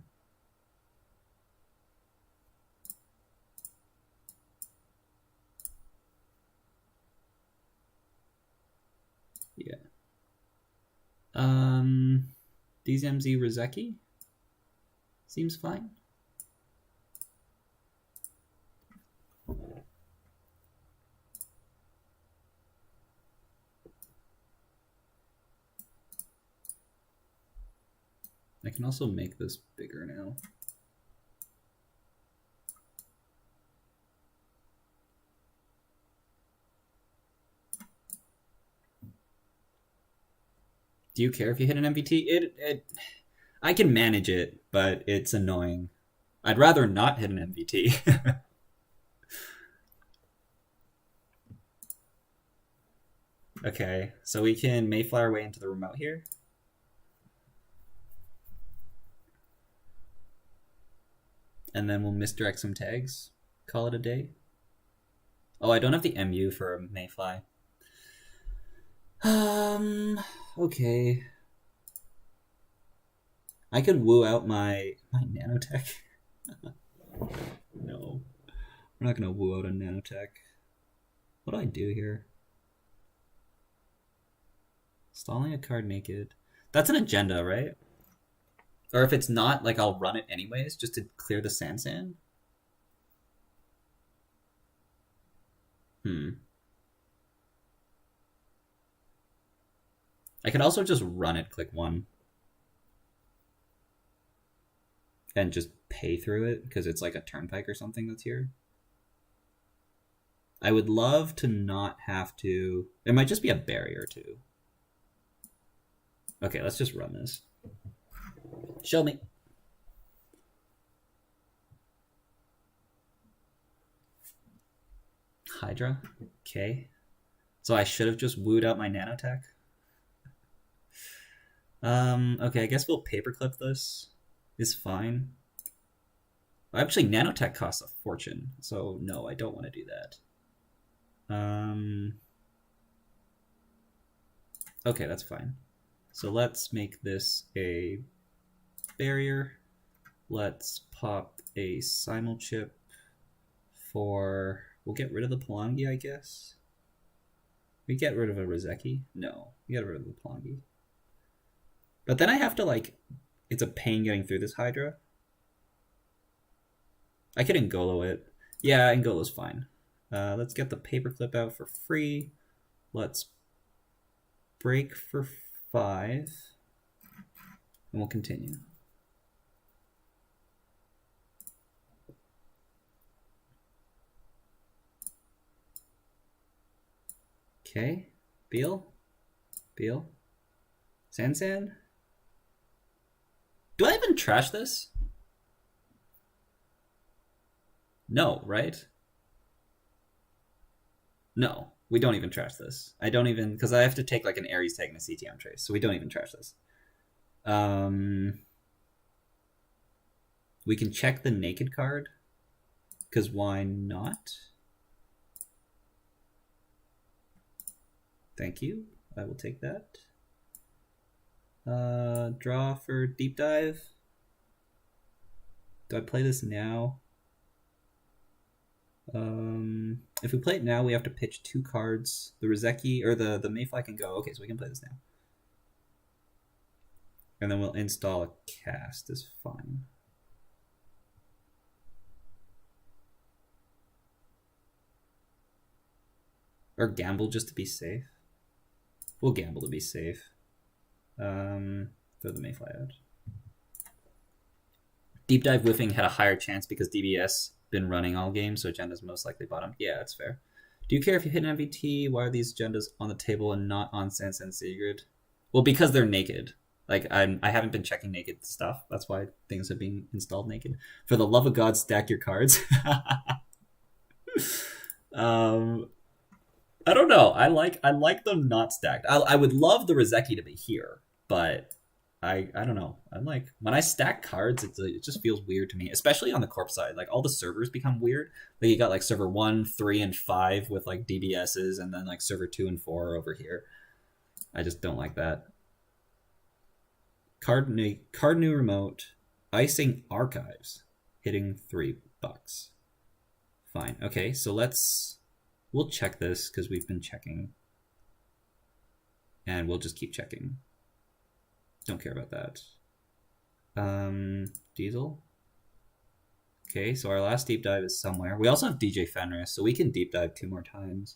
Yeah. DZMZ Rizeki? Seems fine. I can also make this bigger now. Do you care if you hit an MVT? I can manage it, but it's annoying. I'd rather not hit an MVT. Okay, so we can Mayfly our way into the remote here. And then we'll misdirect some tags. Call it a day. Oh, I don't have the MU for a Mayfly. Okay. I could woo out my nanotech. No. We're not gonna woo out a nanotech. What do I do here? Stalling a card naked. That's an agenda, right? Or if it's not, like, I'll run it anyways, just to clear the Sansan. I could also just run it, click 1. And just pay through it, because it's like a turnpike or something that's here. I would love to not have to... It might just be a barrier, too. Okay, let's just run this. Show me. Hydra? Okay. So I should have just wooed out my nanotech. Okay, I guess we'll paperclip this. Is fine. Actually, nanotech costs a fortune, so no, I don't want to do that. Okay, that's fine. So let's make this a barrier. Let's pop a simul chip for... We'll get rid of the Palangi, I guess. We get rid of a Rozeki? No, we get rid of the Palangi. But then I have to, like... It's a pain getting through this Hydra. I could Ngolo it. Yeah, Ngolo's fine. Let's get the paperclip out for free. Let's break for 5. And we'll continue. Okay. Beal? Sansan? Do I even trash this? No, right? No, we don't even trash this. I don't even... Because I have to take like an Ares tag and a CTM trace, so we don't even trash this. We can check the naked card, because why not? Thank you. I will take that. Draw for deep dive. Do I play this now? If we play it now, we have to pitch 2 cards. The Rozeki, or the Mayfly can go. Okay, so we can play this now. And then we'll install a cast is fine. Or gamble just to be safe. We'll gamble to be safe. Throw the Mayfly out. Deep dive whiffing had a higher chance because DBS been running all game, so agenda's most likely bottom. Yeah, that's fair. Do you care if you hit an MVT? Why are these agendas on the table and not on Sansan Sigrid? Well, because they're naked. Like, I haven't been checking naked stuff. That's why things are being installed naked. For the love of God, stack your cards. I don't know. I like them not stacked. I would love the Rozeki to be here, but I don't know. I'm like, when I stack cards, it just feels weird to me, especially on the corp side. Like, all the servers become weird. Like, you got like server 1, 3, and 5 with like DBSs, and then like server 2 and 4 over here. I just don't like that. Card new remote, icing archives, hitting $3. Fine. Okay, so we'll check this because we've been checking, and we'll just keep checking. Don't care about that. Diesel. Okay, so our last deep dive is somewhere. We also have DJ Fenris, so we can deep dive 2 more times.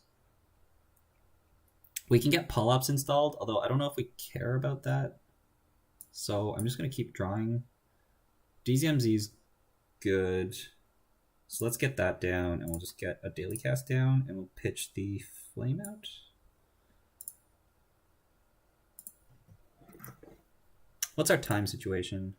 We can get pull-ups installed, although I don't know if we care about that. So I'm just going to keep drawing. DZMZ's good. So let's get that down, and we'll just get a daily cast down, and we'll pitch the flame out. What's our time situation?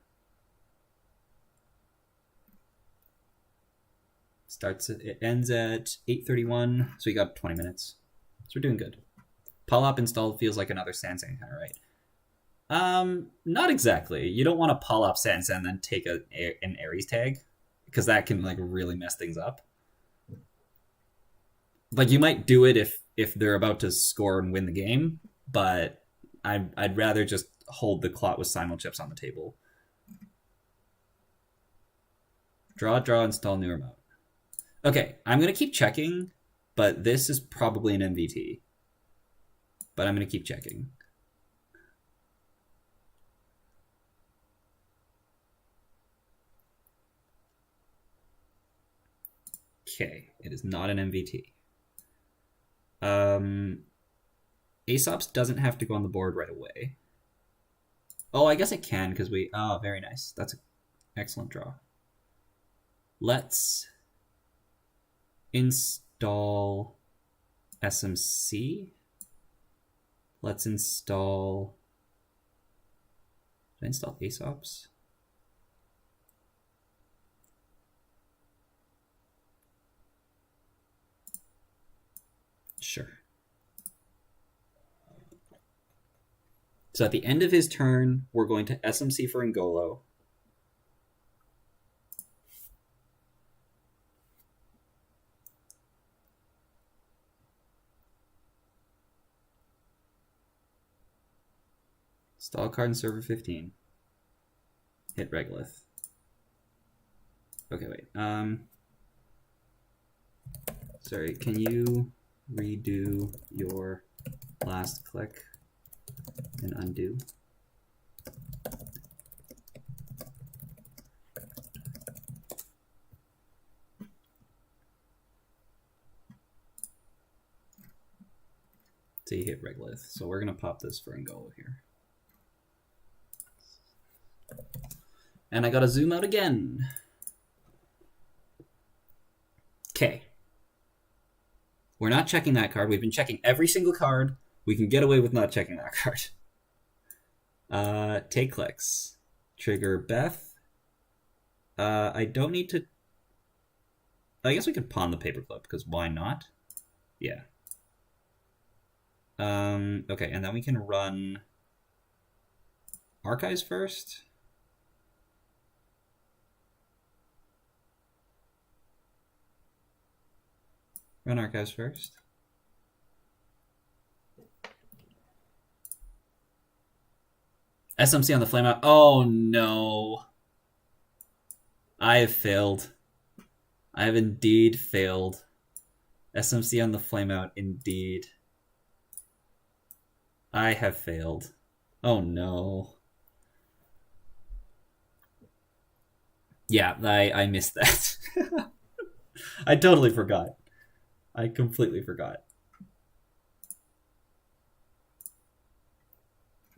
It ends at 8:31, so we got 20 minutes. So we're doing good. Polyop installed feels like another Sansan kind of right. Not exactly. You don't want to Polyop Sansan and then take an Ares tag, because that can like really mess things up. Like you might do it if they're about to score and win the game, but I'd rather just hold the clot with simul chips on the table. Draw, install new remote. Okay, I'm going to keep checking, but this is probably an MVT. But I'm going to keep checking. Okay, it is not an MVT. Aesop's doesn't have to go on the board right away. Oh, I guess it can because we... Oh, very nice. That's an excellent draw. Let's install SMC. Let's install... Did I install Aesop's? Sure. So at the end of his turn, we're going to SMC for Ngolo. Install card in server 15. Hit Regolith. Okay, wait. Sorry, can you redo your last click and undo? So you hit Regolith. So we're going to pop this for Ngolo here. And I got to zoom out again. Okay. We're not checking that card. We've been checking every single card. We can get away with not checking that card. Take clicks. Trigger Beth. I don't need to... I guess we could pawn the paperclip, because why not? Yeah. Okay, and then we can run Archives first. Run Archives first. SMC on the flameout. Oh no. I have failed. I have indeed failed. SMC on the flameout, indeed. I have failed. Oh no. Yeah, I missed that. I totally forgot. I completely forgot.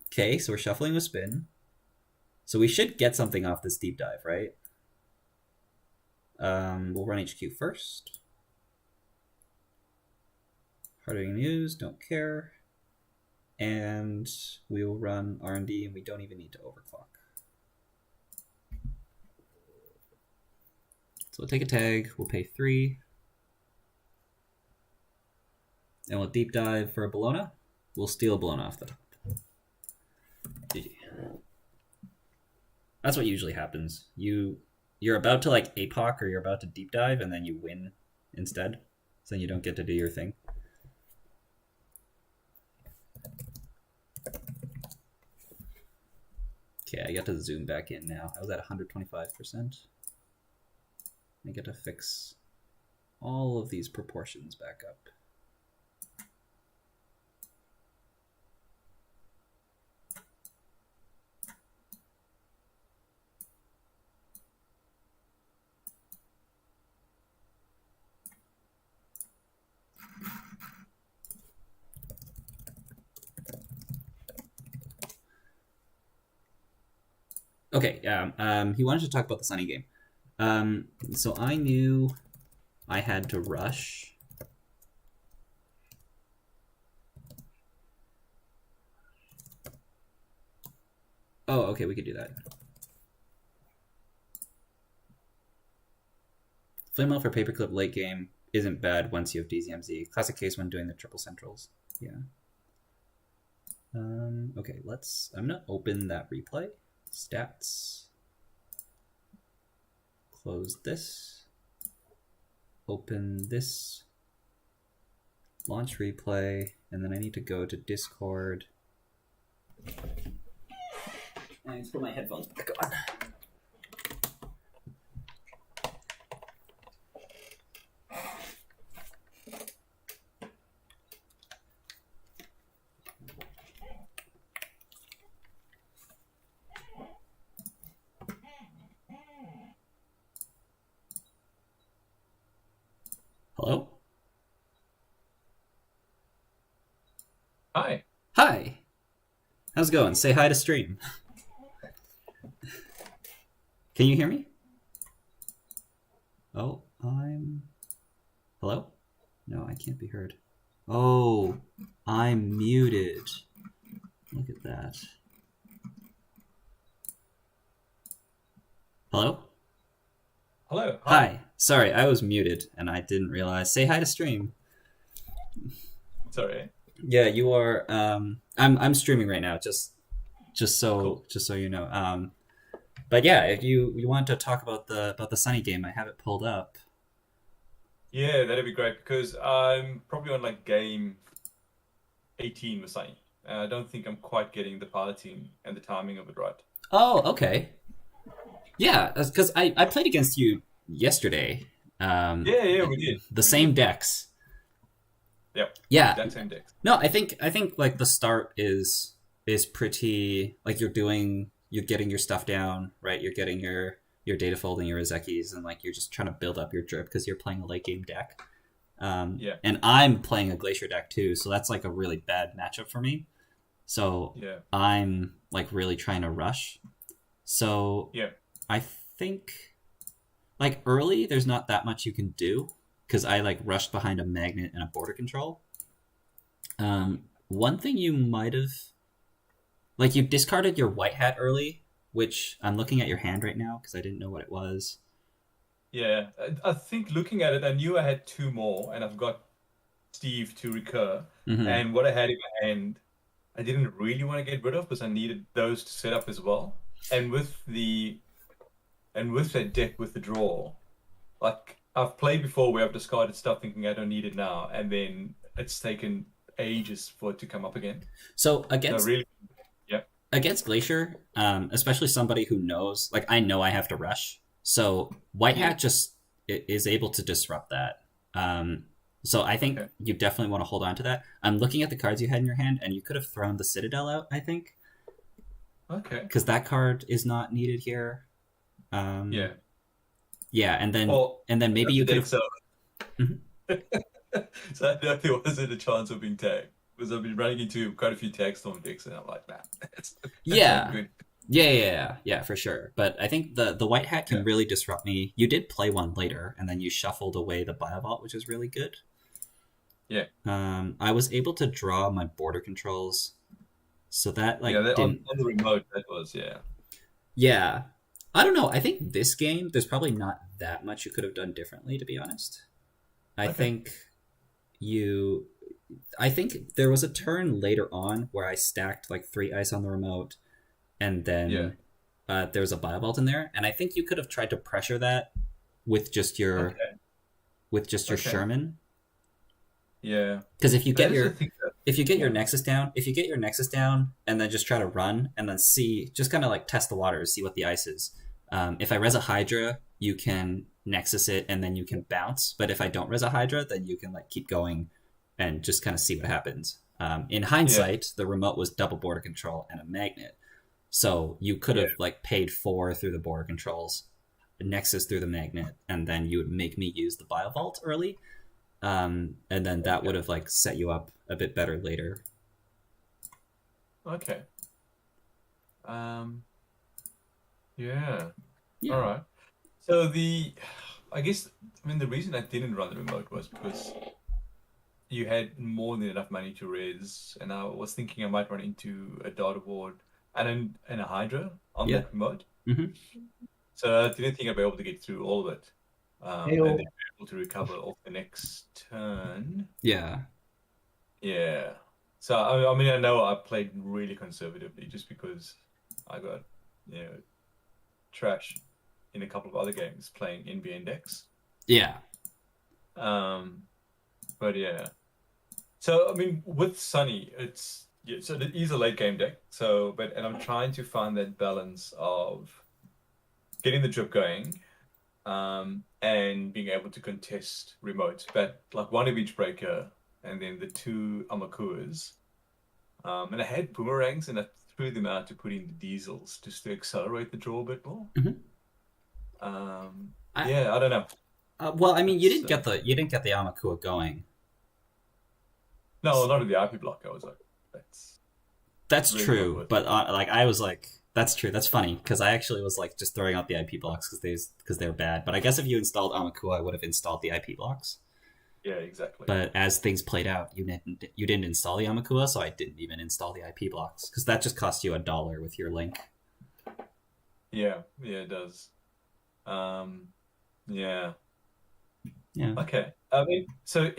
Okay, so we're shuffling with spin. So we should get something off this deep dive, right? We'll run HQ first. Hardware news, don't care. And we will run R&D, and we don't even need to overclock. So we'll take a tag, we'll pay 3. And we'll deep dive for a Bologna. We'll steal a Bologna off the top. GG. That's what usually happens. You're about to like APAC or you're about to deep dive and then you win instead. So then you don't get to do your thing. Okay, I got to zoom back in now. I was at 125%. I get to fix all of these proportions back up. Okay, yeah, he wanted to talk about the Sunny game. So I knew I had to rush. Oh, okay, we could do that. Flame out for paperclip late game isn't bad once you have DZMZ. Classic case when doing the triple centrals. Yeah. Okay, I'm gonna open that replay. Stats. Close this. Open this. Launch replay, and then I need to go to Discord. I need to put my headphones back on. Hello? Hi. Hi! How's it going? Say hi to stream. Can you hear me? Oh, Hello? No, I can't be heard. Oh, I'm muted. Look at that. Hello? Hello. Hi. Sorry, I was muted and I didn't realize. Say hi to stream. Sorry. Yeah, you are. I'm streaming right now. Just so you know. But yeah, if you want to talk about the Sunny game, I have it pulled up. Yeah, that'd be great because I'm probably on like game 18 with Sunny. I don't think I'm quite getting the piloting and the timing of it right. Oh, okay. Yeah, because I played against you yesterday. Yeah, we did. The same decks. Yep. Yeah. That same deck. No, I think like the start is pretty like you're getting your stuff down, right? You're getting your data fold and your Izekis, and like you're just trying to build up your drip because you're playing a late game deck. Yeah. And I'm playing a Glacier deck too, so that's like a really bad matchup for me. So Yeah. I'm like really trying to rush. So Yeah. I think like early there's not that much you can do because I like rushed behind a magnet and a border control. One thing you might have like you discarded your white hat early, which I'm looking at your hand right now because I didn't know what it was. Yeah. I think looking at it, I knew I had two more, and I've got Steve to recur. Mhm. And what I had in my hand, I didn't really want to get rid of because I needed those to set up as well. And with that deck with the draw, like I've played before where I've discarded stuff thinking I don't need it now, and then it's taken ages for it to come up again. So against Yeah. against Glacier, especially somebody who knows, like I know I have to rush, so white hat just is able to disrupt that. So I think you definitely want to hold on to that. I'm looking at the cards you had in your hand, and you could have thrown the Citadel out, I think. Okay. Because that card is not needed here. Yeah. Yeah, and then maybe you could have. So, Mhm. so I know there wasn't a chance of being tagged because I've been running into quite a few tag storm decks, and I'm like, nah. That's Yeah. not good. Yeah, for sure. But I think the white hat can really disrupt me. You did play one later, and then you shuffled away the Biovault, which is really good. Yeah. I was able to draw my border controls, so that like on the remote that was Yeah. I don't know. I think this game, there's probably not that much you could have done differently, to be honest. I think there was a turn later on where I stacked like 3 ice on the remote, and then there was a Biovault in there, and I think you could have tried to pressure that with just your Sherman. Yeah. Because if you get your Nexus down, and then just try to run and then see, just kind of like test the waters, see what the ice is. If I res a Hydra, you can Nexus it and then you can bounce. But if I don't res a Hydra, then you can like keep going and just kind of see what happens. In hindsight, the remote was double border control and a magnet. So you could have like paid 4 through the border controls, Nexus through the magnet, and then you would make me use the Biovault early. And then that would have like set you up a bit better later. Okay. Yeah. All right. So the reason I didn't run the remote was because you had more than enough money to res, and I was thinking I might run into a data board. and a Hydra on Yeah. that remote. Mhm. So I didn't think I'd be able to get through all of it. Hey-o. And then be able to recover off the next turn. Yeah. Yeah. So I mean, I know I played really conservatively just because I got, trash in a couple of other games playing NBA decks. Yeah. But yeah. So I mean, with Sunny, so it is a late game deck. And I'm trying to find that balance of getting the drip going, and being able to contest remotes, but like one of each breaker, and then the 2 Amakuas. And I had boomerangs, and I threw them out to put in the diesels just to accelerate the draw a bit more. Mhm. I don't know. Well, I mean, you didn't get the Amakua going. No, not in the IP block. I was like, That's really true, not worth but I was like, that's true. That's funny because I actually was like just throwing out the IP blocks because they're bad. But I guess if you installed Amakua, I would have installed the IP blocks. Yeah, exactly. But as things played out, you didn't install the Amakua, so I didn't even install the IP blocks because that just cost you $1 with your link. Yeah, it does. Yeah. Yeah. Okay. I mean, so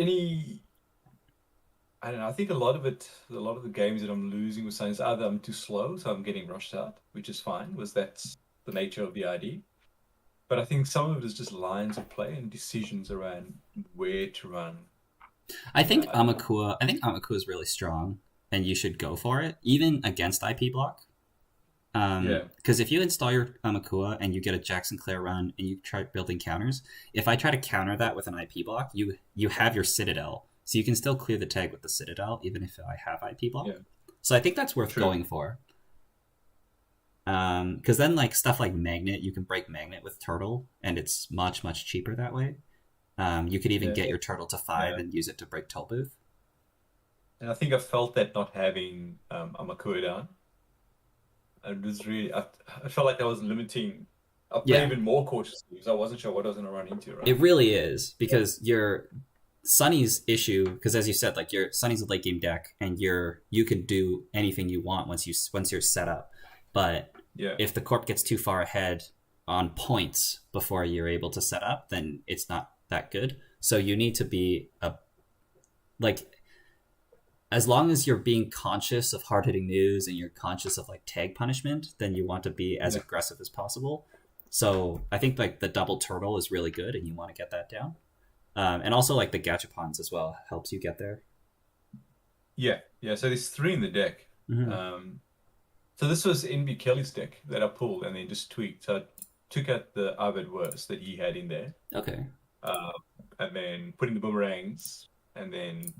I don't know. I think a lot of the games that I'm losing with science, either I'm too slow, so I'm getting rushed out, which is fine, because that's the nature of the ID. But I think some of it is just lines of play and decisions around where to run. I think Amakua is really strong, and you should go for it, even against IP block. Because if you install your Amakua and you get a Jackson Clare run and you try building counters, if I try to counter that with an IP block, you have your Citadel, so you can still clear the tag with the Citadel, even if I have IP block. Yeah. So I think that's worth going for. Because then like stuff like Magnet, you can break Magnet with Turtle, and it's much, much cheaper that way. You could even get your Turtle to 5 and use it to break Tollbooth. And I think I felt that not having Amakua down. It was really, I felt like that was limiting. I played even more cautiously because I wasn't sure what I was going to run into. Right? It really is, because your Sunny's issue, because as you said, like your Sunny's a late game deck, and you can do anything you want once you're set up. But if the corp gets too far ahead on points before you're able to set up, then it's not that good. So you need to be as long as you're being conscious of hard-hitting news and you're conscious of like tag punishment, then you want to be as aggressive as possible. So I think like the double Turtle is really good, and you want to get that down. And also like the Gachapons as well helps you get there. Yeah. So there's 3 in the deck. Mm-hmm. So this was NB Kelly's deck that I pulled and then just tweaked. So I took out the Arvid Worst that he had in there. Okay. And then putting the boomerangs, and then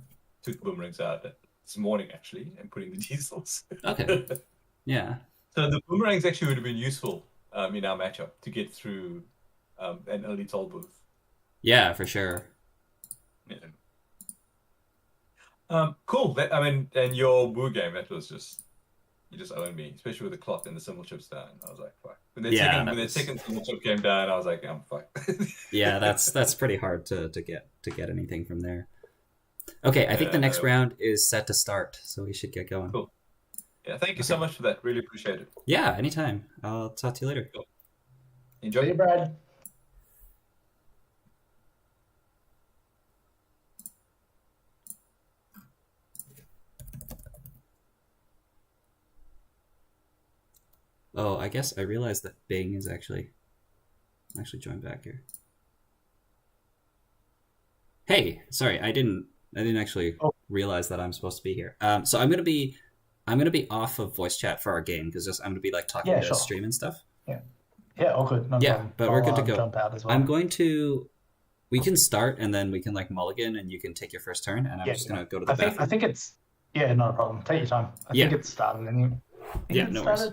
took the boomerangs out this morning actually, and putting the diesels. Okay. Yeah. So the boomerangs actually would have been useful in our matchup to get through an early toll booth. Yeah, for sure. Yeah. Cool. And your Woo game, that was you just owned me, especially with the clock and the symbol chips down. I was like, fuck. When the second symbol chip came down, I was like, I'm fucked. Yeah, that's pretty hard to get anything from there. Okay, I think the next round is set to start, so we should get going. Cool. Yeah, thank you so much for that. Really appreciate it. Yeah, anytime. I'll talk to you later. Cool. Enjoy. See you, Brad. Oh, I guess I realized that Bing is actually joined back here. Hey, sorry, I didn't actually realize that I'm supposed to be here. So I'm gonna be off of voice chat for our game because I'm gonna be like talking to stream and stuff. Yeah, all good. No problem. But we're good to go. Jump out as well. I'm going to. We can start and then we can like mulligan and you can take your first turn, and I'm just gonna go to the bathroom. I think it's not a problem. Take your time. I think it's started anyway. Yeah, no worries.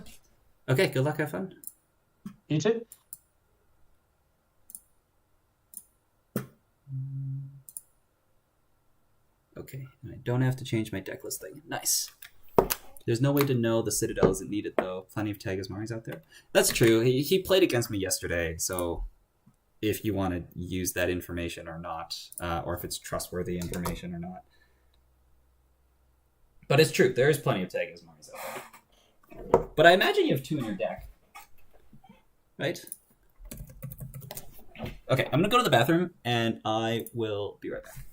Okay, good luck, have fun. You too. Okay, and I don't have to change my deck list thing. Nice. There's no way to know the Citadel isn't needed, though. Plenty of Tagasmaris out there. That's true. He played against me yesterday, so if you want to use that information or not, or if it's trustworthy information or not. But it's true. There is plenty of Tagasmaris out there. But I imagine you have 2 in your deck. Right? Okay, I'm gonna go to the bathroom, and I will be right back.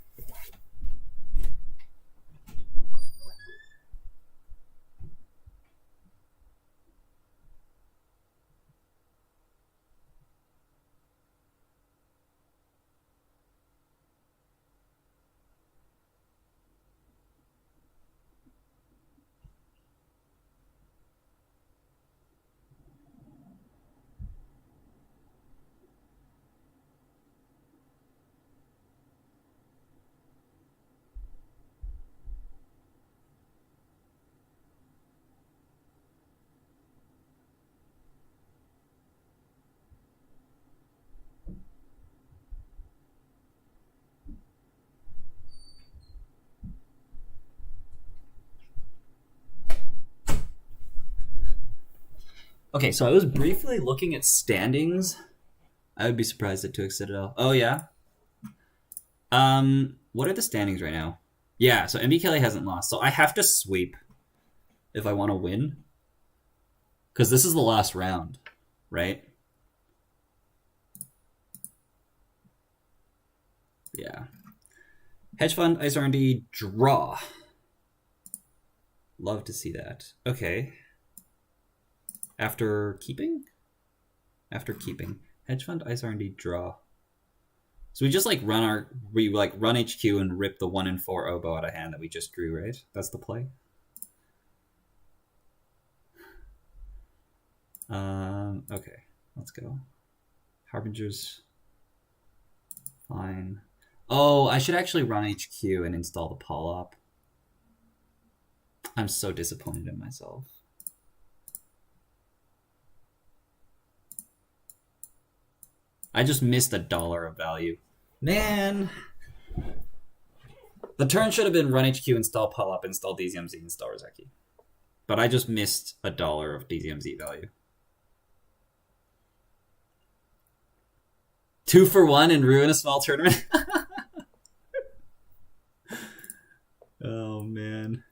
Okay, so I was briefly looking at standings. I would be surprised at 2x Citadel. Oh, yeah? What are the standings right now? Yeah, so MBKLA hasn't lost. So I have to sweep if I want to win. Because this is the last round, right? Yeah. Hedge fund, Ice R&D, draw. Love to see that. Okay. After keeping? After keeping. Hedge fund, Ice R&D, draw. So we just like run HQ and rip the 1 and 4 oboe out of hand that we just drew, right? That's the play. Okay, let's go. Harbingers. Fine. Oh, I should actually run HQ and install the Polyp. I'm so disappointed in myself. I just missed $1 of value. Man! The turn should have been run HQ, install Polyp, install DZMZ, install Rozeki. But I just missed $1 of DZMZ value. 2 for 1 and ruin a small tournament? Oh, man.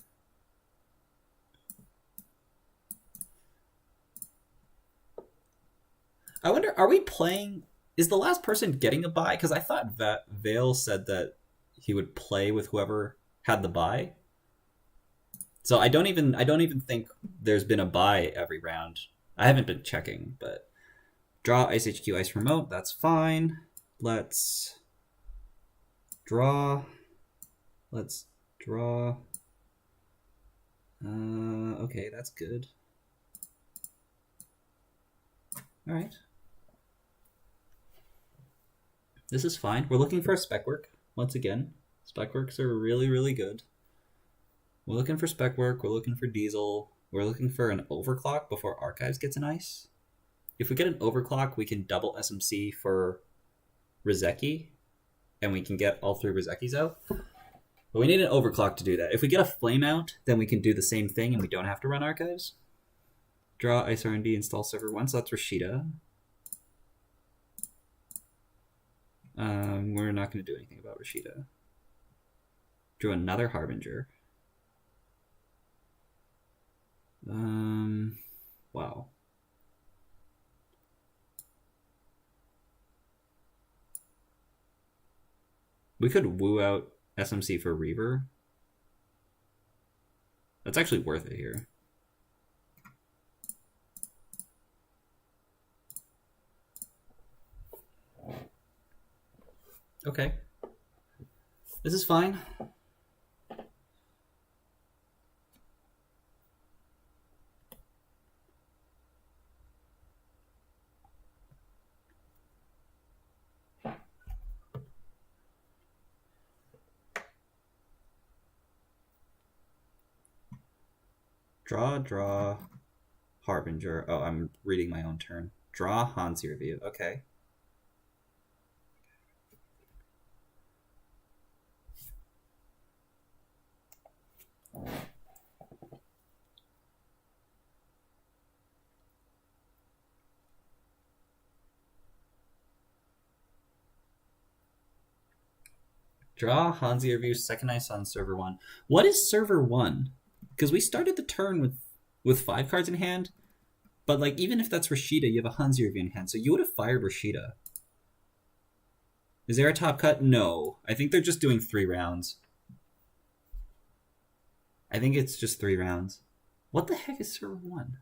I wonder, are we playing... Is the last person getting a buy? Because I thought that Vale said that he would play with whoever had the buy. So I don't even think there's been a buy every round. I haven't been checking, but draw Ice HQ Ice Remote, that's fine. Let's draw. Let's draw. Okay, that's good. All right. This is fine. We're looking for a spec work once again. Spec works are really, really good. We're looking for spec work. We're looking for diesel. We're looking for an overclock before Archives gets an ice. If we get an overclock, we can double SMC for Rozeki, and we can get all 3 Rozekis out. But we need an overclock to do that. If we get a flame out, then we can do the same thing and we don't have to run Archives. Draw Ice R&D, install server 1, so that's Rashida. We're not going to do anything about Rashida. Drew another Harbinger. Wow. We could woo out SMC for Reaver. That's actually worth it here. Okay. This is fine. Draw, Harbinger. Oh, I'm reading my own turn. Draw, Hansi Review. Okay. Draw, Hansi Review, second ice on server 1. What is server 1? Because we started the turn with with 5 cards in hand. But like, even if that's Rashida, you have a Hanzir in hand, so you would have fired Rashida. Is there a top cut? No. I think they're just doing 3 rounds. I think it's just 3 rounds. What the heck is server 1?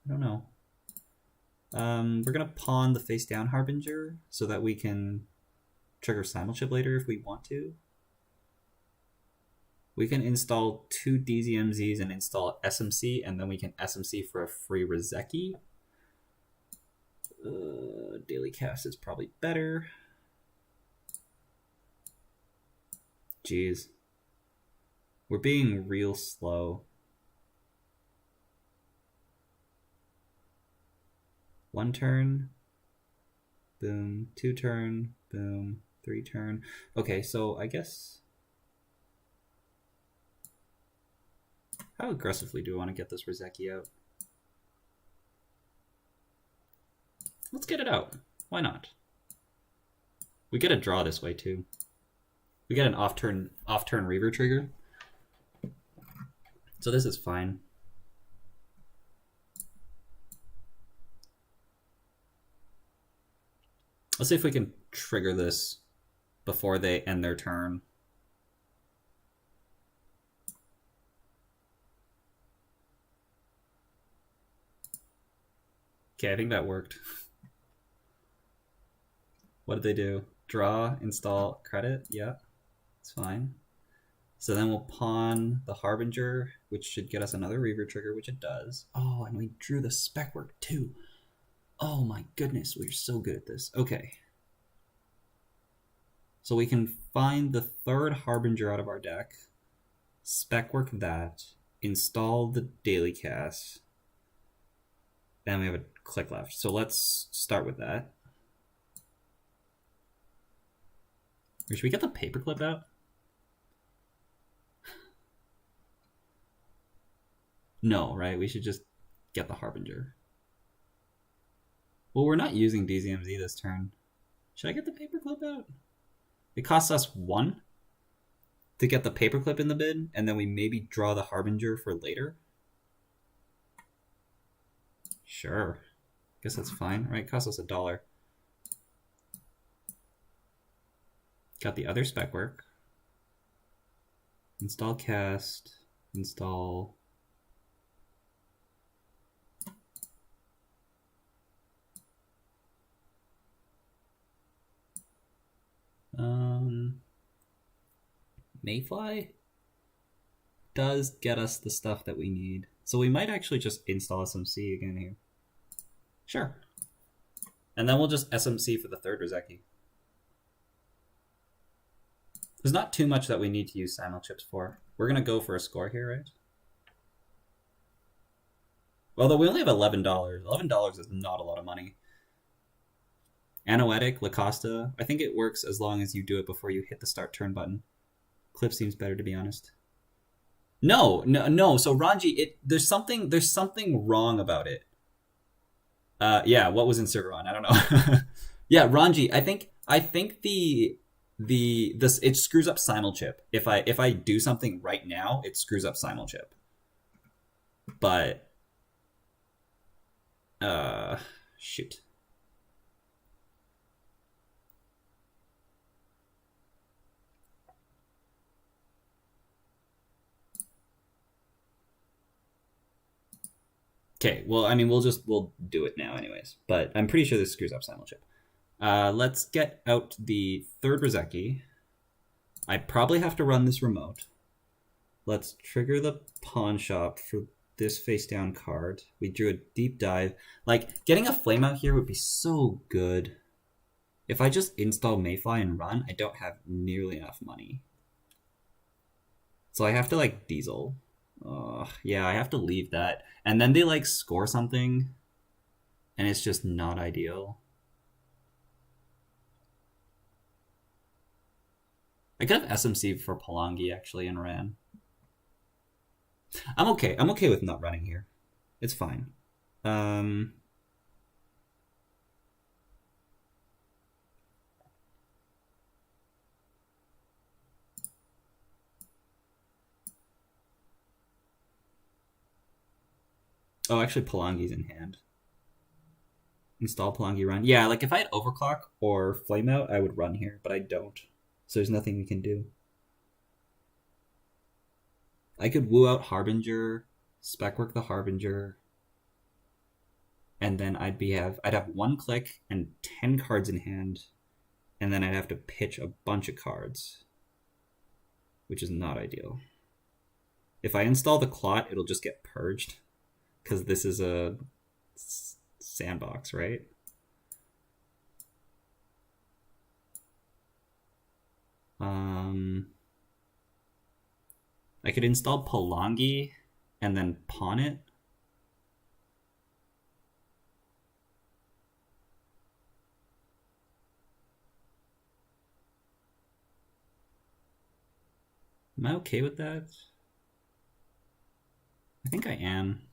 I don't know. We're gonna pawn the face down Harbinger so that we can trigger Simulchip later if we want to. We can install 2 DZMZs and install SMC, and then we can SMC for a free Rozeki. Daily cast is probably better. Jeez. We're being real slow. 1 turn. Boom. 2 turn. Boom. 3 turn. Okay, so I guess... How aggressively do I want to get this Rozeki out? Let's get it out. Why not? We get a draw this way too. We get an off-turn Reaver trigger. So this is fine. Let's see if we can trigger this before they end their turn. Okay, I think that worked. What did they do? Draw, install, credit? Yeah, it's fine. So then we'll pawn the Harbinger, which should get us another Reaver trigger, which it does. Oh, and we drew the spec work too. Oh my goodness, we're so good at this. Okay. So we can find the 3rd Harbinger out of our deck, spec work that, install the daily cast, and we have a click left. So let's start with that. Or should we get the paperclip out? No, right? We should just get the Harbinger. Well, we're not using DZMZ this turn. Should I get the paperclip out? It costs us 1 to get the paperclip in the bid, and then we maybe draw the Harbinger for later. Sure. Guess that's fine, right? It costs us $1. Got the other spec work. Install cast. Install. Mayfly does get us the stuff that we need. So we might actually just install SMC again here. Sure. And then we'll just SMC for the 3rd Rozeki. There's not too much that we need to use Simulchips for. We're going to go for a score here, right? Although we only have $11. $11 is not a lot of money. Anoetic, Lacosta. I think it works as long as you do it before you hit the start turn button. Clip seems better, to be honest. No. So Ranji, there's something wrong about it. Yeah, what was in server 1? I don't know. Yeah, Ranji, I think this it screws up Simulchip. If I do something right now, it screws up Simulchip. But shoot. Okay, well, I mean, we'll do it now anyways. But I'm pretty sure this screws up Simulchip. Let's get out the 3rd Rozeki. I probably have to run this remote. Let's trigger the pawn shop for this face down card. We drew a deep dive. Like, getting a flame out here would be so good. If I just install Mayfly and run, I don't have nearly enough money. So I have to, like, diesel. Yeah, I have to leave that. And then they, like, score something. And it's just not ideal. I could have SMC for Palangi, actually, and ran. I'm okay. I'm okay with not running here. It's fine. Oh, actually, Palangi's in hand. Install Palangi run. Yeah, like if I had Overclock or Flameout, I would run here, but I don't. So there's nothing we can do. I could woo out Harbinger, spec work the Harbinger, and then I'd have 1 click and 10 cards in hand, and then I'd have to pitch a bunch of cards, which is not ideal. If I install the Clot, it'll just get purged, because this is a sandbox, right? I could install Palangi and then pawn it. Am I okay with that? I think I am.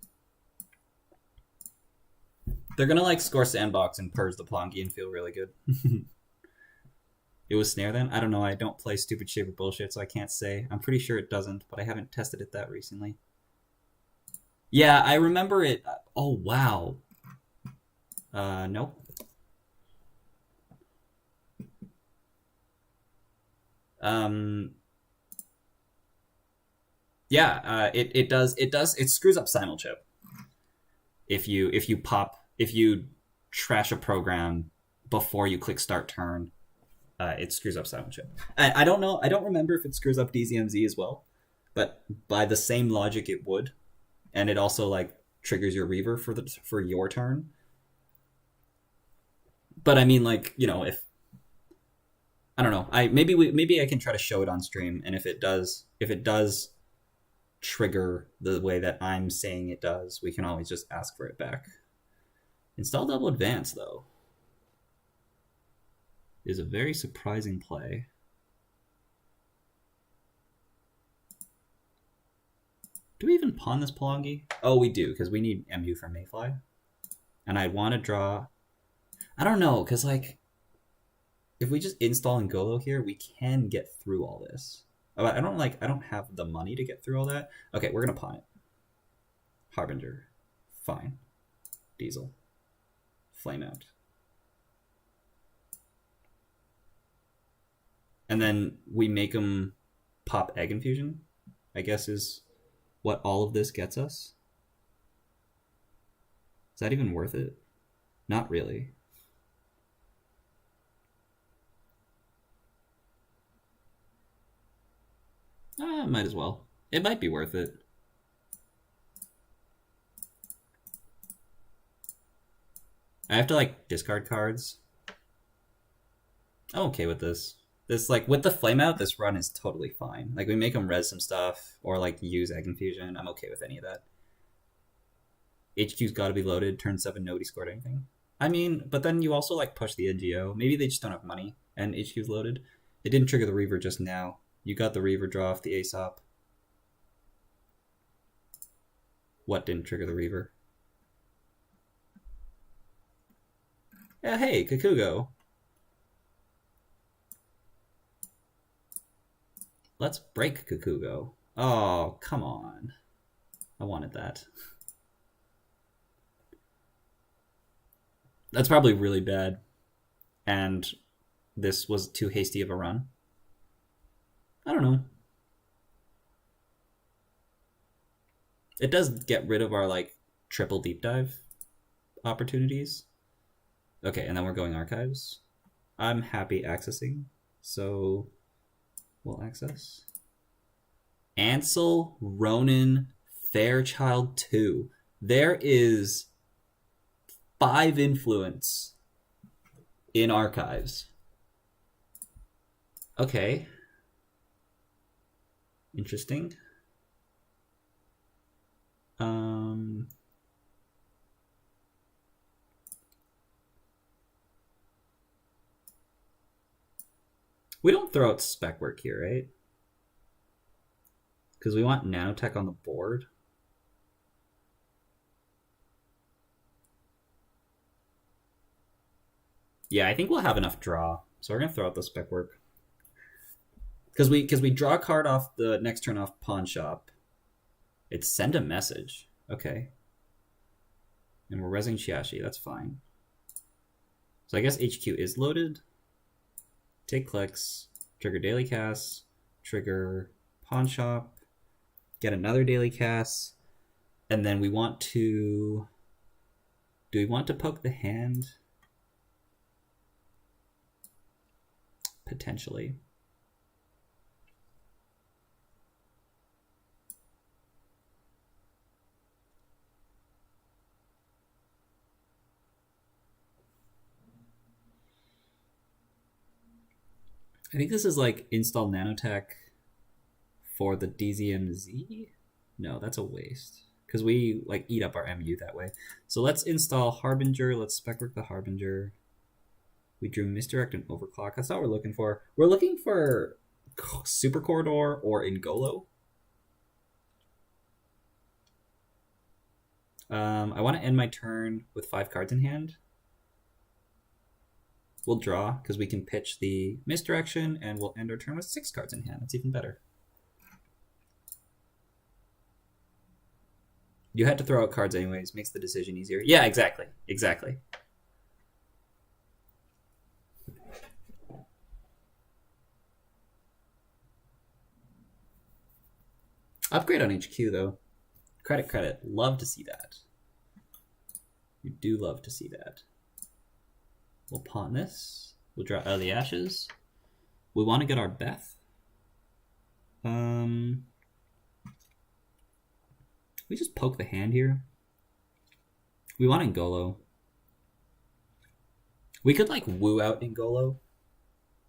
They're gonna like score sandbox and purge the Palangi and feel really good. It was snare then? I don't know. I don't play stupid shape of bullshit, so I can't say. I'm pretty sure it doesn't, but I haven't tested it that recently. Yeah, I remember it. Oh, wow. Nope. Yeah, it does. It screws up simulchip. If you trash a program before you click start turn, it screws up simulchip. I don't know. I don't remember if it screws up DZMZ as well, but by the same logic, it would, and it also like triggers your Reaver for your turn. But I mean, like, you know, if I don't know, maybe I can try to show it on stream, and if it does trigger the way that I'm saying it does, we can always just ask for it back. Install double advance though is a very surprising play. Do we even pawn this Palangi? Oh, we do, because we need MU for Mayfly. And I want to draw... I don't know, because like, if we just install and Golo here, we can get through all this. Oh, I don't have the money to get through all that. Okay, we're gonna pawn it. Harbinger. Fine. Diesel. Flame out. And then we make them pop AgInfusion, I guess is what all of this gets us. Is that even worth it? Not really. Might as well. It might be worth it. I have to like discard cards. I'm okay with this. This, like, with the flame out, this run is totally fine. Like, we make them res some stuff, or like use AgInfusion. I'm okay with any of that. HQ's gotta be loaded, turn 7, nobody scored anything. I mean, but then you also like push the NGO. Maybe they just don't have money, and HQ's loaded. It didn't trigger the Reaver just now. You got the Reaver draw off the Aesop. What didn't trigger the Reaver? Yeah, hey, Kakugo. Let's break Kakugo. Oh, come on. I wanted that. That's probably really bad. And this was too hasty of a run. I don't know. It does get rid of our, like, triple deep dive opportunities. Okay, and then we're going archives. I'm happy accessing, so we'll access. Ansel, Ronan, Fairchild 2. There is 5 influence in archives. Okay. Interesting. We don't throw out spec work here, right? Because we want nanotech on the board. Yeah, I think we'll have enough draw. So we're gonna throw out the spec work. Because we draw a card off the next turn off pawn shop. It's send a message. Okay. And we're resing Chiashi, that's fine. So I guess HQ is loaded. Take clicks, trigger daily casts, trigger pawn shop, get another daily cast, and then we want to... Do we want to poke the hand? Potentially. I think this is like install nanotech for the DZMZ. No, that's a waste because we like eat up our MU that way. So let's install Harbinger. Let's spec work the Harbinger. We drew misdirect and overclock. That's not what we're looking for. We're looking for Super Corridor or Ngolo. I want to end my turn with 5 cards in hand. We'll draw because we can pitch the misdirection, and we'll end our turn with 6 cards in hand. That's even better. You had to throw out cards anyways. Makes the decision easier. Yeah, exactly. Exactly. Upgrade on HQ, though. Credit, credit. Love to see that. You do love to see that. We'll pawn this. We'll draw out of the ashes. We want to get our Beth. We just poke the hand here. We want Ngolo. We could like woo out Ngolo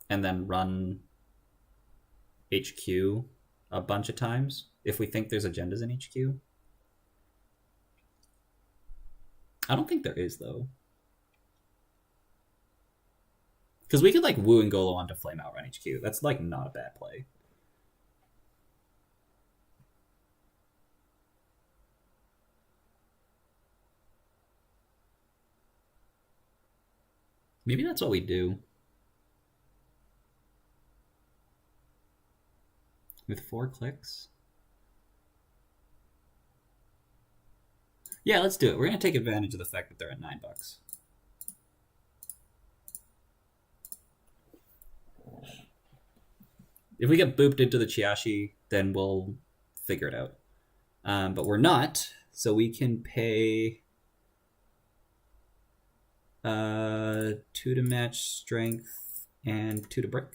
and then run HQ a bunch of times if we think there's agendas in HQ. I don't think there is though. Because we could like woo Ngolo onto Flame Out run HQ. That's like not a bad play. Maybe that's what we do. With 4 clicks. Yeah, let's do it. We're going to take advantage of the fact that they're at $9. If we get booped into the Chiashi, then we'll figure it out. But we're not, so we can pay 2 to match strength and 2 to break.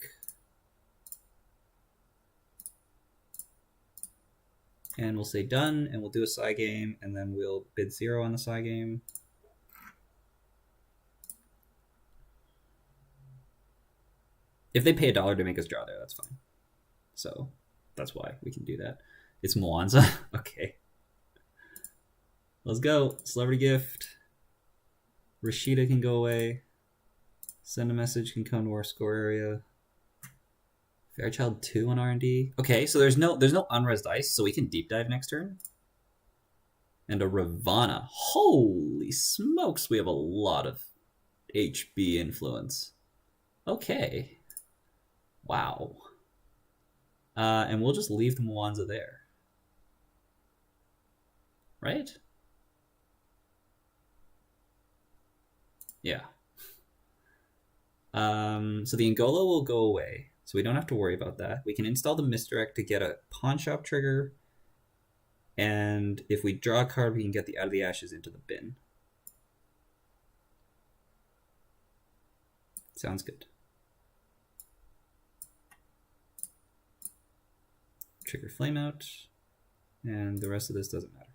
And we'll say done, and we'll do a side game, and then we'll bid 0 on the side game. If they pay $1 to make us draw there, that's fine. So that's why we can do that. It's Mwanza. Okay. Let's go. Celebrity gift. Rashida can go away. Send a message can come to our score area. Fairchild 2 on R&D. Okay, so there's no unresed ice, so we can deep dive next turn. And a Ravana. Holy smokes, we have a lot of HB influence. Okay. Wow. And we'll just leave the Mwanza there. Right? Yeah. So the Ngolo will go away. So we don't have to worry about that. We can install the misdirect to get a pawn shop trigger. And if we draw a card, we can get the Out of the Ashes into the bin. Sounds good. Trigger Flame Out. And the rest of this doesn't matter.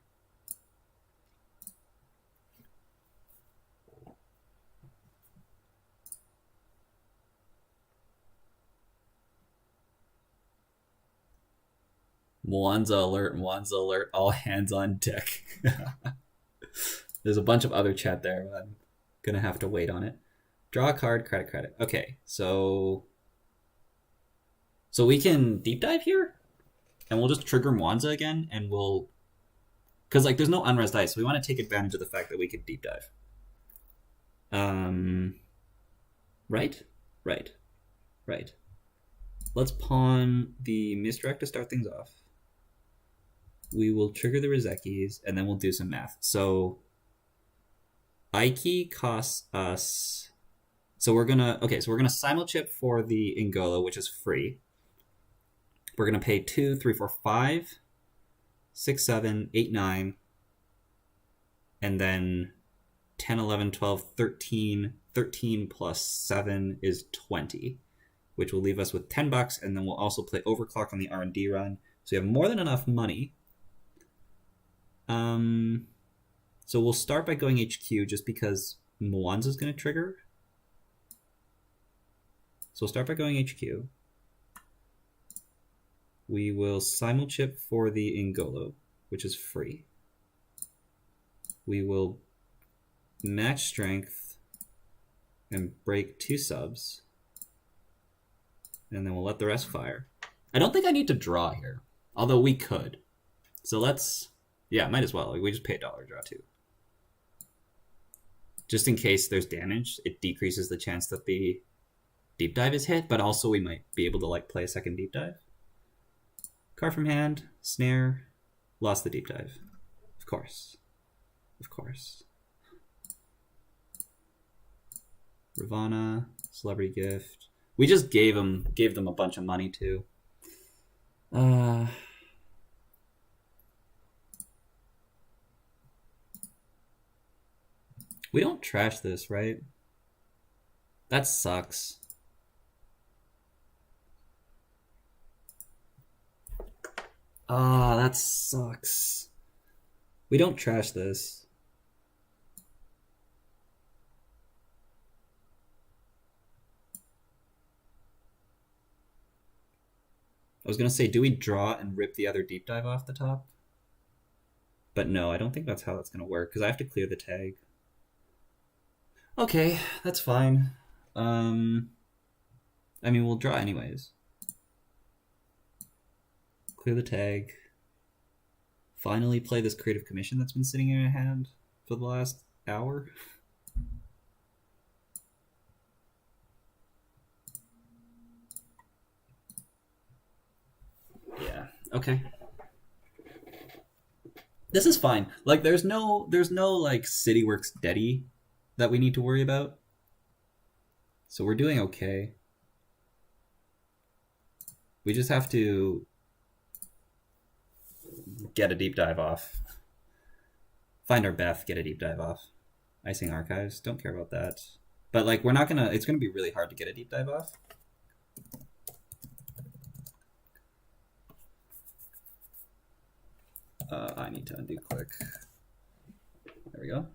Mwanza alert, all hands on deck. There's a bunch of other chat there, but I'm gonna have to wait on it. Draw a card, credit. Okay, so we can deep dive here, and we'll just trigger Mwanza again, and we'll... Because like there's no unrest ice, so we want to take advantage of the fact that we could deep dive. Right. Let's pawn the misdirect to start things off. We will trigger the Rizekis, and then we'll do some math. So Ike costs us. So we're gonna simulchip for the Ingolo, which is free. We're gonna pay 2, 3, 4, 5, 6, 7, 8, 9, and then 10, 11, 12, 13. 13 plus 7 is 20, which will leave us with $10, and then we'll also play Overclock on the R&D run. So we have more than enough money. So we'll start by going HQ just because Mwanza's going to trigger. So we'll start by going HQ. We will simulchip for the Ingolo, which is free. We will match strength and break 2 subs. And then we'll let the rest fire. I don't think I need to draw here, although we could. So let's... Yeah, might as well. Like, we just pay $1, draw 2. Just in case there's damage, it decreases the chance that the deep dive is hit, but also we might be able to like play a second deep dive. Card from hand, snare, lost the deep dive. Of course. Of course. Ravana, celebrity gift. We just gave them a bunch of money too. We don't trash this, right? That sucks. Ah, that sucks. We don't trash this. I was gonna say, do we draw and rip the other deep dive off the top? But no, I don't think that's how that's gonna work, because I have to clear the tag. Okay, that's fine. I mean, we'll draw anyways. Clear the tag. Finally play this creative commission that's been sitting in your hand for the last hour. Yeah, okay. This is fine. Like, there's no like CityWorks Deady that we need to worry about. So we're doing okay. We just have to get a deep dive off. Find our Beth, get a deep dive off. Icing Archives, don't care about that. But like, we're not gonna, it's gonna be really hard to get a deep dive off. I need to undo click. There we go.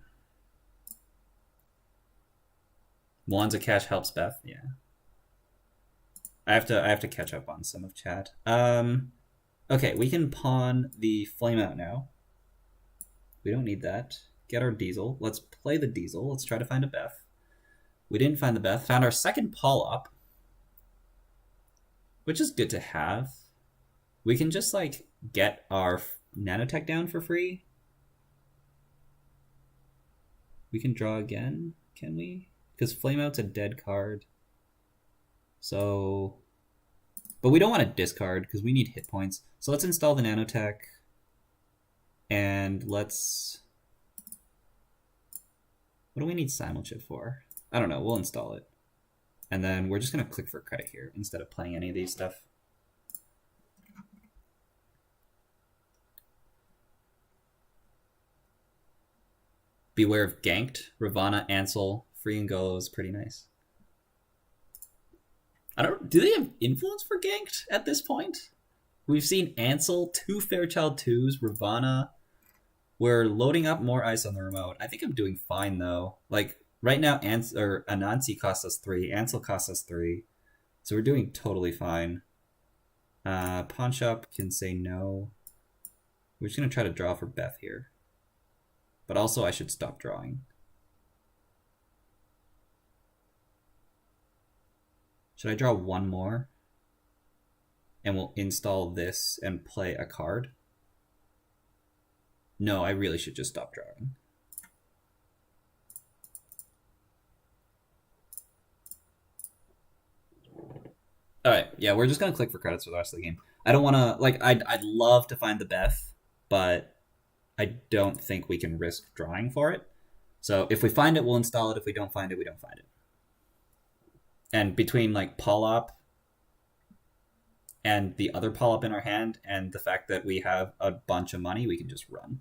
Mwanza Cash helps Beth, yeah. I have to catch up on some of chat. Okay, we can pawn the flame out now. We don't need that. Get our diesel. Let's play the diesel. Let's try to find a Beth. We didn't find the Beth. Found our second Paul up, which is good to have. We can just like get our nanotech down for free. We can draw again, can we? Because Flameout's a dead card. So... But we don't want to discard because we need hit points. So let's install the nanotech. And let's... What do we need simulchip for? I don't know. We'll install it. And then we're just going to click for credit here instead of playing any of these stuff. Beware of ganked. Ravana, Ansel, free and go is pretty nice. Do they have influence for ganked at this point? We've seen Ansel, 2 Fairchild 2s, Ravana. We're loading up more ice on the remote. I think I'm doing fine though. Like right now, Anansi costs us 3, Ansel costs us 3. So we're doing totally fine. Pawn Shop can say no. We're just gonna try to draw for Beth here. But also I should stop drawing. Should I draw one more? And we'll install this and play a card? No, I really should just stop drawing. Alright, yeah, we're just gonna click for credits for the rest of the game. I don't wanna, like, I'd love to find the Beth, but I don't think we can risk drawing for it. So if we find it, we'll install it. If we don't find it, we don't find it. And between like Polop and the other Polop in our hand and the fact that we have a bunch of money, we can just run.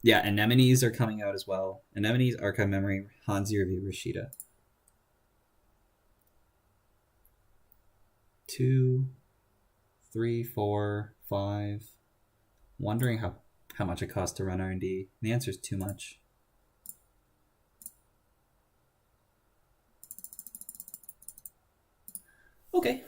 Yeah, Anemones are coming out as well. Anemones, Archive Memory, Hanzi Review, Rashida. 2, 3, 4, 5. Wondering how much it costs to run R&D. The answer is too much. Okay.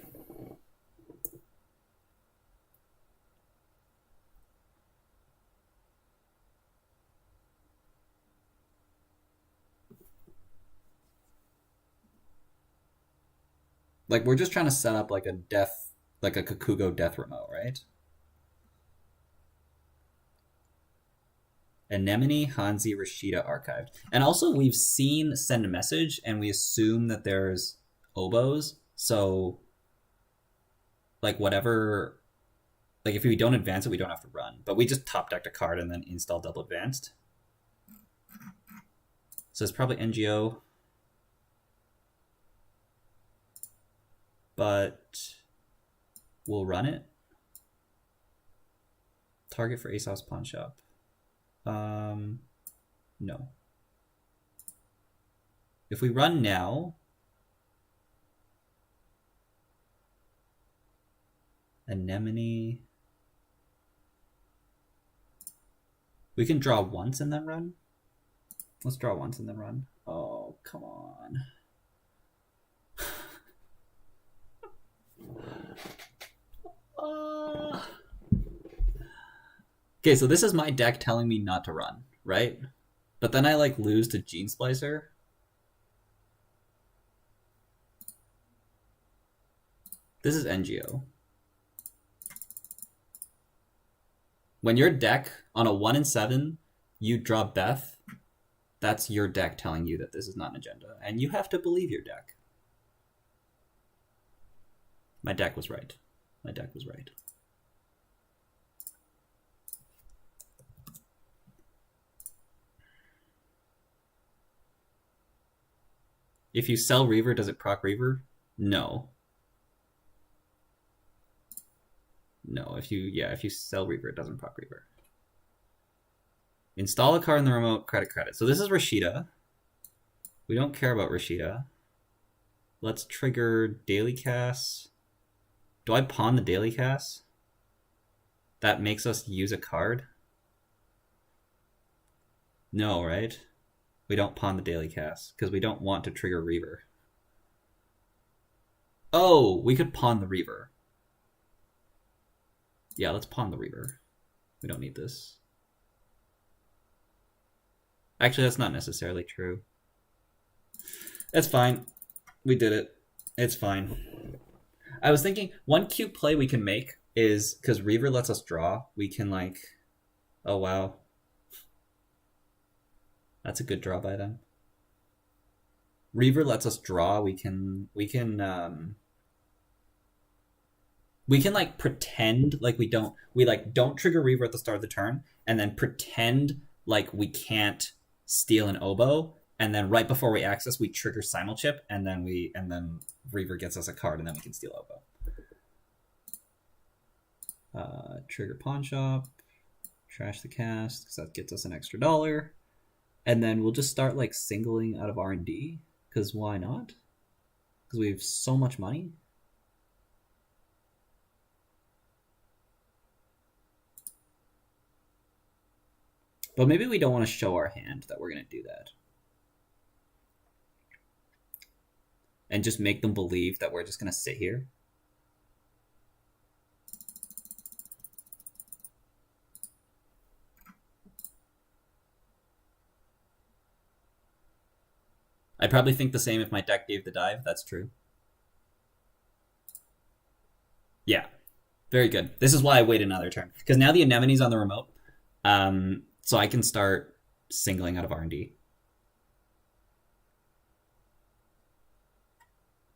Like, we're just trying to set up like a Kakugo death remote, right? Anemone, Hanzi, Rashida archived. And also we've seen send a message and we assume that there's oboes. So like whatever, like if we don't advance it, we don't have to run. But we just top decked a card and then install double advanced. So it's probably NGO. But we'll run it. Target for Aesop's Pawn Shop. No. If we run now, Anemone, we can draw once and then run. Let's draw once and then run. Oh, come on. Okay, so this is my deck telling me not to run, right? But then I like lose to Gene Splicer. This is NGO. When your deck on a 1 in 7, you draw Beth, that's your deck telling you that this is not an agenda, and you have to believe your deck. My deck was right. My deck was right. If you sell Reaver, does it proc Reaver? No. No, if you sell Reaver, it doesn't proc Reaver. Install a card in the remote, credit. So this is Rashida. We don't care about Rashida. Let's trigger daily cast. Do I pawn the daily cast? That makes us use a card? No, right? We don't pawn the daily cast because we don't want to trigger Reaver. Oh, we could pawn the Reaver. Yeah, let's pawn the Reaver. We don't need this. Actually, that's not necessarily true. That's fine. We did it. It's fine. I was thinking one cute play we can make is, because Reaver lets us draw, we can like... Oh, wow. That's a good draw by them. Reaver lets us draw. We can like pretend like we don't trigger Reaver at the start of the turn, and then pretend like we can't steal an oboe, and then right before we access, we trigger Simulchip, and then Reaver gets us a card, and then we can steal oboe. Trigger Pawn Shop, trash the cast because that gets us an extra $1. And then we'll just start like singling out of R&D, because why not? Because we have so much money. But maybe we don't want to show our hand that we're going to do that. And just make them believe that we're just going to sit here. I'd probably think the same if my deck gave the dive. That's true. Yeah. Very good. This is why I wait another turn. Because now the Anemone's on the remote. So I can start singling out of R&D.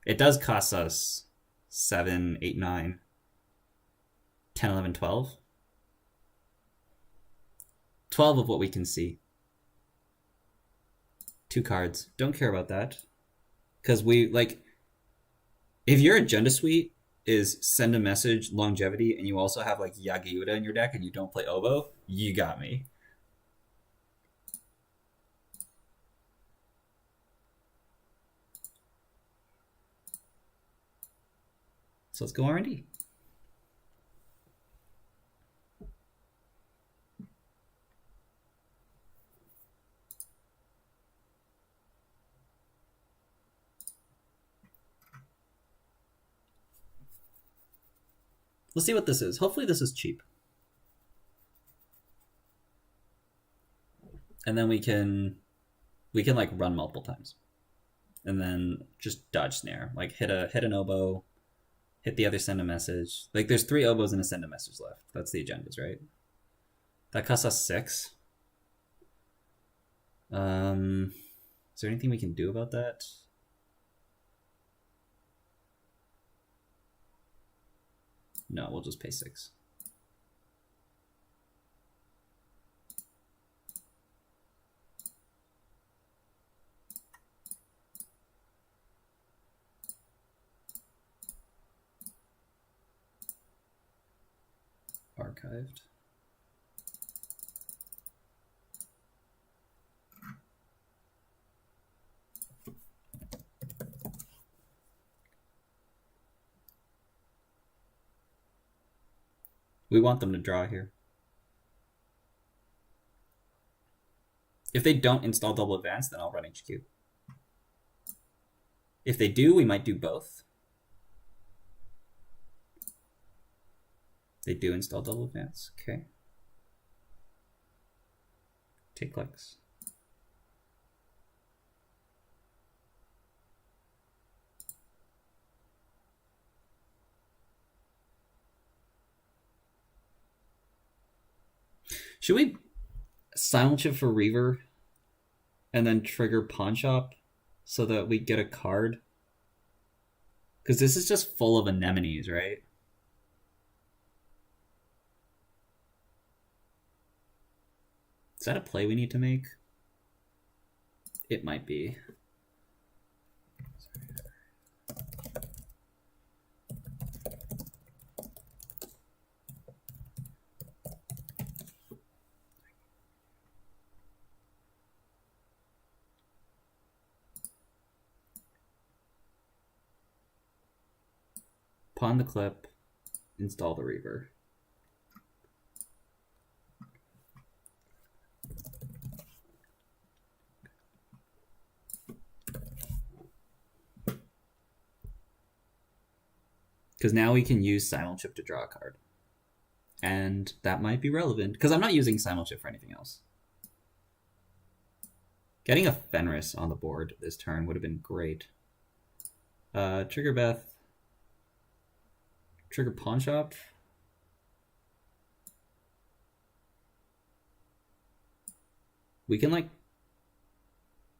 It does cost us 7, 8, 9, 10, 11, 12. 12 of what we can see. 2 cards. Don't care about that. Because we, like, if your agenda suite is send a message, longevity, and you also have, like, Yagiyuda in your deck and you don't play Oboe, you got me. So let's go R&D. Let's see what this is. Hopefully this is cheap. And then we can like run multiple times. And then just dodge snare. Like hit an oboe, hit the other send a message. Like there's 3 oboes and a send a message left. That's the agendas, right? That costs us 6. Is there anything we can do about that? No, we'll just pay 6. Archived. We want them to draw here. If they don't install double advance, then I'll run HQ. If they do, we might do both. They do install double advance. Okay. Take clicks. Should we silent shift for Reaver and then trigger Pawn Shop so that we get a card? Because this is just full of anemones, right? Is that a play we need to make? It might be. Pawn the clip, install the Reaver. Because now we can use Simul Shift to draw a card. And that might be relevant, because I'm not using Simul Shift for anything else. Getting a Fenris on the board this turn would have been great. Trigger Beth. Trigger Pawn Shop. We can like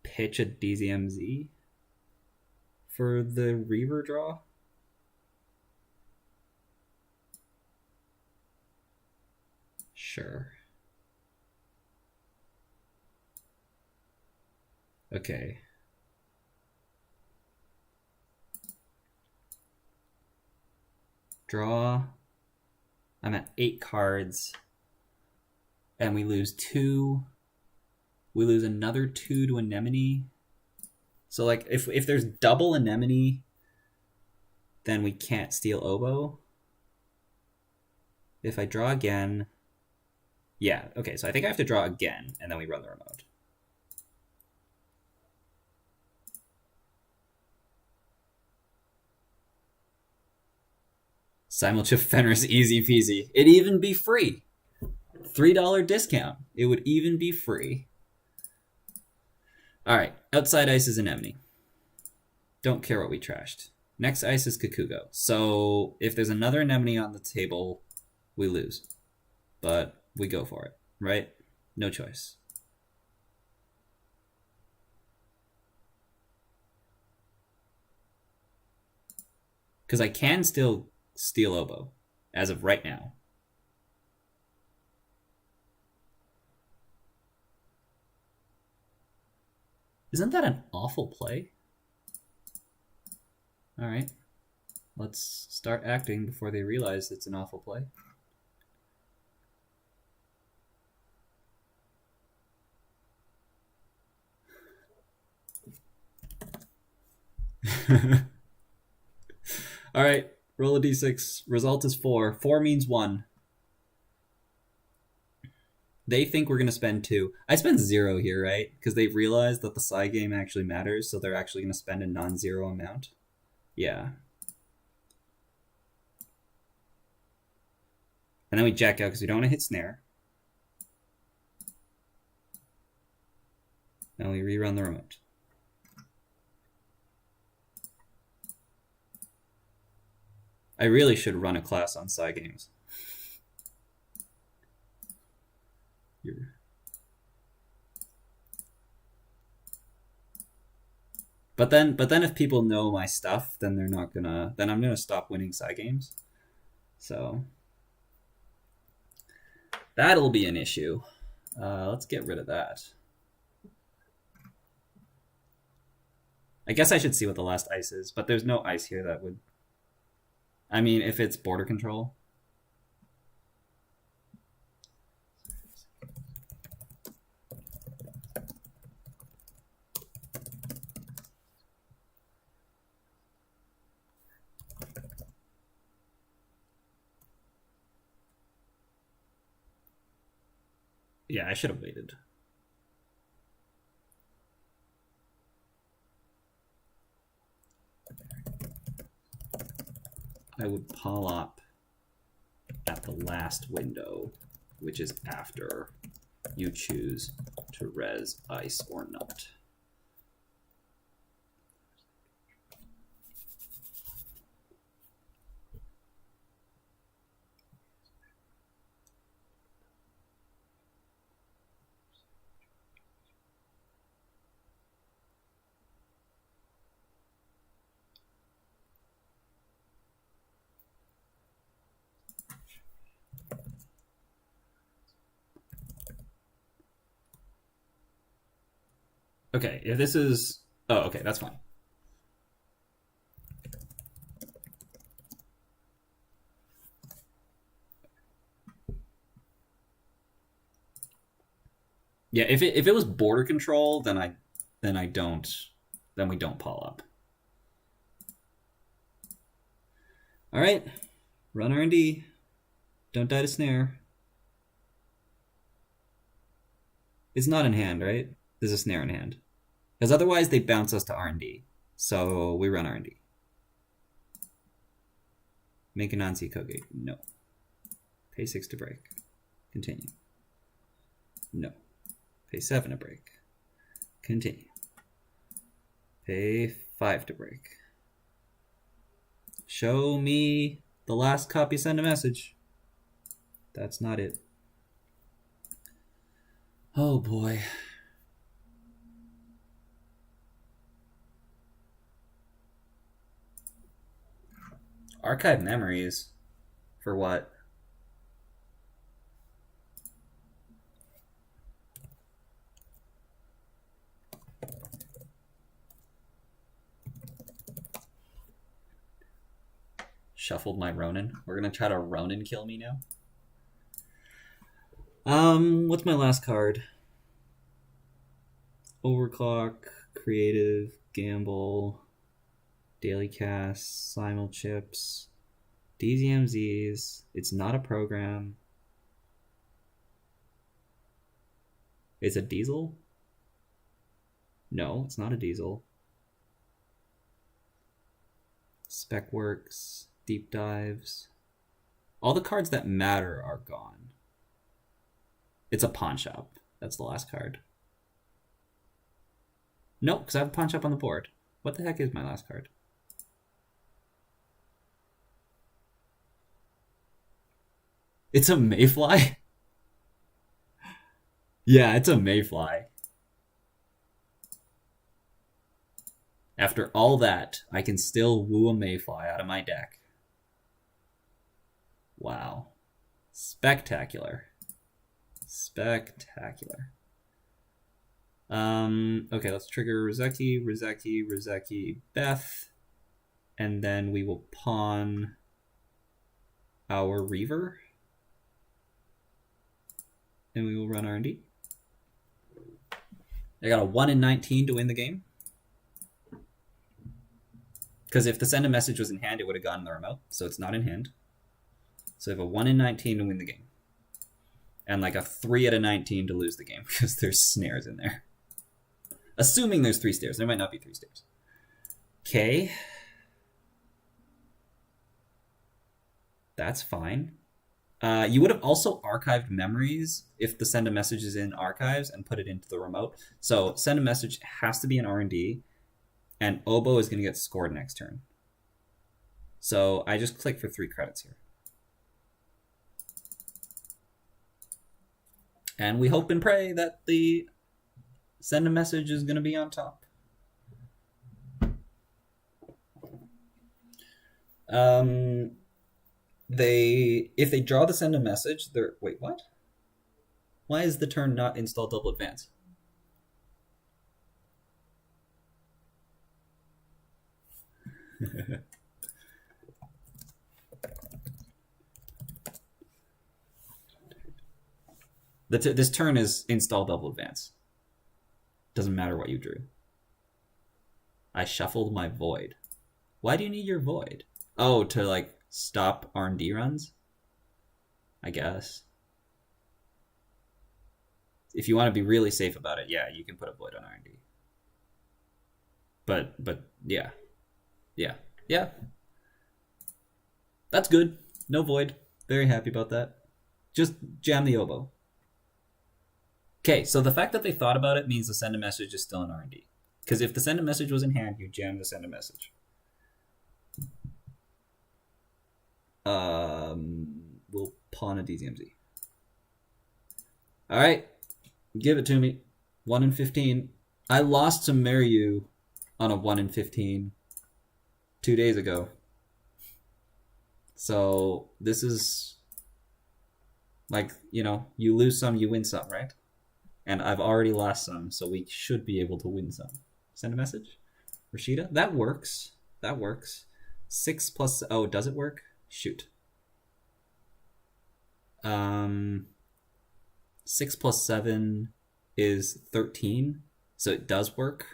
pitch a DZMZ for the Reaver draw. Sure. Okay. Draw. I'm at 8 cards. And we lose 2. We lose another 2 to Anemone. So like if there's double Anemone, then we can't steal Oboe. If I draw again. Yeah, okay, so I think I have to draw again, and then we run the remote. Simul Shift Fenris, easy peasy. It'd even be free. $3 discount. It would even be free. Alright, outside ice is Anemone. Don't care what we trashed. Next ice is Kakugo. So if there's another Anemone on the table, we lose. But we go for it, right? No choice. Because I can still steal Oboe, as of right now. Isn't that an awful play? Alright. Let's start acting before they realize it's an awful play. Alright, roll a d6. Result is 4. 4 means 1. They think we're going to spend 2. I spend 0 here, right? Because they've realized that the side game actually matters, so they're actually going to spend a non-zero amount. Yeah. And then we jack out because we don't want to hit snare. Now we rerun the remote. I really should run a class on side games. But then if people know my stuff, then they're not gonna. Then I'm gonna stop winning side games. So that'll be an issue. Let's get rid of that. I guess I should see what the last ice is, but there's no ice here that would. I mean, if it's border control. Yeah, I should have waited. I would pull up at the last window, which is after you choose to res ice or not. Okay, if this is... Oh, okay, that's fine. Yeah, if it was border control, then we don't pull up. All right, run R&D. Don't die to snare. It's not in hand, right? There's a snare in hand. Because otherwise they bounce us to R&D. So we run R&D. Make a non-C code gate. No. Pay 6 to break. Continue. No. Pay 7 to break. Continue. Pay 5 to break. Show me the last copy, send a message. That's not it. Oh boy. Archive memories? For what? Shuffled my Ronin. We're gonna try to Ronin kill me now. What's my last card? Overclock, Creative, Gamble, Daily Cast, Simul Chips, DZMZs. It's not a program. It's a diesel? No, it's not a diesel. Specworks, Deep Dives. All the cards that matter are gone. It's a pawn shop. That's the last card. No, because I have a pawn shop on the board. What the heck is my last card? It's a Mayfly? Yeah, it's a Mayfly. After all that, I can still woo a Mayfly out of my deck. Wow. Spectacular. Spectacular. Okay, let's trigger Rizeki, Beth, and then we will pawn our Reaver, and we will run R&D. I got a 1 in 19 to win the game. Because if the send a message was in hand, it would have gotten the remote, so it's not in hand. So I have a 1 in 19 to win the game. And like a 3 out of 19 to lose the game, because there's snares in there. Assuming there's 3 stairs. There might not be 3 stairs. Okay. That's fine. You would have also archived memories if the send a message is in archives and put it into the remote. So send a message has to be in R&D, and oboe is going to get scored next turn. So I just click for 3 credits here. And we hope and pray that the send a message is going to be on top. If they draw the send a message, they're... Wait, what? Why is the turn not install double advance? This turn is install double advance. Doesn't matter what you drew. I shuffled my void. Why do you need your void? Oh, to like stop R&D runs? I guess. If you want to be really safe about it, yeah, you can put a void on R&D. But yeah. Yeah. That's good. No void. Very happy about that. Just jam the oboe. Okay, so the fact that they thought about it means the send a message is still in R&D. Because if the send a message was in hand, you jam the send a message. We'll pawn a DZMZ. Alright, give it to me. 1 in 15. I lost to Mariu on a 1 in 15 2 days ago. So this is like, you know, you lose some, you win some, right? And I've already lost some, so we should be able to win some. Send a message? Rashida? That works. That works. 6 plus... Oh, does it work? Shoot. 6 plus 7 is 13, so it does work.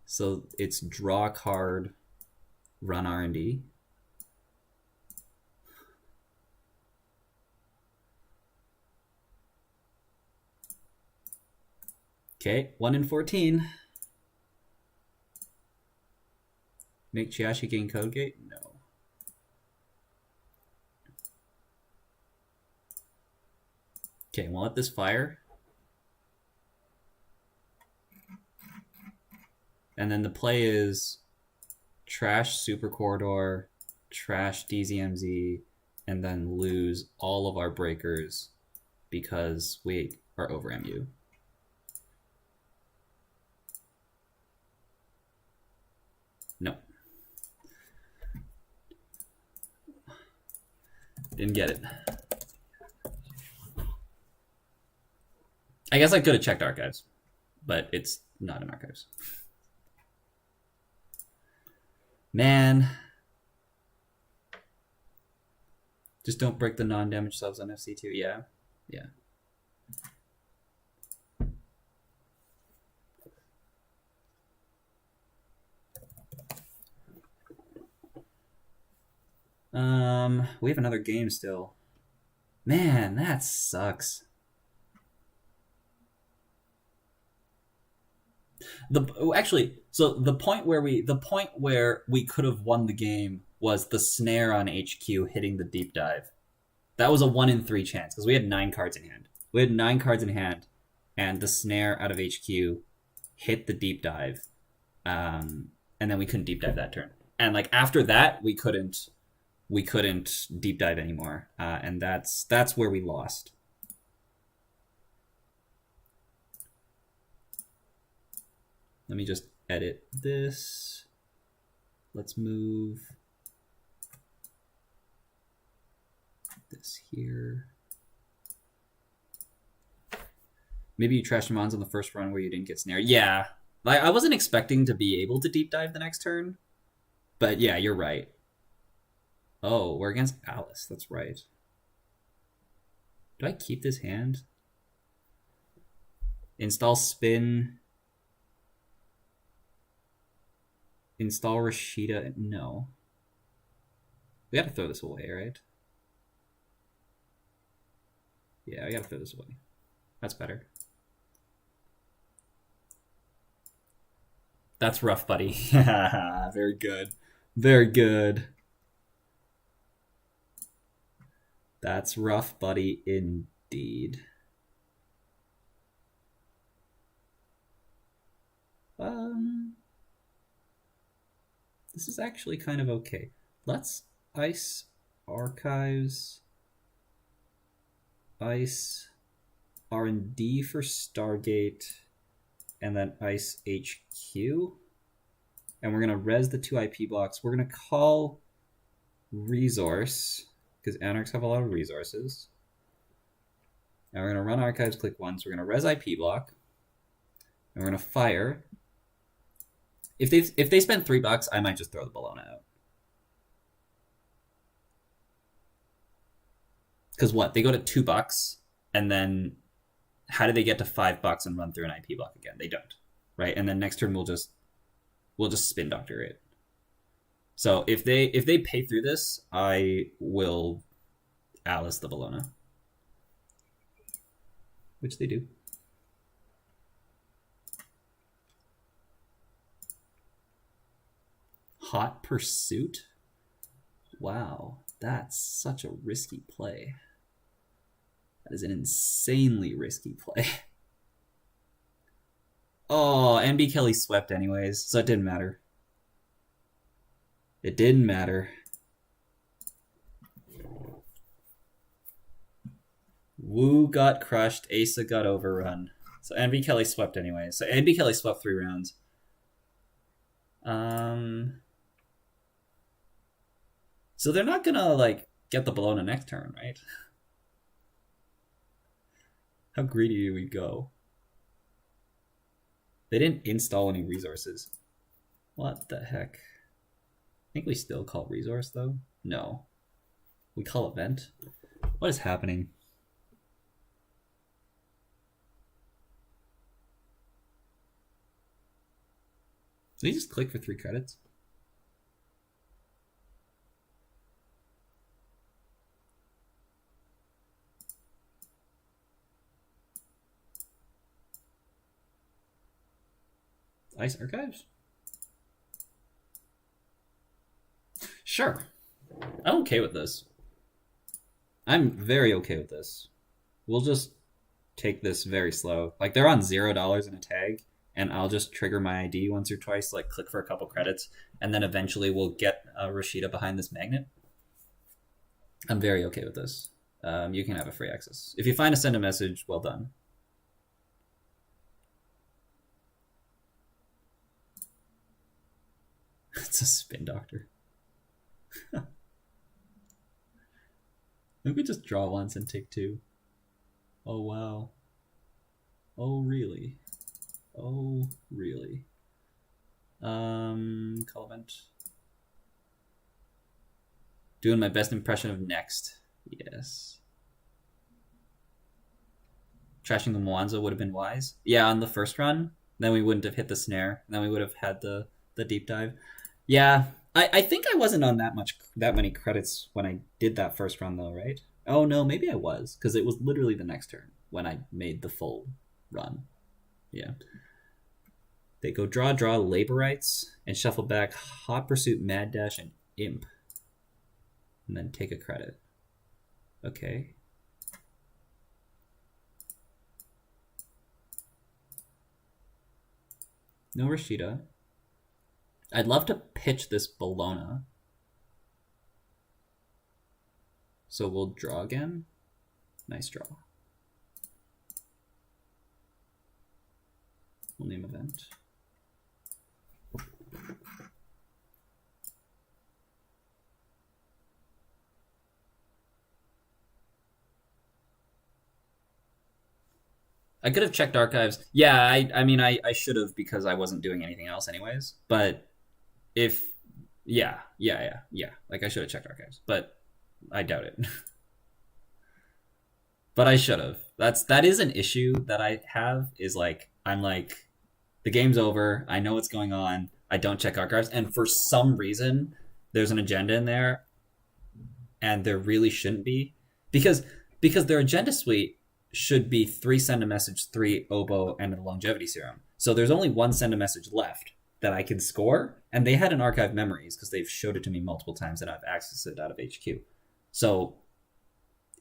So it's draw a card, run R&D. Okay, 1 in 14. Make Chiashi gain code gate? No. Okay, we'll let this fire. And then the play is trash Super Corridor, trash DZMZ, and then lose all of our breakers because we are over MU. No. Didn't get it. I guess I could have checked archives, but it's not in archives. Man. Just don't break the non-damage subs on FC2. Yeah. Yeah. We have another game still. Man, that sucks. So the point where we could have won the game was the snare on HQ hitting the deep dive. That was a 1 in 3 chance because we had 9 cards in hand. We had 9 cards in hand, and the snare out of HQ hit the deep dive, and then we couldn't deep dive that turn. And like after that, we couldn't deep dive anymore, and that's where we lost. Let me just edit this. Let's move this here. Maybe you trashed your mons on the first run where you didn't get snared. Yeah. Like, I wasn't expecting to be able to deep dive the next turn. But yeah, you're right. Oh, we're against Alice. That's right. Do I keep this hand? Install spin. Install Rashida. No. We gotta throw this away, right? Yeah, I gotta throw this away. That's better. That's rough, buddy. Very good. Very good. That's rough, buddy, indeed. This is actually kind of okay. Let's ice archives, ice R&D for Stargate, and then ice HQ. And we're gonna res the 2 IP blocks. We're gonna call resource, because anarchs have a lot of resources. Now we're gonna run archives, click once. We're gonna res IP block, and we're gonna fire. If they spend $3, I might just throw the Bologna out. Because what? They go to $2, and then how do they get to $5 and run through an IP block again? They don't, right? And then next turn we'll just spin doctor it. So if they pay through this, I will Alice the Bologna, which they do. Hot Pursuit? Wow, that's such a risky play. That is an insanely risky play. Oh, NB Kelly swept anyways, so it didn't matter. It didn't matter. Wu got crushed, Asa got overrun. So NB Kelly swept anyways. So NB Kelly swept 3 rounds. So they're not gonna, like, get the Bologna next turn, right? How greedy do we go? They didn't install any resources. What the heck? I think we still call resource, though? No. We call event? What is happening? Did he just click for 3 credits? Ice archives? Sure. I'm okay with this. I'm very okay with this. We'll just take this very slow. Like, they're on $0 in a tag, and I'll just trigger my ID once or twice, like click for a couple credits, and then eventually we'll get Rashida behind this magnet. I'm very okay with this. You can have a free access. If you find a send a message, well done. It's a spin doctor. We could just draw once and take 2. Oh, wow. Oh, really? Oh, really? Call event. Doing my best impression of next. Yes. Trashing the Mwanza would have been wise. Yeah, on the first run. Then we wouldn't have hit the snare. Then we would have had the deep dive. Yeah, I think I wasn't on that many credits when I did that first run, though, right? Oh, no, maybe I was, because it was literally the next turn when I made the full run. Yeah. They go draw, Laborites, and shuffle back Hot Pursuit, Mad Dash, and Imp. And then take a credit. Okay. No Rashida. I'd love to pitch this Bologna. So we'll draw again. Nice draw. We'll name event. I could have checked archives. Yeah, I mean, I should have because I wasn't doing anything else anyways. But if, yeah. Like, I should have checked archives, but I doubt it. But I should have. That is an issue that I have, is like, I'm like, the game's over, I know what's going on, I don't check archives, and for some reason, there's an agenda in there, and there really shouldn't be. Because their agenda suite should be 3 send a message, 3 oboe, and a longevity serum. So there's only 1 send a message left that I can score, and they had an archive memories because they've showed it to me multiple times and I've accessed it out of HQ. So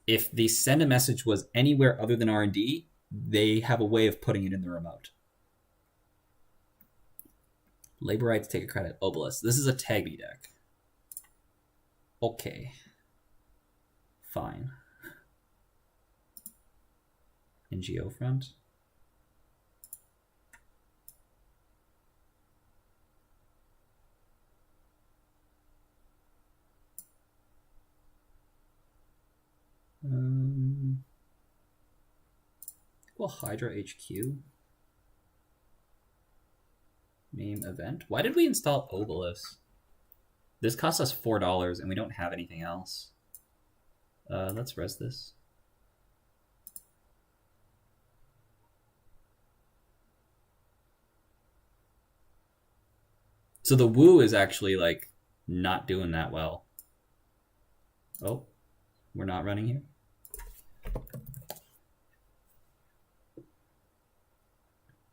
if the send a message was anywhere other than R&D, they have a way of putting it in the remote. Labor rights take a credit. Obelisk. This is a tag me deck. Okay. Fine. NGO front. Well, Hydra HQ. Name event. Why did we install Obelisk? This costs us $4 and we don't have anything else. Let's res this. So the woo is actually like not doing that well. Oh, we're not running here.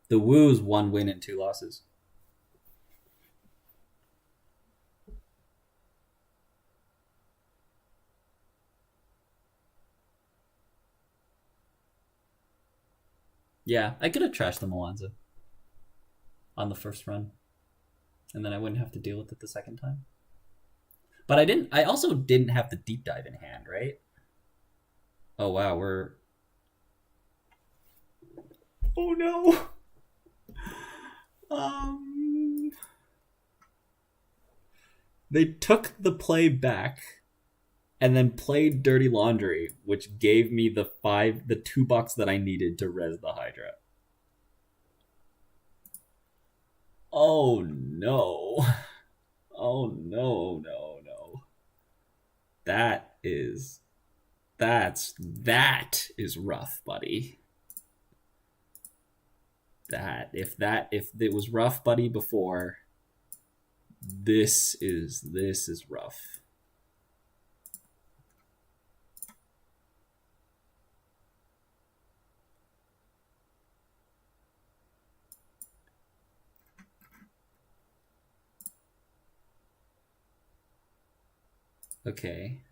The woo's 1 win and 2 losses. Yeah, I could have trashed the Moanza on the first run, and then I wouldn't have to deal with it the second time. But I didn't. I also didn't have the deep dive in hand, right? Oh wow, we're. Oh no. They took the play back and then played Dirty Laundry, which gave me the $2 that I needed to res the Hydra. Oh no. Oh no. That is rough, buddy. If it was rough, buddy, before, this is rough. Okay.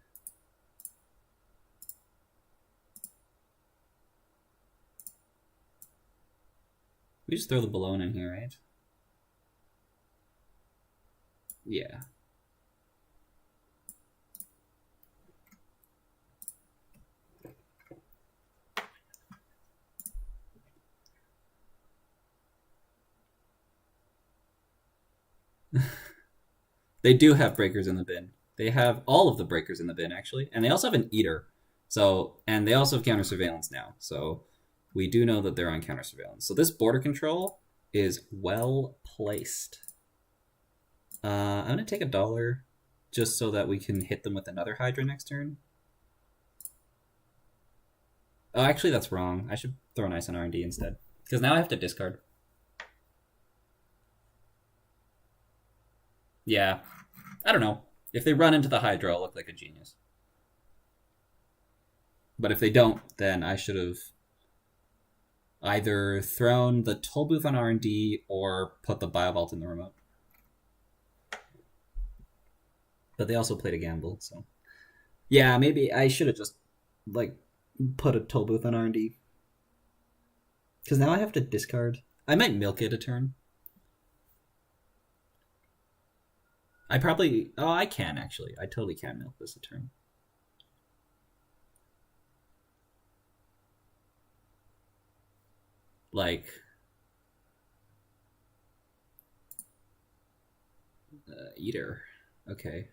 We just throw the balloon in here, right? Yeah. They do have breakers in the bin. They have all of the breakers in the bin, actually. And they also have an eater. So, and they also have counter surveillance now. So we do know that they're on counter surveillance. So this border control is well placed. I'm going to take $1 just so that we can hit them with another Hydra next turn. Oh, actually, that's wrong. I should throw an ice on R&D instead. Because now I have to discard. Yeah. I don't know. If they run into the Hydra, I'll look like a genius. But if they don't, then I should have either thrown the toll booth on R&D or put the Biovault in the remote. But they also played a gamble, so... Yeah, maybe I should have just, like, put a toll booth on R&D. Because now I have to discard. I might milk it a turn. I probably... Oh, I can, actually. I totally can milk this a turn. Like... Eater. Okay.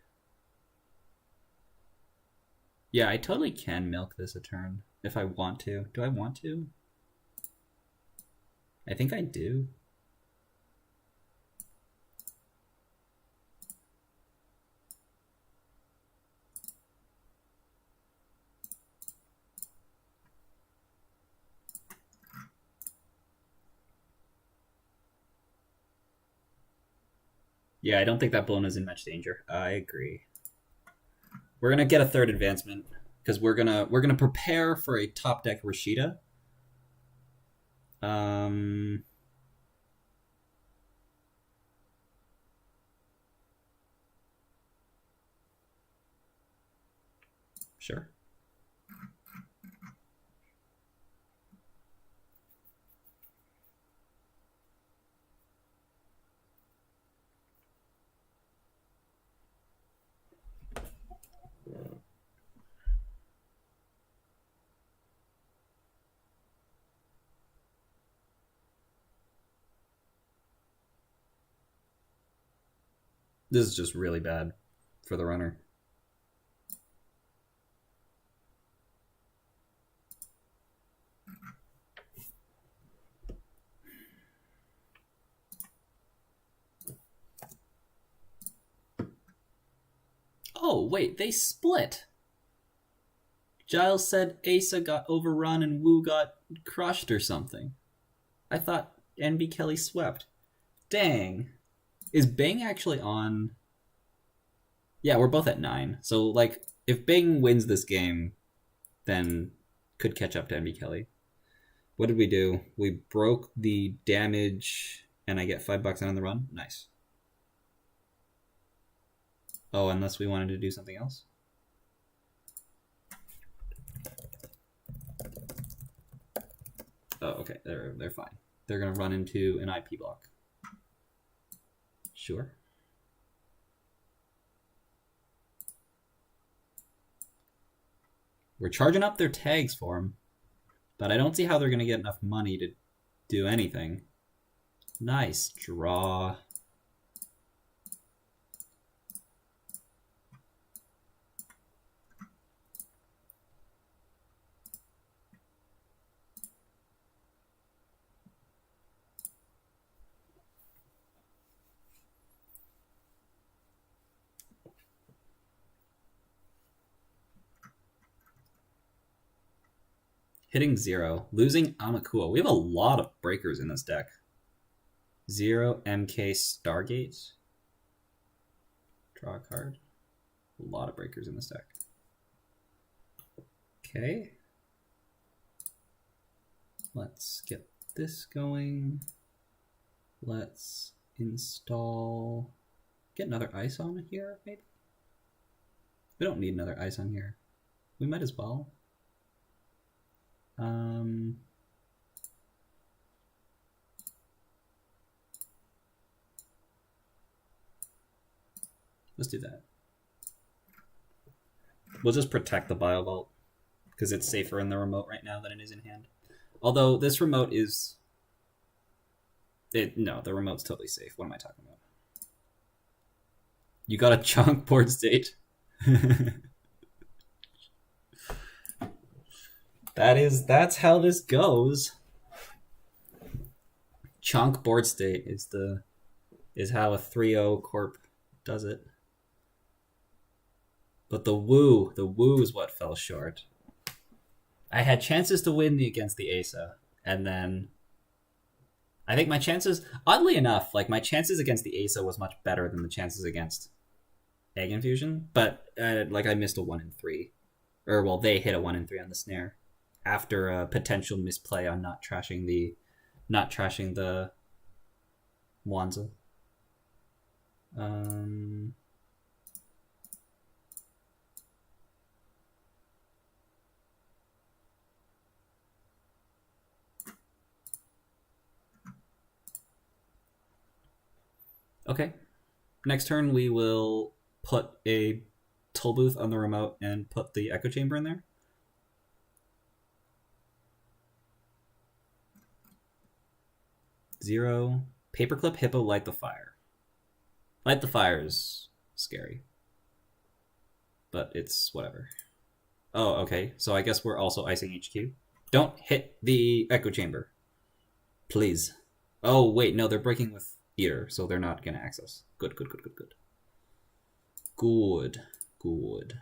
Yeah, I totally can milk this a turn if I want to. Do I want to? I think I do. Yeah, I don't think that Bologna's in much danger. I agree. We're gonna get a third advancement because we're gonna prepare for a top deck Rashida. Sure. This is just really bad for the runner. Oh, wait, they split. Giles said Asa got overrun and Wu got crushed or something. I thought NB Kelly swept. Dang. Is Bing actually on? Yeah, we're both at 9. So, like, if Bing wins this game, then could catch up to NB Kelly. What did we do? We broke the damage, and I get $5 on the run? Nice. Oh, unless we wanted to do something else? Oh, okay. They're fine. They're going to run into an IP block. Sure. We're charging up their tags for them, but I don't see how they're going to get enough money to do anything. Nice draw. Hitting 0. Losing Amakua. We have a lot of breakers in this deck. 0 MK Stargate. Draw a card. A lot of breakers in this deck. Okay. Let's get this going. Let's install... Get another ice on here, maybe? We don't need another ice on here. We might as well. Let's do that. We'll just protect the Biovault because it's safer in the remote right now than it is in hand. Although this remote is... No, the remote's totally safe. What am I talking about? You got a chunk board state. That's how this goes. Chunk board state is how a 3-0 corp does it. But the woo is what fell short. I had chances to win against the Asa, and then I think my chances, oddly enough, like my chances against the Asa was much better than the chances against AgInfusion, but like I missed a 1 in 3, or well, they hit a 1 in 3 on the snare after a potential misplay on not trashing the Wanza. Okay. Next turn we will put a toll booth on the remote and put the echo chamber in there. Zero. Paperclip, Hippo, Light the Fire. Light the Fire is scary. But it's whatever. Oh, okay. So I guess we're also icing HQ. Don't hit the echo chamber. Please. Oh, wait, no, they're breaking with ear, so they're not gonna access. Good, good, good, good, good. Good, good.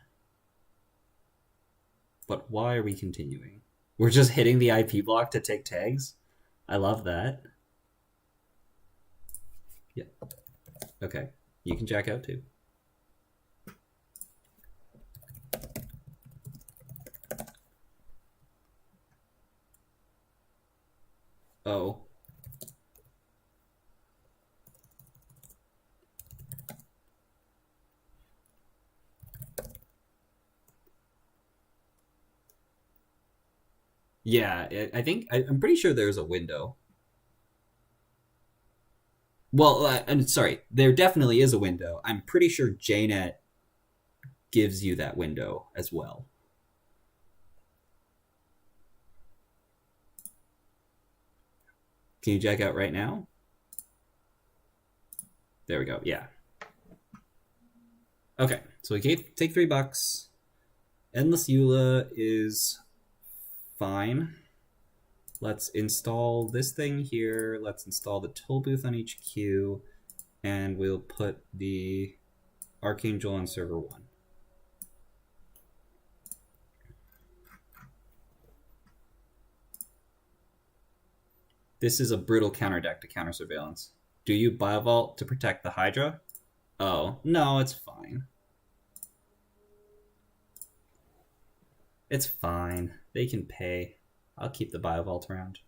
But why are we continuing? We're just hitting the IP block to take tags? I love that. Yeah. Okay. You can jack out too. Oh. Yeah, I think I'm pretty sure there's a window. Well, I'm sorry. There definitely is a window. I'm pretty sure JNet gives you that window as well. Can you jack out right now? There we go. Yeah. Okay, so we take $3. Endless EULA is fine. Let's install this thing here. Let's install the toll booth on each queue, and we'll put the Archangel on server 1. This is a brutal counter deck to counter surveillance. Do you Biovault to protect the Hydra? Oh, no, it's fine. It's fine. They can pay. I'll keep the Biovault around.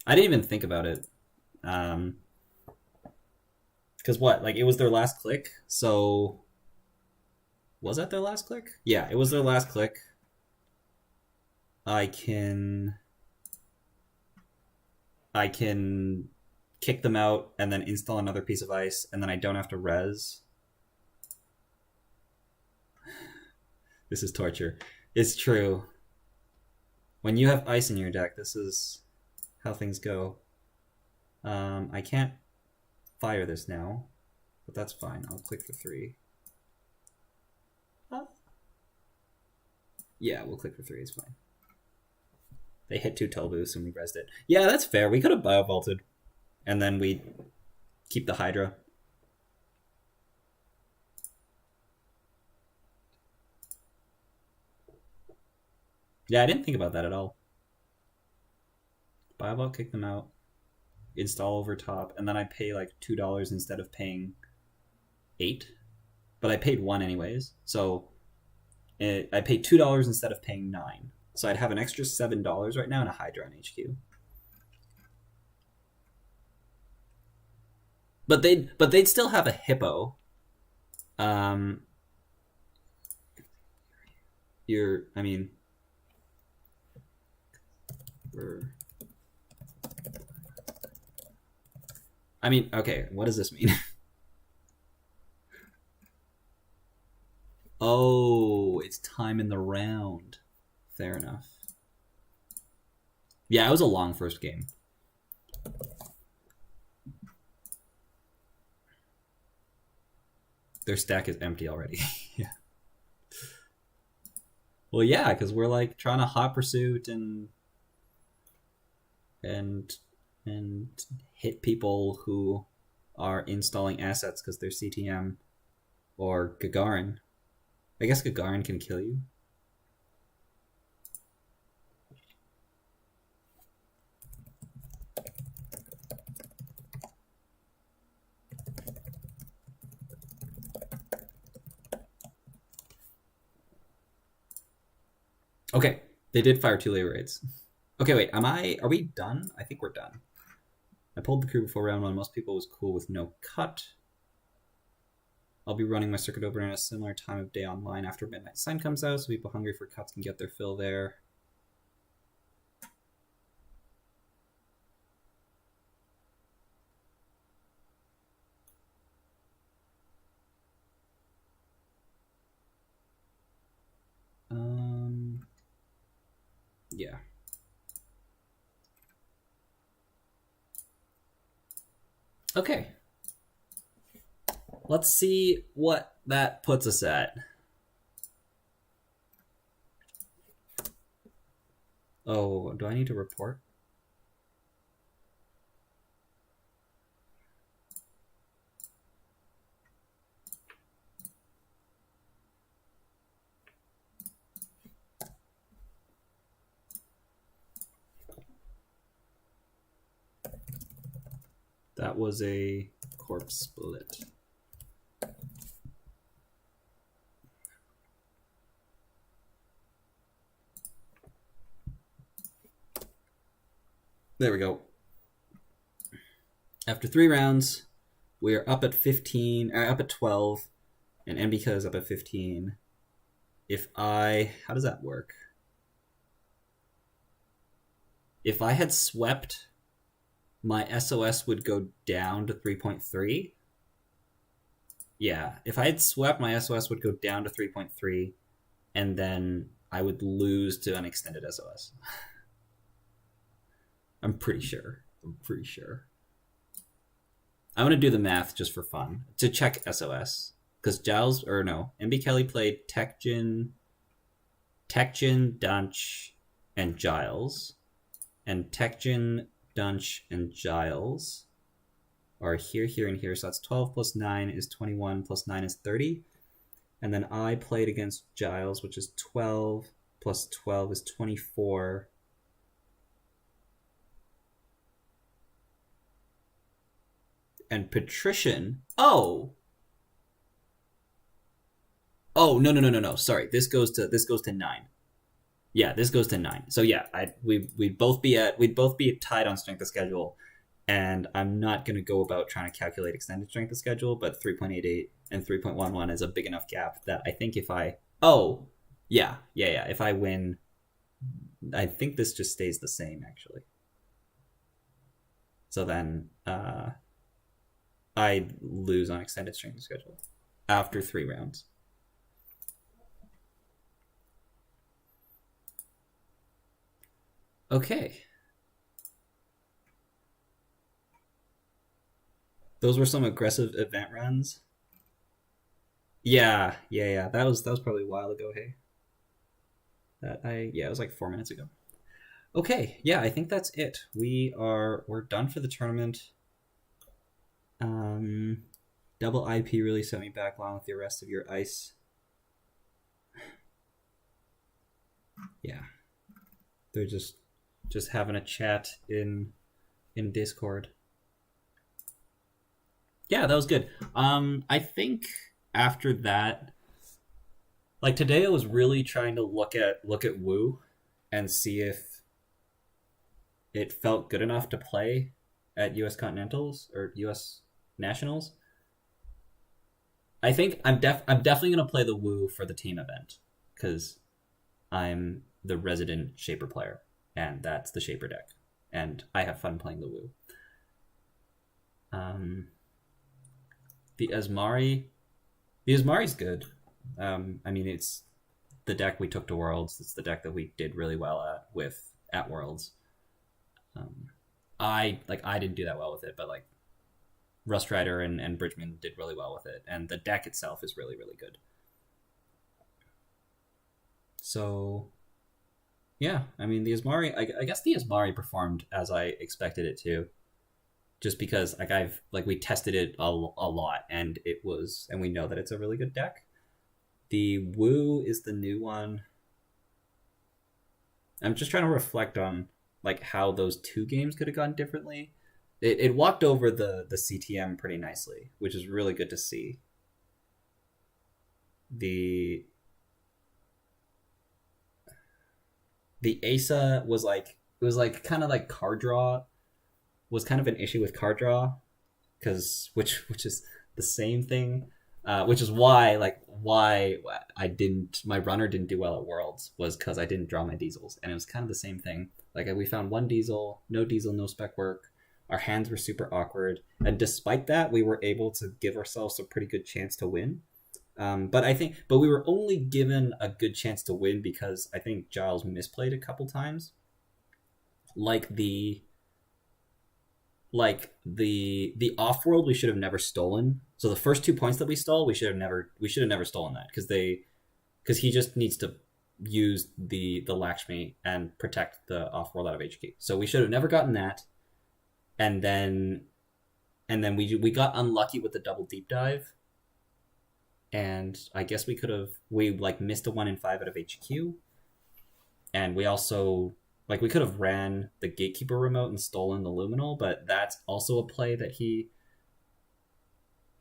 I didn't even think about it. Because what? Like, it was their last click, so... Was that their last click? Yeah, it was their last click. I can kick them out and then install another piece of ice, and then I don't have to res. This is torture. It's true. When you have ice in your deck, this is how things go. I can't fire this now, but that's fine. I'll click for 3. Yeah, we'll click for 3. It's fine. They hit 2 toll boosts and we rezzed it. Yeah, that's fair. We could have biovaulted. And then we keep the Hydra. Yeah, I didn't think about that at all. Biovault, kick them out. Install over top. And then I pay like $2 instead of paying 8. But I paid 1 anyways. So I paid $2 instead of paying 9. So I'd have an extra $7 right now and a Hydra on HQ. But they'd still have a Hippo. I mean, okay, what does this mean? Oh, it's time in the round. Fair enough. Yeah, it was a long first game. Their stack is empty already. Yeah. Well, yeah, because we're like trying to hot pursuit and hit people who are installing assets because they're CTM or Gagarin. I guess Gagarin can kill you. Okay, they did fire 2 labor raids. Okay, wait, are we done? I think we're done. I pulled the crew before round 1. Most people was cool with no cut. I'll be running my circuit opener at a similar time of day online after Midnight Sun comes out, so people hungry for cuts can get their fill there. Yeah. Okay. Let's see what that puts us at. Oh, do I need to report? That was a corpse split. There we go. After 3 rounds, we are up at 15, up at 12, and Mbika is up at 15. How does that work? If I had swept, my SOS would go down to 3.3. Yeah, if I had swept, my SOS would go down to 3.3, and then I would lose to an extended SOS. I'm pretty sure. I want to do the math just for fun to check SOS, because MB Kelly played Tekjin, Dunch, and Giles, and Tekjin, Dunch, and Giles are here, here, and here. So that's 12 plus 9 is 21 plus 9 is 30, and then I played against Giles, which is 12 plus 12 is 24. And Patrician. Oh, no. Sorry, this goes to 9. Yeah, this goes to 9. So yeah, we'd both be tied on strength of schedule, and I'm not gonna go about trying to calculate extended strength of schedule, but 3.88 and 3.11 is a big enough gap that I think if I if I win, I think this just stays the same actually. So then I lose on extended strength of schedule after 3 rounds. Okay. Those were some aggressive event runs. Yeah. That was probably a while ago, hey. It was like 4 minutes ago. Okay, yeah, I think that's it. We're done for the tournament. Double IP really set me back along with the rest of your ice. Yeah. They're just having a chat in Discord. Yeah, that was good. I think after that, like today I was really trying to look at Woo and see if it felt good enough to play at US Continentals or US Nationals. I think I'm definitely gonna play the Woo for the team event because I'm the resident Shaper player, and that's the Shaper deck, and I have fun playing the Woo. The Asmari's good. I mean, it's the deck we took to Worlds. It's the deck that we did really well at Worlds. I didn't do that well with it, but like Rust Rider and Bridgman did really well with it, and the deck itself is really, really good. So, yeah, I mean, the Asmari, I guess the Asmari performed as I expected it to, just because we tested it a lot, and we know that it's a really good deck. The Woo is the new one. I'm just trying to reflect on like how those 2 games could have gone differently. It walked over the CTM pretty nicely, which is really good to see. The ASA was kind of like card draw was kind of an issue with card draw, which is the same thing, which is why my runner didn't do well at Worlds, was because I didn't draw my diesels, and it was kind of the same thing. Like we found 1 diesel, no spec work. Our hands were super awkward, and despite that, we were able to give ourselves a pretty good chance to win. But we were only given a good chance to win because I think Giles misplayed a couple times. Like the off-world we should have never stolen. So the first 2 points that we stole, we should have never stolen that, because he just needs to use the Lakshmi and protect the off-world out of HQ. So we should have never gotten that. And then we got unlucky with the double deep dive. And I guess we missed a 1 in 5 out of HQ. And we also like we could have ran the Gatekeeper remote and stolen the Luminal, but that's also a play that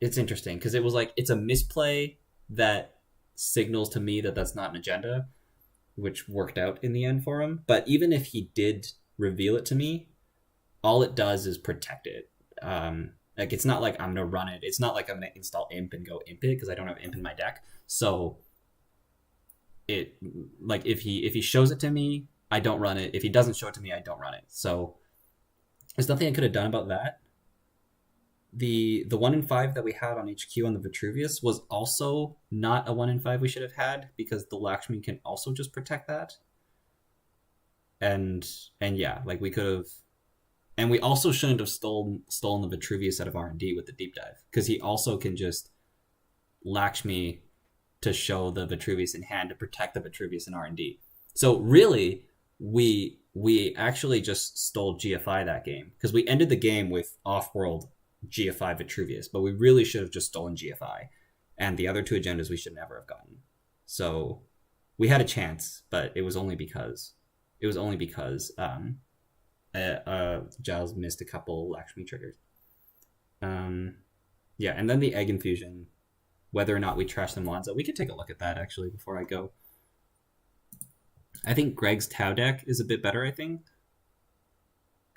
it's interesting because it was like it's a misplay that signals to me that that's not an agenda, which worked out in the end for him. But even if he did reveal it to me, all it does is protect it. Like it's not like I'm gonna run it. It's not like I'm gonna install imp and go imp it because I don't have imp in my deck. So it like if he shows it to me, I don't run it. If he doesn't show it to me, I don't run it. So there's nothing I could have done about that. The 1 in 5 that we had on HQ on the Vitruvius was also not a 1 in 5 we should have had because the Lakshmi can also just protect that. And yeah, like we could have, and we also shouldn't have stolen the Vitruvius out of R&D with the deep dive because he also can just Lakshmi to show the Vitruvius in hand to protect the Vitruvius in R&D. So really, we actually just stole GFI that game because we ended the game with off-world GFI Vitruvius, but we really should have just stolen GFI, and the other 2 agendas we should never have gotten. So we had a chance, but it was only because Giles missed a couple Lakshmi triggers. Yeah, and then the AgInfusion, whether or not we trash the Monza, we could take a look at that actually before I go. I think Greg's Tau deck is a bit better, I think.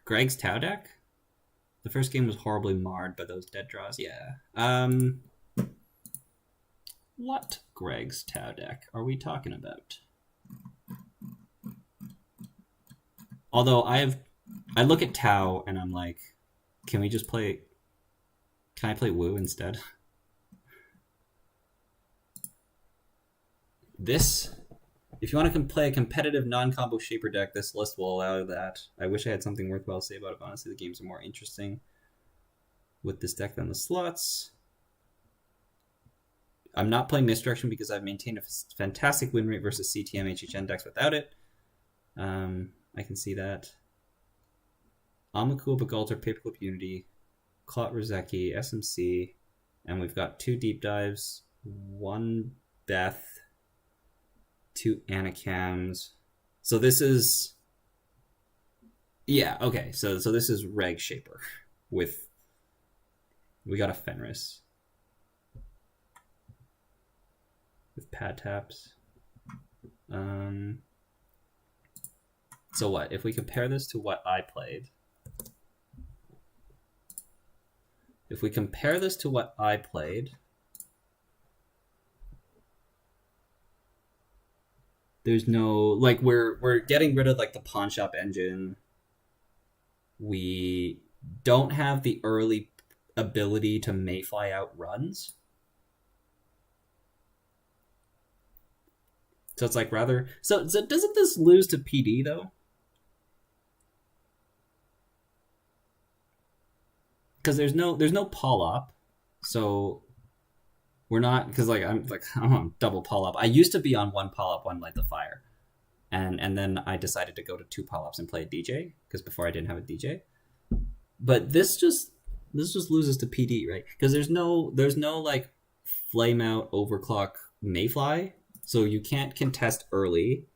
Greg's Tau deck? The first game was horribly marred by those dead draws. Yeah. What Greg's Tau deck are we talking about? Although I look at Tau and I'm like, can I play Wu instead? This, if you want to play a competitive non-combo Shaper deck, this list will allow that. I wish I had something worthwhile to say about it, but honestly the games are more interesting with this deck than the slots. I'm not playing Misdirection because I've maintained a fantastic win rate versus CTM HHN decks without it. I can see that. Amakul, Begalter, Paperclip Unity, Clot Rozeki, SMC, and we've got 2 deep dives, 1 Beth, 2 Anacams. So this is, yeah, okay. So this is Reg Shaper with, we got a Fenris with pad taps. So what if we compare this to what I played? If we compare this to what I played, there's no, like, we're getting rid of like the pawn shop engine. We don't have the early ability to mayfly out runs. So it's like rather, so doesn't this lose to PD though? Because there's no Paul up, so we're not, because like I'm on double Paul up. I used to be on 1 Paul up, 1 Light the Fire, and then I decided to go to 2 Paul ups and play a DJ because before I didn't have a DJ. But this just loses to PD, right? Because there's no like flame out overclock mayfly, so you can't contest early.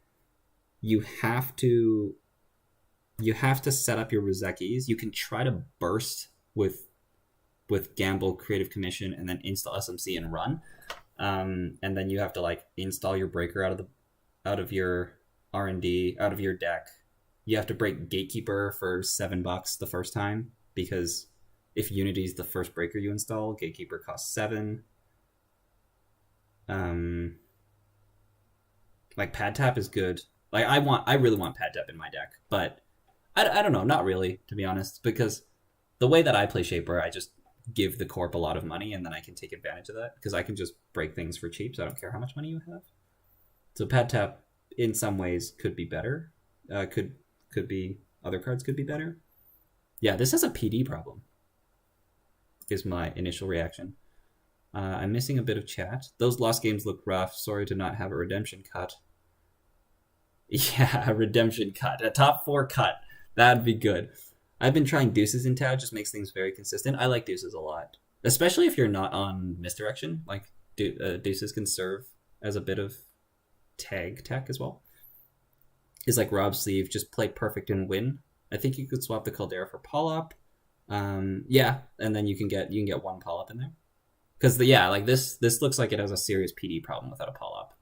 You have to set up your Rozekis. You can try to burst with Gamble, Creative Commission, and then install SMC and run. And then you have to like install your breaker out of your R&D, out of your deck. You have to break Gatekeeper for $7 the first time, because if Unity is the first breaker you install, Gatekeeper costs 7. Like pad tap is good. Like I really want pad tap in my deck, but I don't know, not really, to be honest, because the way that I play Shaper, I just give the corp a lot of money and then I can take advantage of that because I can just break things for cheap, so I don't care how much money you have. So pad tap in some ways could be better. Could be, other cards could be better. Yeah, this has a PD problem, is my initial reaction. I'm missing a bit of chat. Those lost games look rough. Sorry to not have a redemption cut. Yeah, a redemption cut. A top 4 cut. That'd be good. I've been trying deuces in Tau, just makes things very consistent. I like deuces a lot. Especially if you're not on misdirection. Like, deuces can serve as a bit of tag tech as well. is like Rob Sleeve, just play perfect and win. I think you could swap the Caldera for Polyp. Yeah, and then you can get one Polyp in there. Because this looks like it has a serious PD problem without a Polyp.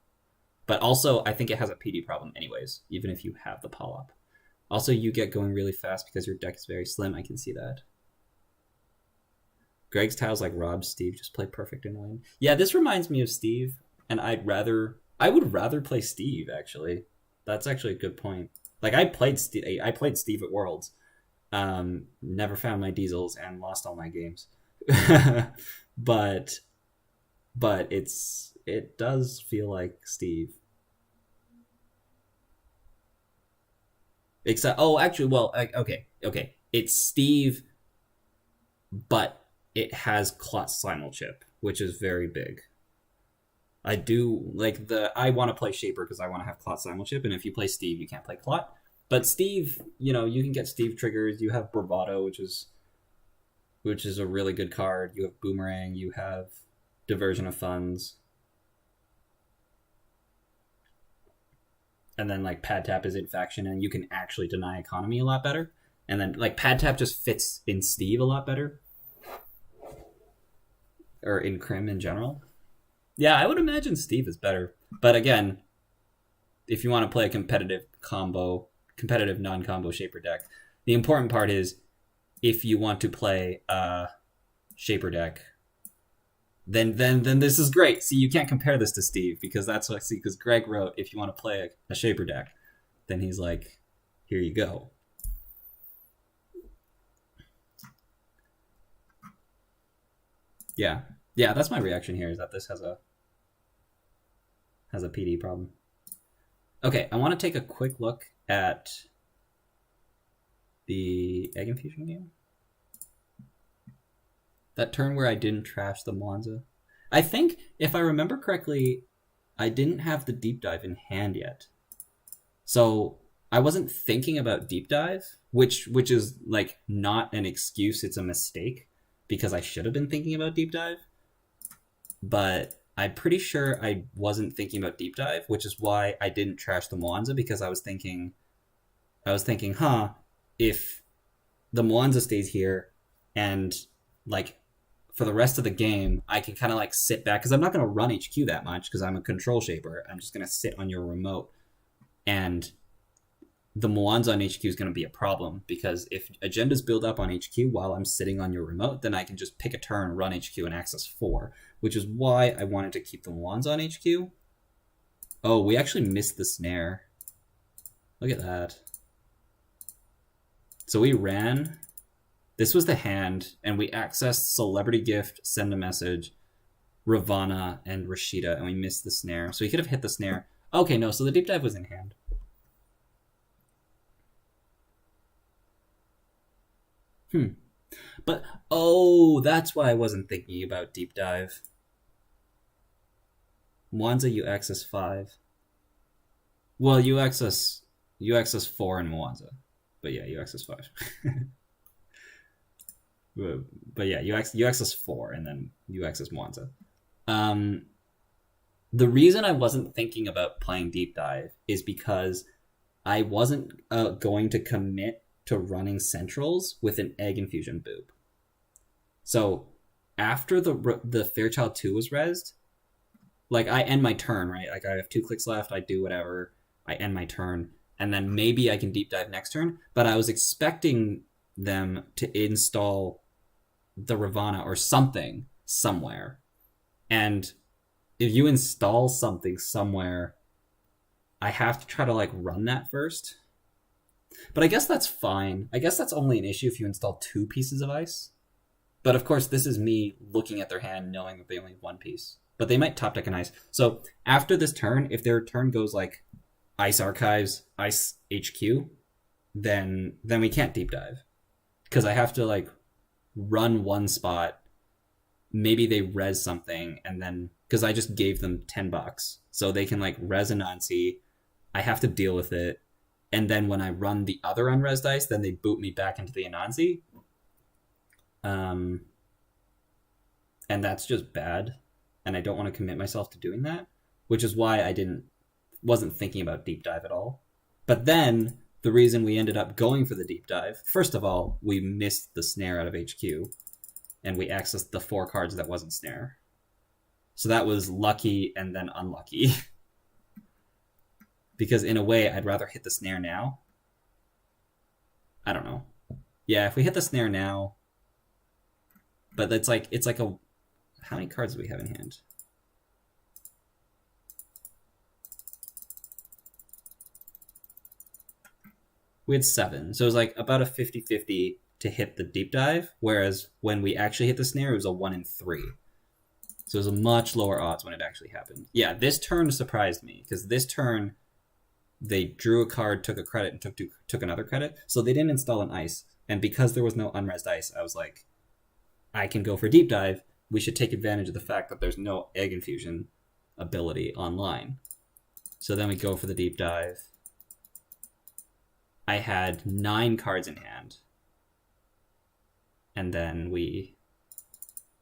But also, I think it has a PD problem anyways, even if you have the Polyp. Also, you get going really fast because your deck is very slim. I can see that. Greg's tiles like Rob, Steve, just play perfect and win. Yeah, this reminds me of Steve, and I would rather play Steve, actually. That's actually a good point. Like, I played Steve at Worlds. Never found my diesels and lost all my games. but it does feel like Steve. Except, okay. It's Steve, but it has Clot Simul chip, which is very big. I do like I want to play Shaper because I want to have Clot Simul chip, and if you play Steve, you can't play Clot. But Steve, you can get Steve triggers. You have Bravado, which is a really good card. You have Boomerang. You have Diversion of Funds. And then like Pad Tap is in faction, and you can actually deny economy a lot better. And then like Pad Tap just fits in Steve a lot better, or in Crim in general. Yeah, I would imagine Steve is better. But again, if you want to play a competitive non-combo Shaper deck, the important part is if you want to play a Shaper deck, then this is great. See, you can't compare this to Steve because that's what I see. Because Greg wrote, if you want to play a Shaper deck, then he's like, here you go. Yeah, that's my reaction here. Is that this has a PD problem. Okay, I want to take a quick look at the AgInfusion game. That turn where I didn't trash the Mwanza. I think, if I remember correctly, I didn't have the deep dive in hand yet. So I wasn't thinking about deep dive, which is like not an excuse, it's a mistake, because I should have been thinking about deep dive. But I'm pretty sure I wasn't thinking about deep dive, which is why I didn't trash the Mwanza, because I was thinking, if the Mwanza stays here and like for the rest of the game, I can kind of like sit back because I'm not going to run HQ that much because I'm a control Shaper. I'm just going to sit on your remote, and the Mwanza on HQ is going to be a problem because if agendas build up on HQ while I'm sitting on your remote, then I can just pick a turn, run HQ, and access 4, which is why I wanted to keep the Mwanza on HQ. Oh, we actually missed the snare. Look at that. So we ran. This was the hand, and we accessed Celebrity Gift, Send a Message, Ravana, and Rashida, and we missed the snare. So he could have hit the snare. Okay, no, so the deep dive was in hand. But, that's why I wasn't thinking about deep dive. Mwanza, you access 5. Well, you access 4 in Mwanza. But yeah, you access 5. But yeah, you access 4, and then you access Mwanza. The reason I wasn't thinking about playing deep dive is because I wasn't going to commit to running centrals with an AgInfusion boob. So after the Fairchild 2 was rezzed, like I end my turn, right? Like I have 2 clicks left, I do whatever, I end my turn, and then maybe I can deep dive next turn. But I was expecting them to install the Ravana or something somewhere. And if you install something somewhere, I have to try to like run that first. But I guess that's fine. I guess that's only an issue if you install 2 pieces of ice. But of course, this is me looking at their hand knowing that they only have 1 piece. But they might top deck an ice. So after this turn, if their turn goes like Ice Archives, Ice HQ, then we can't deep dive. Because I have to like run one spot. Maybe they res something, and then because I just gave them $10, so they can like res a Nancy. I have to deal with it. And then when I run the other unres dice, then they boot me back into the Anansi. And that's just bad. And I don't want to commit myself to doing that, which is why I wasn't thinking about deep dive at all. But then the reason we ended up going for the deep dive, first of all, we missed the snare out of HQ, and we accessed the 4 cards that wasn't snare. So that was lucky and then unlucky. Because in a way, I'd rather hit the snare now. I don't know. Yeah, if we hit the snare now, but it's like a, how many cards do we have in hand? We had 7, so it was like about a 50-50 to hit the deep dive, whereas when we actually hit the snare, it was a 1 in 3. So it was a much lower odds when it actually happened. Yeah, this turn surprised me, because this turn, they drew a card, took a credit, and took another credit, so they didn't install an ice. And because there was no unresed ice, I was like, I can go for deep dive. We should take advantage of the fact that there's no AgInfusion ability online. So then we go for the deep dive. I had 9 cards in hand. And then we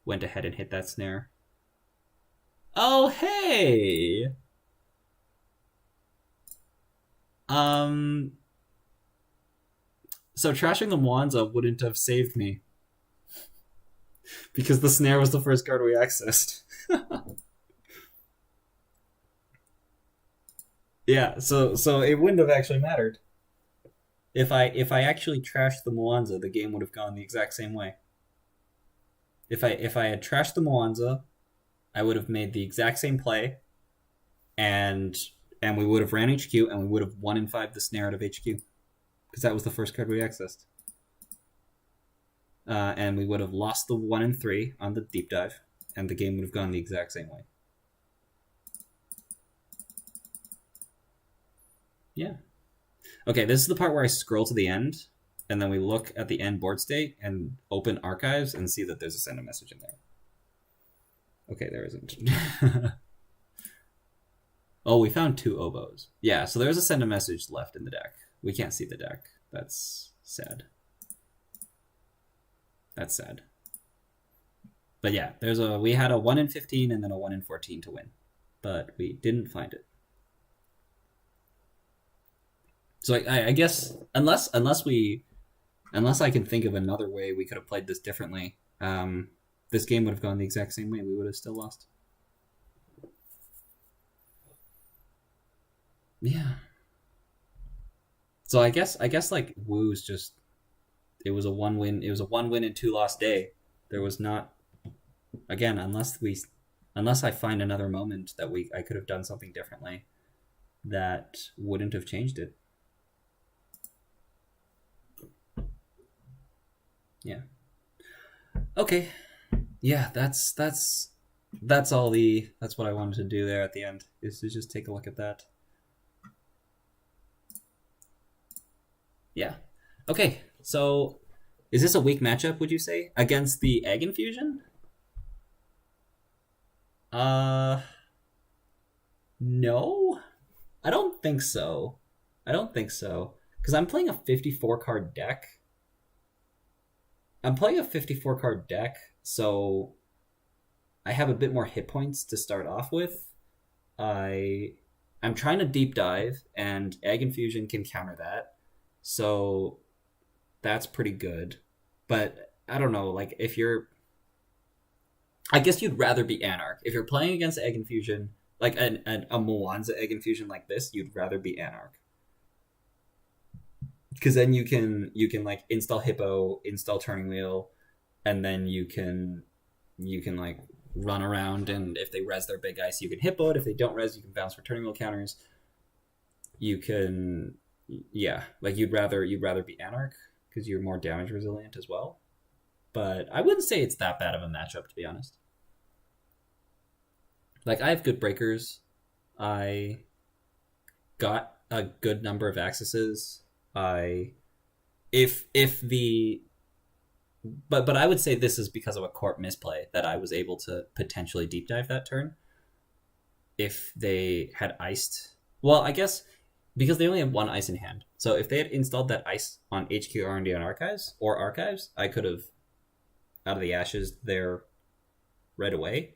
went ahead and hit that snare. Oh, hey! So trashing the Mwanza wouldn't have saved me. Because the snare was the first card we accessed. Yeah, so it wouldn't have actually mattered. If I actually trashed the Mwanza, the game would have gone the exact same way. If I had trashed the Mwanza, I would have made the exact same play, and we would have ran HQ, and we would have 1 in 5 the snare out of HQ, because that was the first card we accessed. And we would have lost the 1 in 3 on the deep dive, and the game would have gone the exact same way. Yeah. Okay, this is the part where I scroll to the end, and then we look at the end board state and open archives and see that there's a send a message in there. Okay, there isn't. Oh, we found 2 oboes. Yeah, so there's a send a message left in the deck. We can't see the deck. That's sad. That's sad. But yeah, we had a 1 in 15 and then a 1 in 14 to win. But we didn't find it. So I guess unless I can think of another way we could have played this differently, this game would have gone the exact same way. We would have still lost. Yeah. So I guess like Woo's just, it was a 1 win and 2 loss day. There was not, again, unless I find another moment that I could have done something differently, that wouldn't have changed it. Yeah. Okay. Yeah, that's what I wanted to do there at the end, is to just take a look at that. Yeah. Okay. So is this a weak matchup, would you say, against the AgInfusion? No. I don't think so. Because I'm playing a 54 card deck. So I have a bit more hit points to start off with. I'm trying to deep dive, and AgInfusion can counter that. So that's pretty good. But I don't know, like, I guess you'd rather be Anarch. If you're playing against AgInfusion, like a Mwanza AgInfusion like this, you'd rather be Anarch. Because then you can like install Hippo, install Turning Wheel, and then you can like run around, and if they res their big ice, you can Hippo it. If they don't res, you can bounce for Turning Wheel counters. You can, yeah, like you'd rather be Anarch because you're more damage resilient as well. But I wouldn't say it's that bad of a matchup, to be honest. Like, I have good breakers. I got a good number of accesses. But I would say this is because of a Corp misplay that I was able to potentially deep dive that turn. If they had iced, well, I guess because they only have 1 ice in hand. So if they had installed that ice on HQ, R&D, and Archives, I could have out of the ashes there right away.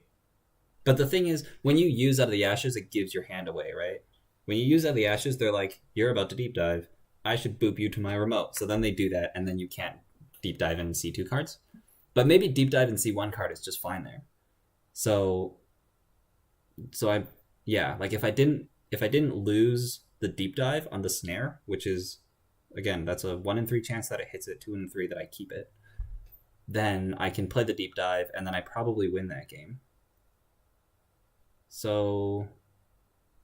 But the thing is, when you use out of the ashes, it gives your hand away, right? when you use Of the Ashes, they're like, you're about to deep dive. I should boop you to my remote. So then they do that, and then you can't deep dive in C2 cards. But maybe deep dive in C1 card is just fine there. So I, yeah, like if I didn't lose the deep dive on the snare, which is, again, that's a 1 in 3 chance that it hits it, 2 in 3 that I keep it, then I can play the deep dive, and then I probably win that game. So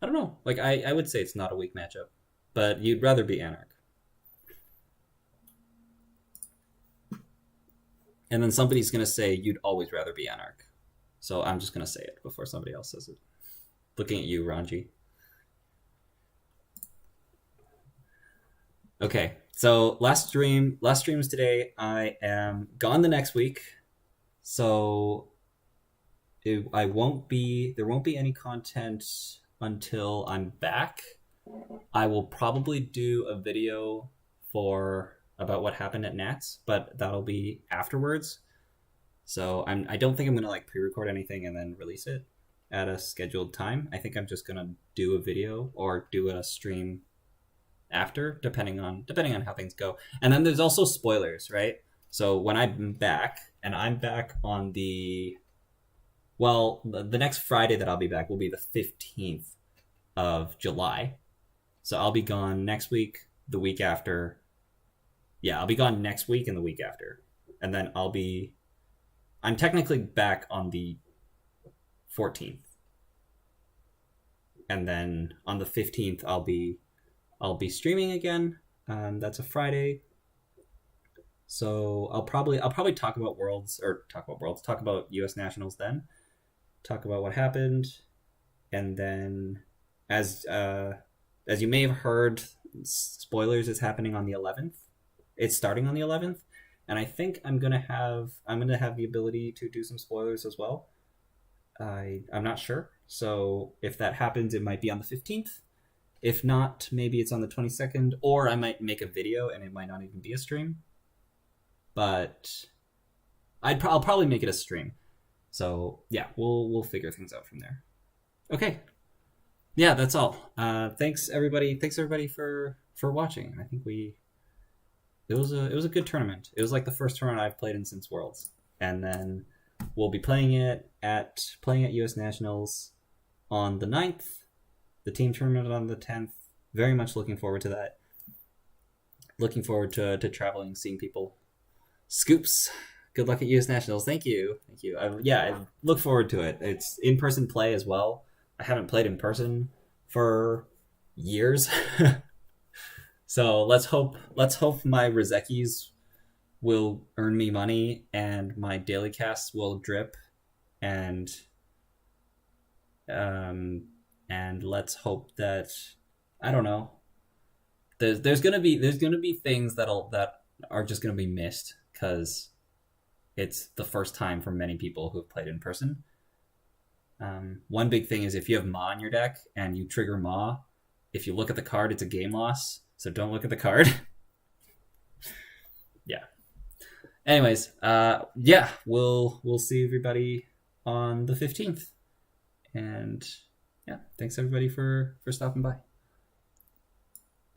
I don't know. Like I would say it's not a weak matchup, but you'd rather be Anarch. And then somebody's gonna say you'd always rather be Anarch. So I'm just gonna say it before somebody else says it. Looking at you, Ranji. Okay, so last streams today. I am gone the next week, so there won't be any content until I'm back. I will probably do a video about what happened at Nats, but that'll be afterwards. So I don't think I'm gonna like pre-record anything and then release it at a scheduled time. I think I'm just gonna do a video or do a stream after, depending on how things go. And then there's also spoilers, right? So when I'm back, and I'm back on the next Friday that I'll be back will be the 15th of July. So I'll be gone next week, the week after. Yeah, I'll be gone next week and the week after. And then I'm technically back on the 14th. And then on the 15th I'll be streaming again. That's a Friday. So I'll probably talk about US Nationals then. Talk about what happened. And then as you may have heard, spoilers is happening on the 11th. It's starting on the 11th, and I think I'm gonna have the ability to do some spoilers as well. I'm not sure. So if that happens, it might be on the 15th. If not, maybe it's on the 22nd, or I might make a video and it might not even be a stream. But I'll probably make it a stream. So yeah, we'll figure things out from there. Okay. Yeah, that's all. Thanks everybody for watching. I think it was a good tournament. It was like the first tournament I've played in since Worlds. And then we'll be playing at US Nationals on the 9th, the team tournament on the 10th. Very much looking forward to that. Looking forward to traveling, seeing people. Scoops, good luck at US Nationals. Thank you. I look forward to it. It's in-person play as well. I haven't played in person for years. So let's hope my Rozekis will earn me money and my daily casts will drip, and let's hope that, I don't know, there's gonna be things that are just gonna be missed because it's the first time for many people who've played in person. One big thing is if you have Maw in your deck and you trigger Maw, if you look at the card, it's a game loss. So don't look at the card. Yeah. Anyways, yeah, we'll see everybody on the 15th. And yeah, thanks everybody for stopping by.